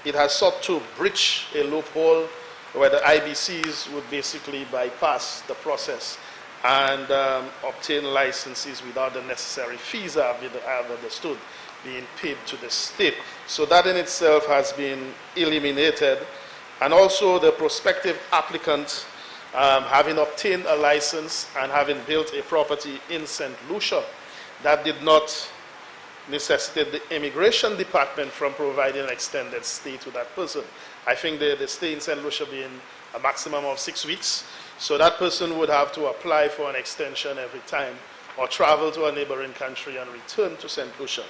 It has sought to breach a loophole where the IBCs would basically bypass the process and obtain licenses without the necessary fees, I have understood, being paid to the state. So that in itself has been eliminated. And also the prospective applicant having obtained a license and having built a property in St. Lucia, that did not necessitate the immigration department from providing an extended stay to that person. I think the stay in St. Lucia being a maximum of 6 weeks, so that person would have to apply for an extension every time or travel to a neighboring country and return to St. Lucia.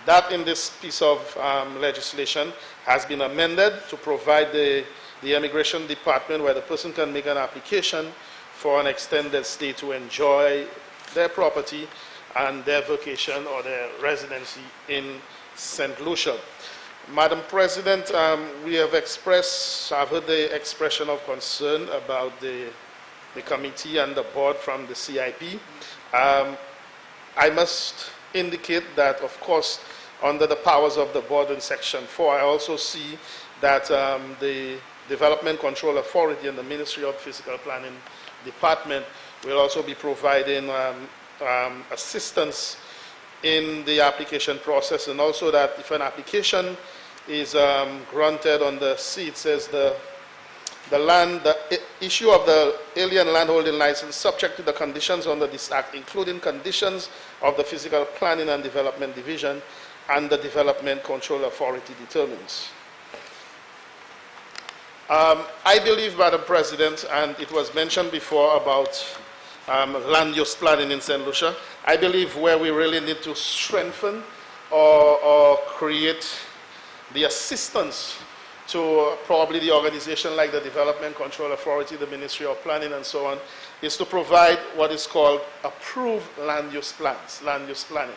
That in this piece of legislation has been amended to provide the immigration department where the person can make an application for an extended stay to enjoy their property and their vacation or their residency in St. Lucia. Madam President, we have I've heard the expression of concern about the committee and the board from the CIP. I must indicate that, of course, under the powers of the board in Section 4, I also see that the Development Control Authority and the Ministerial of Physical Planning Department will also be providing assistance in the application process, and also that if an application is granted on the C, it says the issue of the alien landholding license subject to the conditions under this act, including conditions of the Physical Planning and Development Division and the Development Control Authority determines. I believe, Madam President, and it was mentioned before about land use planning in St. Lucia, I believe where we really need to strengthen or create the assistance to probably the organization like the Development Control Authority, the Ministry of Planning and so on, is to provide what is called approved land use plans, land use planning.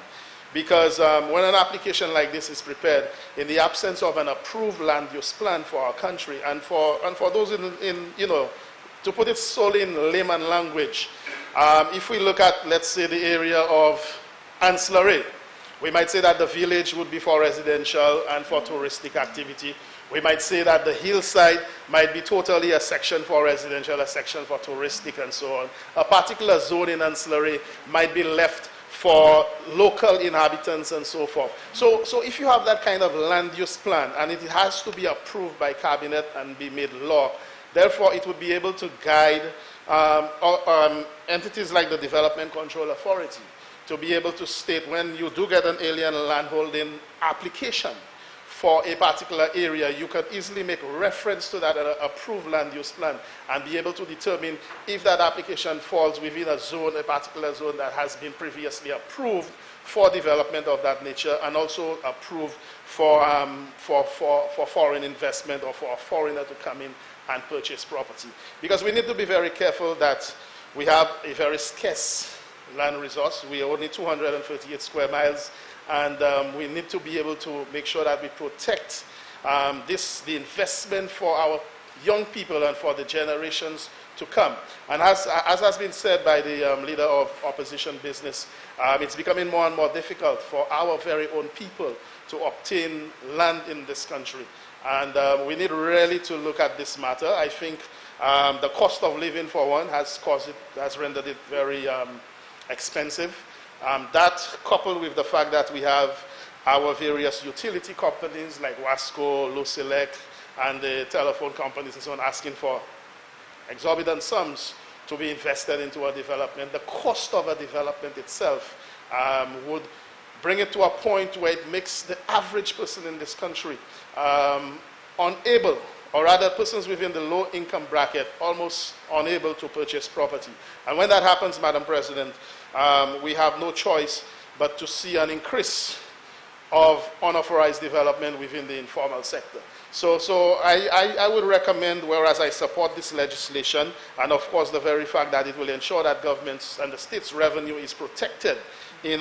Because when an application like this is prepared, in the absence of an approved land use plan for our country, and for those in you know, to put it solely in layman language, if we look at, let's say, the area of ancillary, we might say that the village would be for residential and for touristic activity. We might say that the hillside might be totally a section for residential, a section for touristic, and so on. A particular zone in ancillary might be left for local inhabitants and so forth. So if you have that kind of land use plan, and it has to be approved by cabinet and be made law, therefore it would be able to guide entities like the Development Control Authority to be able to state when you do get an alien landholding application for a particular area, you could easily make reference to that approved land use plan and be able to determine if that application falls within a zone, a particular zone that has been previously approved for development of that nature, and also approved for foreign investment or for a foreigner to come in and purchase property. Because we need to be very careful that we have a very scarce land resource. We are only 238 square miles, and we need to be able to make sure that we protect the investment for our young people and for the generations to come. And as has been said by the leader of opposition business, it's becoming more and more difficult for our very own people to obtain land in this country. And we need really to look at this matter. I think the cost of living, for one, has rendered it very expensive. That, coupled with the fact that we have our various utility companies like Wasco, Lucelec, and the telephone companies and so on asking for exorbitant sums to be invested into a development, the cost of a development itself would bring it to a point where it makes the average person in this country unable, or rather persons within the low income bracket, almost unable to purchase property. And when that happens, Madam President, we have no choice but to see an increase of unauthorized development within the informal sector. So I would recommend, whereas I support this legislation, and of course the very fact that it will ensure that governments and the state's revenue is protected in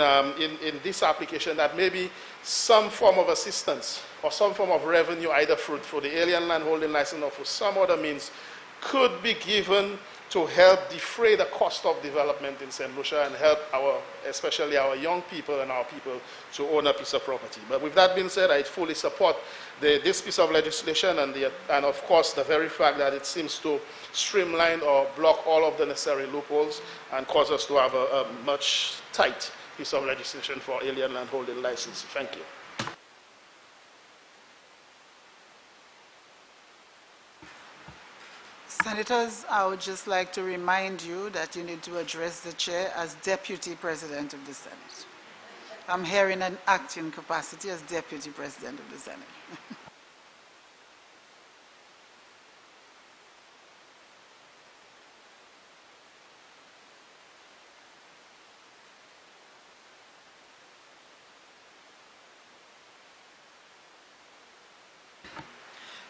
this application, that maybe some form of assistance or some form of revenue, either for the alien landholding license or for some other means, could be given to help defray the cost of development in St. Lucia and help especially our young people and our people to own a piece of property. But with that being said, I fully support this piece of legislation and of course the very fact that it seems to streamline or block all of the necessary loopholes and cause us to have a much tight piece of legislation for alien landholding license. Thank you. Senators, I would just like to remind you that you need to address the chair as Deputy President of the Senate. I'm here in an acting capacity as Deputy President of the Senate.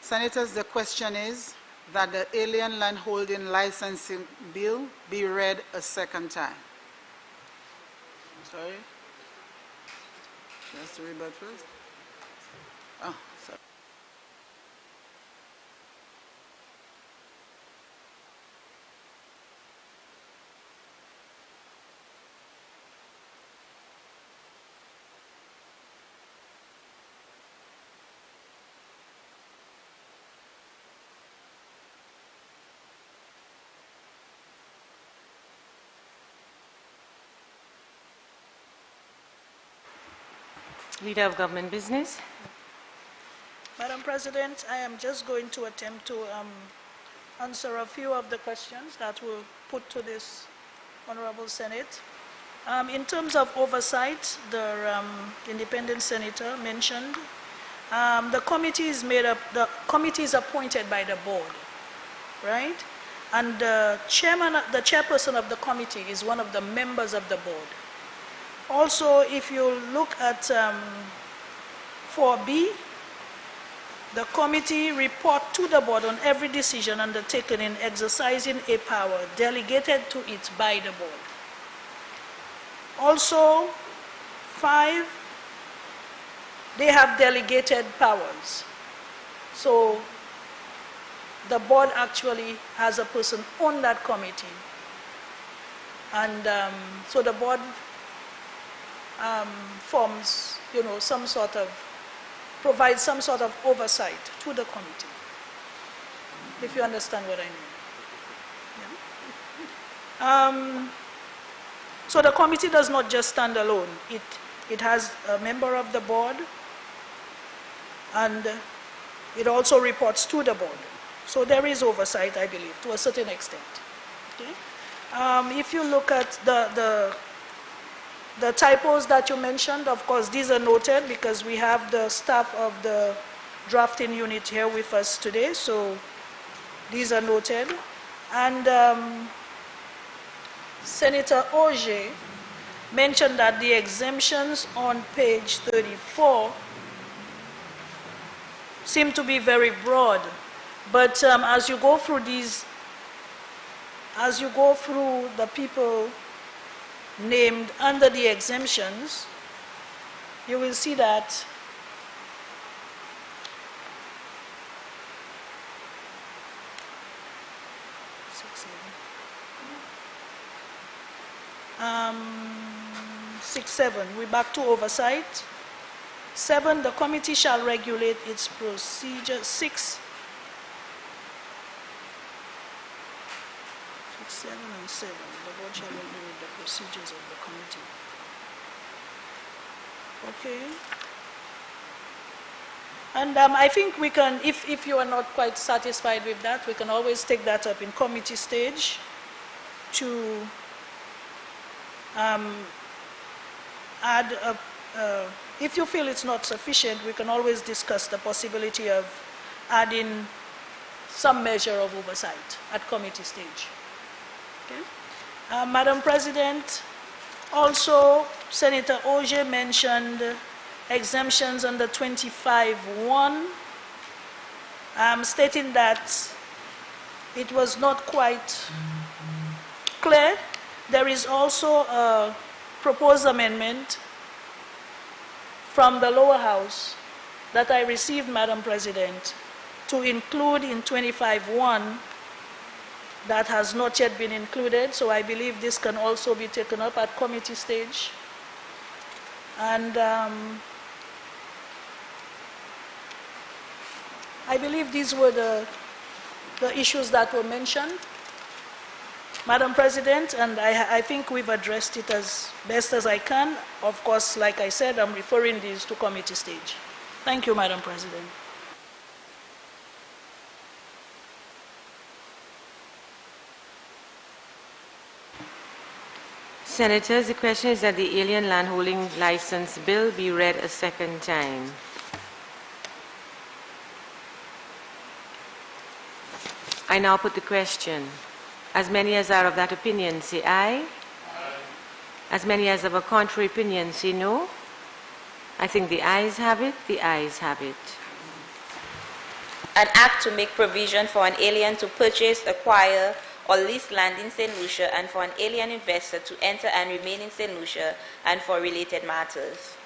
Senators, the question is that the alien landholding licensing bill be read a second time. Sorry? Just to read that first? Oh, sorry. Leader of Government Business. Madam President, I am just going to attempt to answer a few of the questions that were put to this Honorable Senate. In terms of oversight, the independent senator mentioned the committee is made up. The committee is appointed by the board, right? And the chairperson of the committee is one of the members of the board. Also, if you look at 4B, the committee report to the board on every decision undertaken in exercising a power delegated to it by the board. Also, 5, they have delegated powers. So the board actually has a person on that committee. And so the board forms, some sort of, provides some sort of oversight to the committee, if you understand what I mean. Yeah. So the committee does not just stand alone. It has a member of the board, and it also reports to the board. So there is oversight, I believe, to a certain extent. Okay? If you look at the typos that you mentioned, of course, these are noted because we have the staff of the drafting unit here with us today, so these are noted. And Senator Auger mentioned that the exemptions on page 34 seem to be very broad, but as you go through the people named under the exemptions, you will see that six, seven, we're back to oversight. 7, the committee shall regulate its procedure. 6, 7 and 7, the board shall regulate the procedures of the committee. Okay. And I think we can, if you are not quite satisfied with that, we can always take that up in committee stage to add if you feel it's not sufficient, we can always discuss the possibility of adding some measure of oversight at committee stage. Okay. Madam President, also Senator Auger mentioned exemptions under 25(1), stating that it was not quite clear. There is also a proposed amendment from the lower house that I received, Madam President, to include in 25(1) that has not yet been included, so I believe this can also be taken up at committee stage. And I believe these were the issues that were mentioned, Madam President, and I think we've addressed it as best as I can. Of course, like I said, I'm referring these to committee stage. Thank you, Madam President. Senators, the question is that the Alien Landholding License Bill be read a second time. I now put the question. As many as are of that opinion, say aye. Aye. As many as of a contrary opinion, say no. I think the ayes have it. The ayes have it. An act to make provision for an alien to purchase, acquire, or lease land in St. Lucia and for an alien investor to enter and remain in St. Lucia and for related matters.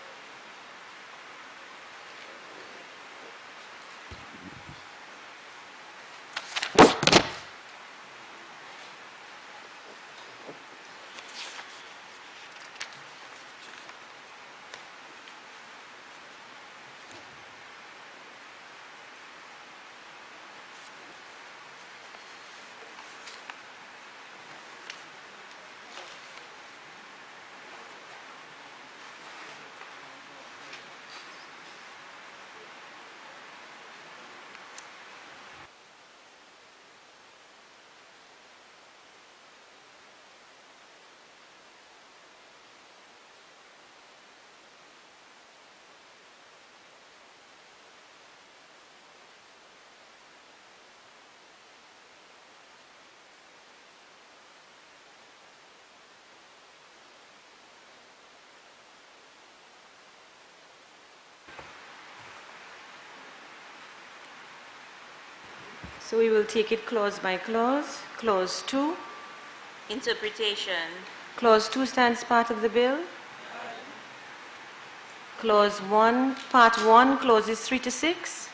So we will take it clause by clause. Clause 2. Interpretation. Clause 2 stands part of the bill. Clause 1, Part 1, clauses 3 to 6.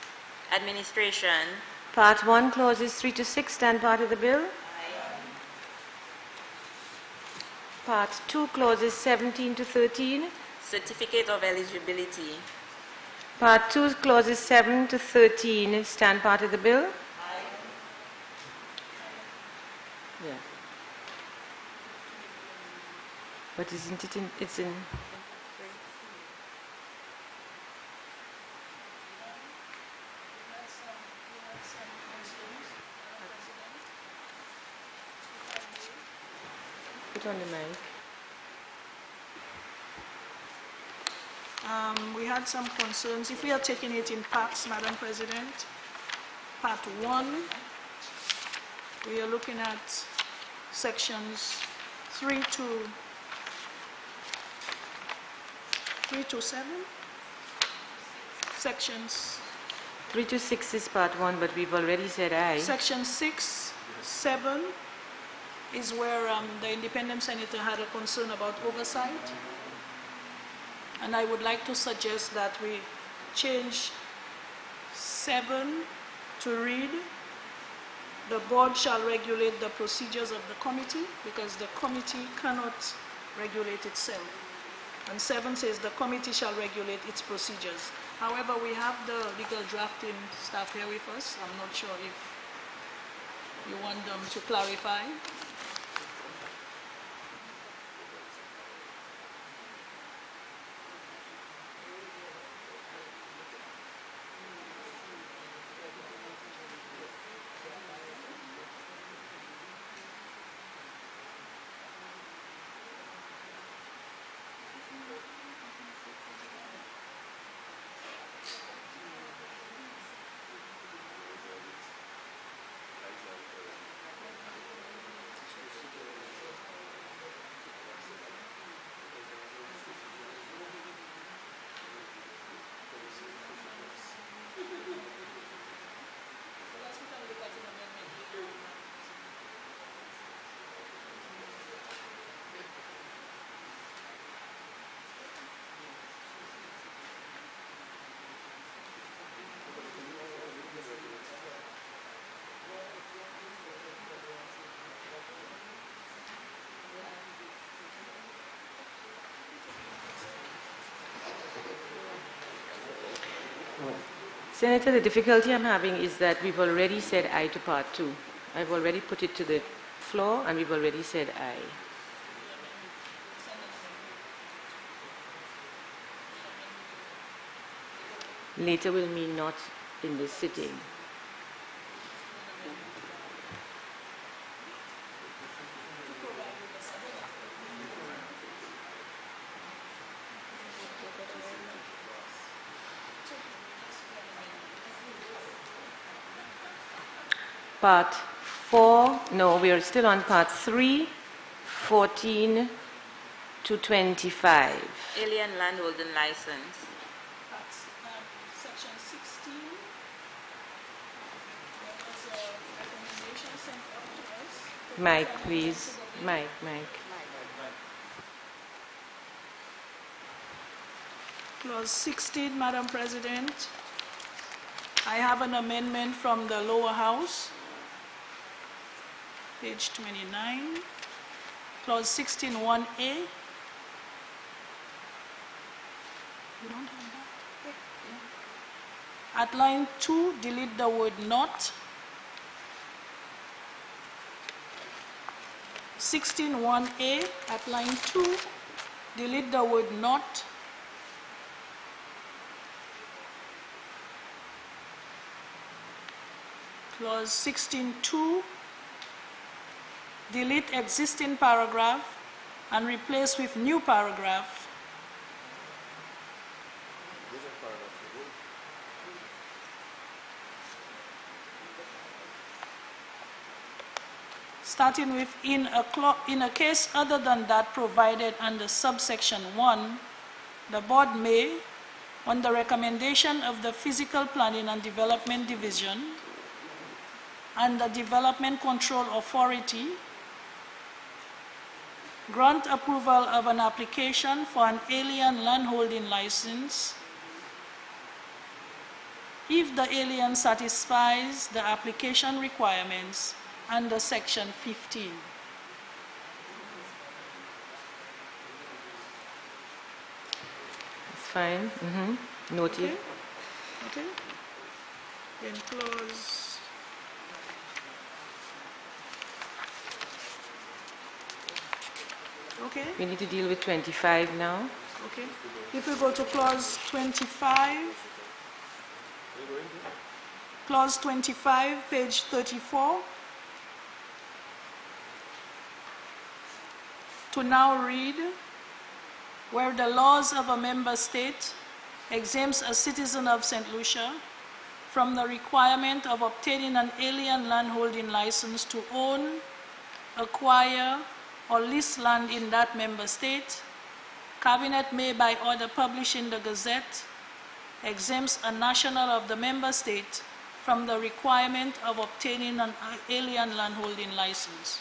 Administration. Part 1, clauses 3 to 6 stand part of the bill. Part 2, clauses 17 to 13. Certificate of eligibility. Part 2, clauses 7 to 13 stand part of the bill. Yeah. But isn't it in, it's in... Put on the mic. We had some concerns. If we are taking it in parts, Madam President, Part 1, we are looking at sections 3 to 7. Sections 3 to 6 is part 1, but we've already said aye. Section 6, 7 is where the independent senator had a concern about oversight. And I would like to suggest that we change 7 to read, the board shall regulate the procedures of the committee, because the committee cannot regulate itself. And 7 says the committee shall regulate its procedures. However, we have the legal drafting staff here with us. I'm not sure if you want them to clarify. Senator, the difficulty I'm having is that we've already said aye to part 2. I've already put it to the floor and we've already said aye. Later will mean not in this sitting. Part 4, no, we are still on part 3, 14 to 25. Alien landholding license. Section 16, there was a recommendation sent out to us. Mike, please. Mike. Clause 16, Madam President. I have an amendment from the lower house, page 29, clause 16, 1A. You don't have that? At line 2, delete the word not. 16, 1A, at line 2, delete the word not. Clause 16.2, delete existing paragraph and replace with new paragraph. Starting with in a case other than that provided under subsection 1, the board may, on the recommendation of the Physical Planning and Development Division, and the Development Control Authority grant approval of an application for an alien landholding license if the alien satisfies the application requirements under Section 15. That's fine. Noted. Okay. Then clause. Okay. We need to deal with 25 now. Okay. If we go to clause 25, clause 25, page 34, to now read, where the laws of a member state exempts a citizen of St. Lucia from the requirement of obtaining an alien landholding license to own, acquire, or lease land in that member state, Cabinet may, by order published in the Gazette, exempts a national of the member state from the requirement of obtaining an alien landholding license.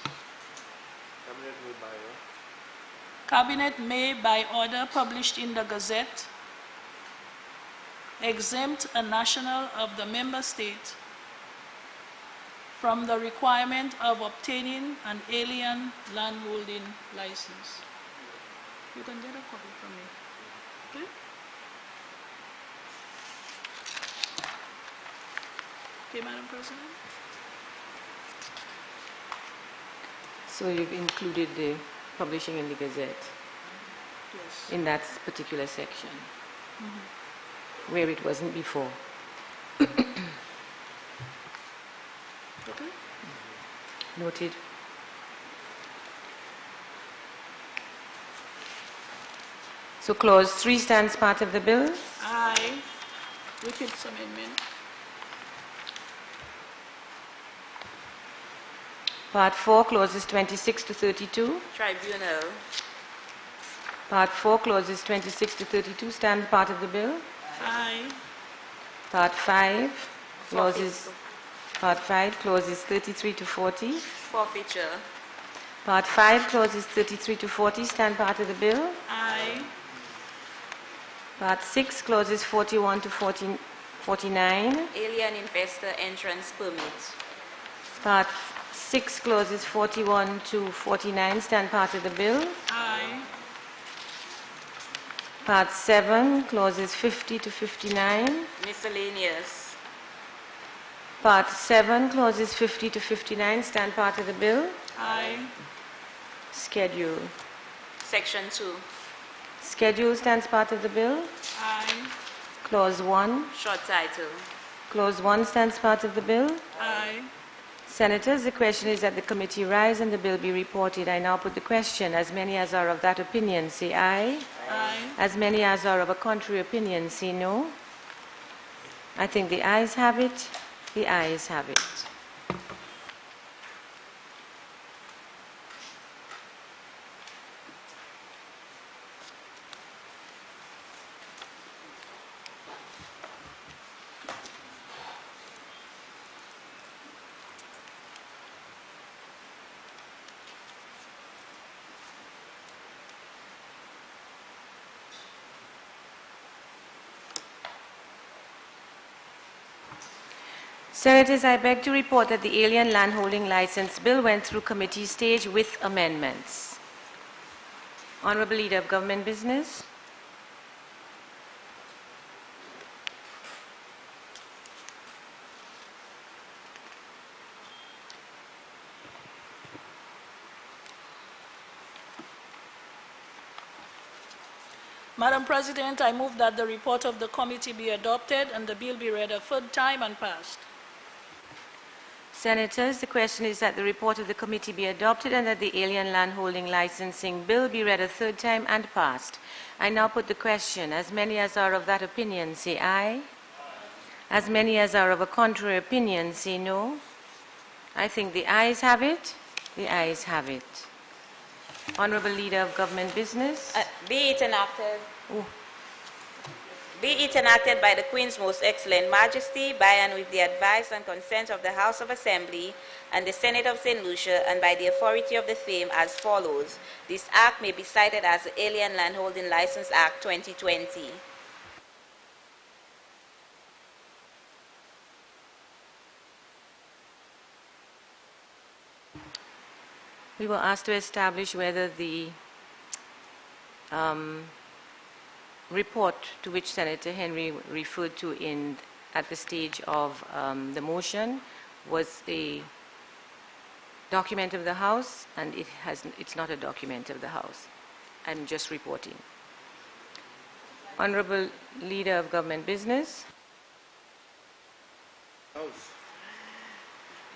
Cabinet may, by order published in the Gazette, exempt a national of the member state from the requirement of obtaining an alien landholding license. You can get a copy from me. Okay? Okay, Madam President? So you've included the publishing in the Gazette Yes. in that particular section, where it wasn't before. Okay? Noted. So clause 3 stands part of the bill. Aye. Ricketts amendment. Part 4, clauses 26 to 32. Tribunal. Part 4, clauses 26 to 32 stand part of the bill. Aye. Part 5, clauses 33 to 40. Forfeiture. Part 5, clauses 33 to 40 stand part of the bill. Aye. Part 6, clauses 41 to 49. Alien investor entrance permit. Part 6, clauses 41 to 49 stand part of the bill. Aye. Part 7, clauses 50 to 59. Miscellaneous. Part 7, clauses 50 to 59 stand part of the bill. Aye. Schedule. Section 2. Schedule stands part of the bill. Aye. Clause 1. Short title. Clause 1 stands part of the bill. Aye. Senators, the question is that the committee rise and the bill be reported. I now put the question. As many as are of that opinion, say aye. Aye. As many as are of a contrary opinion, say no. I think the ayes have it. The ayes have it. Senators, I beg to report that the Alien Landholding License Bill went through committee stage with amendments. Honorable Leader of Government Business. Madam President, I move that the report of the committee be adopted and the bill be read a third time and passed. Senators, the question is that the report of the committee be adopted and that the Alien Landholding Licensing Bill be read a third time and passed. I now put the question. As many as are of that opinion, say aye. As many as are of a contrary opinion, say no. I think the ayes have it. The ayes have it. Honorable Leader of Government Business. Be it enacted. Oh. Be it enacted by the Queen's Most Excellent Majesty, by and with the advice and consent of the House of Assembly and the Senate of St. Lucia, and by the authority of the same as follows. This Act may be cited as the Alien Landholding License Act 2020. We were asked to establish whether the report to which Senator Henry referred to at the stage of the motion was a document of the House, and it's not a document of the House. I'm just reporting. Honorable Leader of Government Business.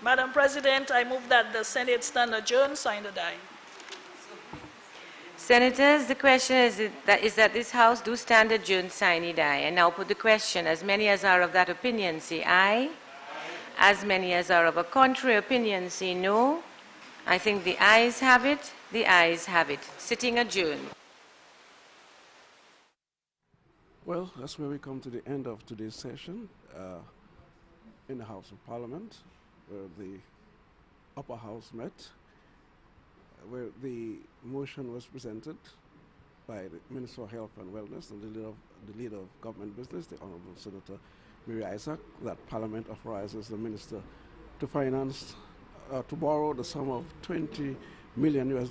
Madam President, I move that the Senate stand adjourned, sign and die. Senators, the question is that this House do stand adjourned, sine die. And now put the question. As many as are of that opinion, say aye. As many as are of a contrary opinion, say no. I think the ayes have it. The ayes have it. Sitting adjourned. Well, that's where we come to the end of today's session in the House of Parliament, where the upper house met, where the motion was presented by the Minister of Health and Wellness and the leader of Government Business, the Honorable Senator Mary Isaac, that Parliament authorizes the Minister to finance, to borrow the sum of $20 million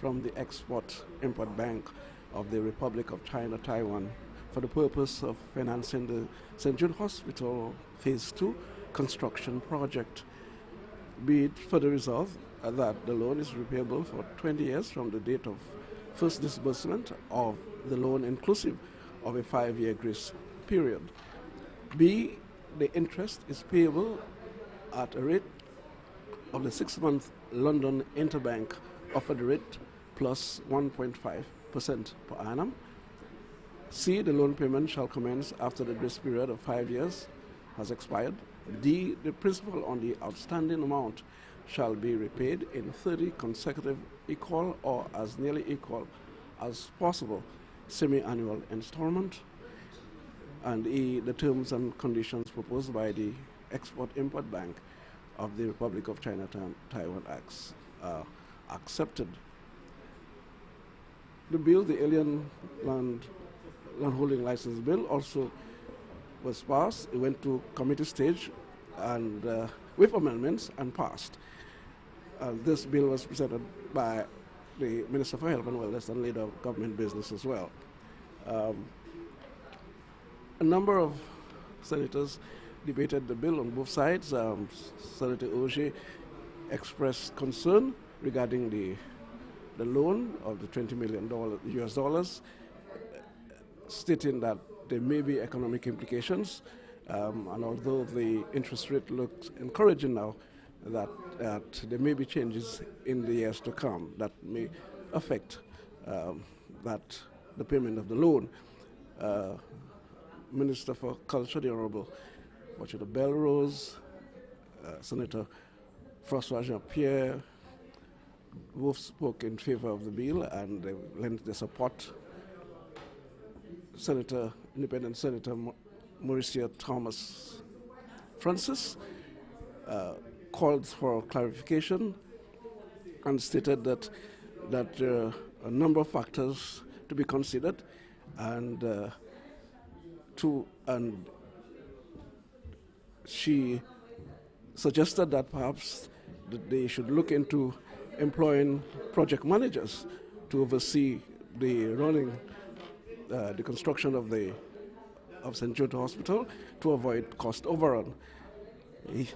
from the Export-Import Bank of the Republic of China, Taiwan, for the purpose of financing the St. Jude Hospital Phase 2 construction project. Be it further resolved that the loan is repayable for 20 years from the date of first disbursement of the loan, inclusive of a 5-year grace period. B, the interest is payable at a rate of the 6-month London Interbank offered rate plus 1.5% per annum. C, the loan payment shall commence after the grace period of 5 years has expired. D, the principal on the outstanding amount shall be repaid in 30 consecutive equal or as nearly equal as possible semi-annual installment. And E, the terms and conditions proposed by the Export-Import Bank of the Republic of China Taiwan Acts are accepted. The bill, the Alien Landholding License Bill, also was passed. It went to committee stage and with amendments and passed. This bill was presented by the Minister for Health and Wellness and Leader of Government Business as well. A number of senators debated the bill on both sides. Senator Oje expressed concern regarding the loan of the $20 million US, stating that there may be economic implications, and although the interest rate looks encouraging now, that there may be changes in the years to come that may affect the payment of the loan. Minister for Culture, the Honorable Belrose, Senator Francois Jean-Pierre, both spoke in favor of the bill and they lent their support. Independent Senator Mauricio Thomas Francis called for clarification and stated that there are a number of factors to be considered, and she suggested that perhaps they should look into employing project managers to oversee the running, the construction of St. Jude Hospital to avoid cost overrun.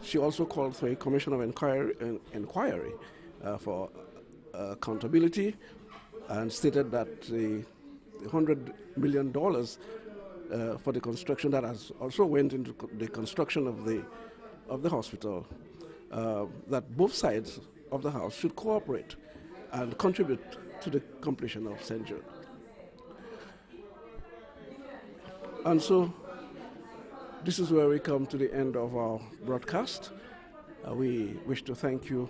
She also called for a commission of inquiry for accountability, and stated that the $100 million for the construction that has also went into the construction of the hospital, that both sides of the House should cooperate and contribute to the completion of St. Jude. And so this is where we come to the end of our broadcast. We wish to thank you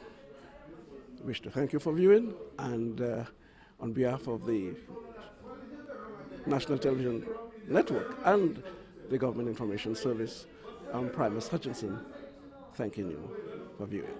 for viewing, and on behalf of the National Television Network and the Government Information Service, I'm Primus Hutchinson, thanking you for viewing.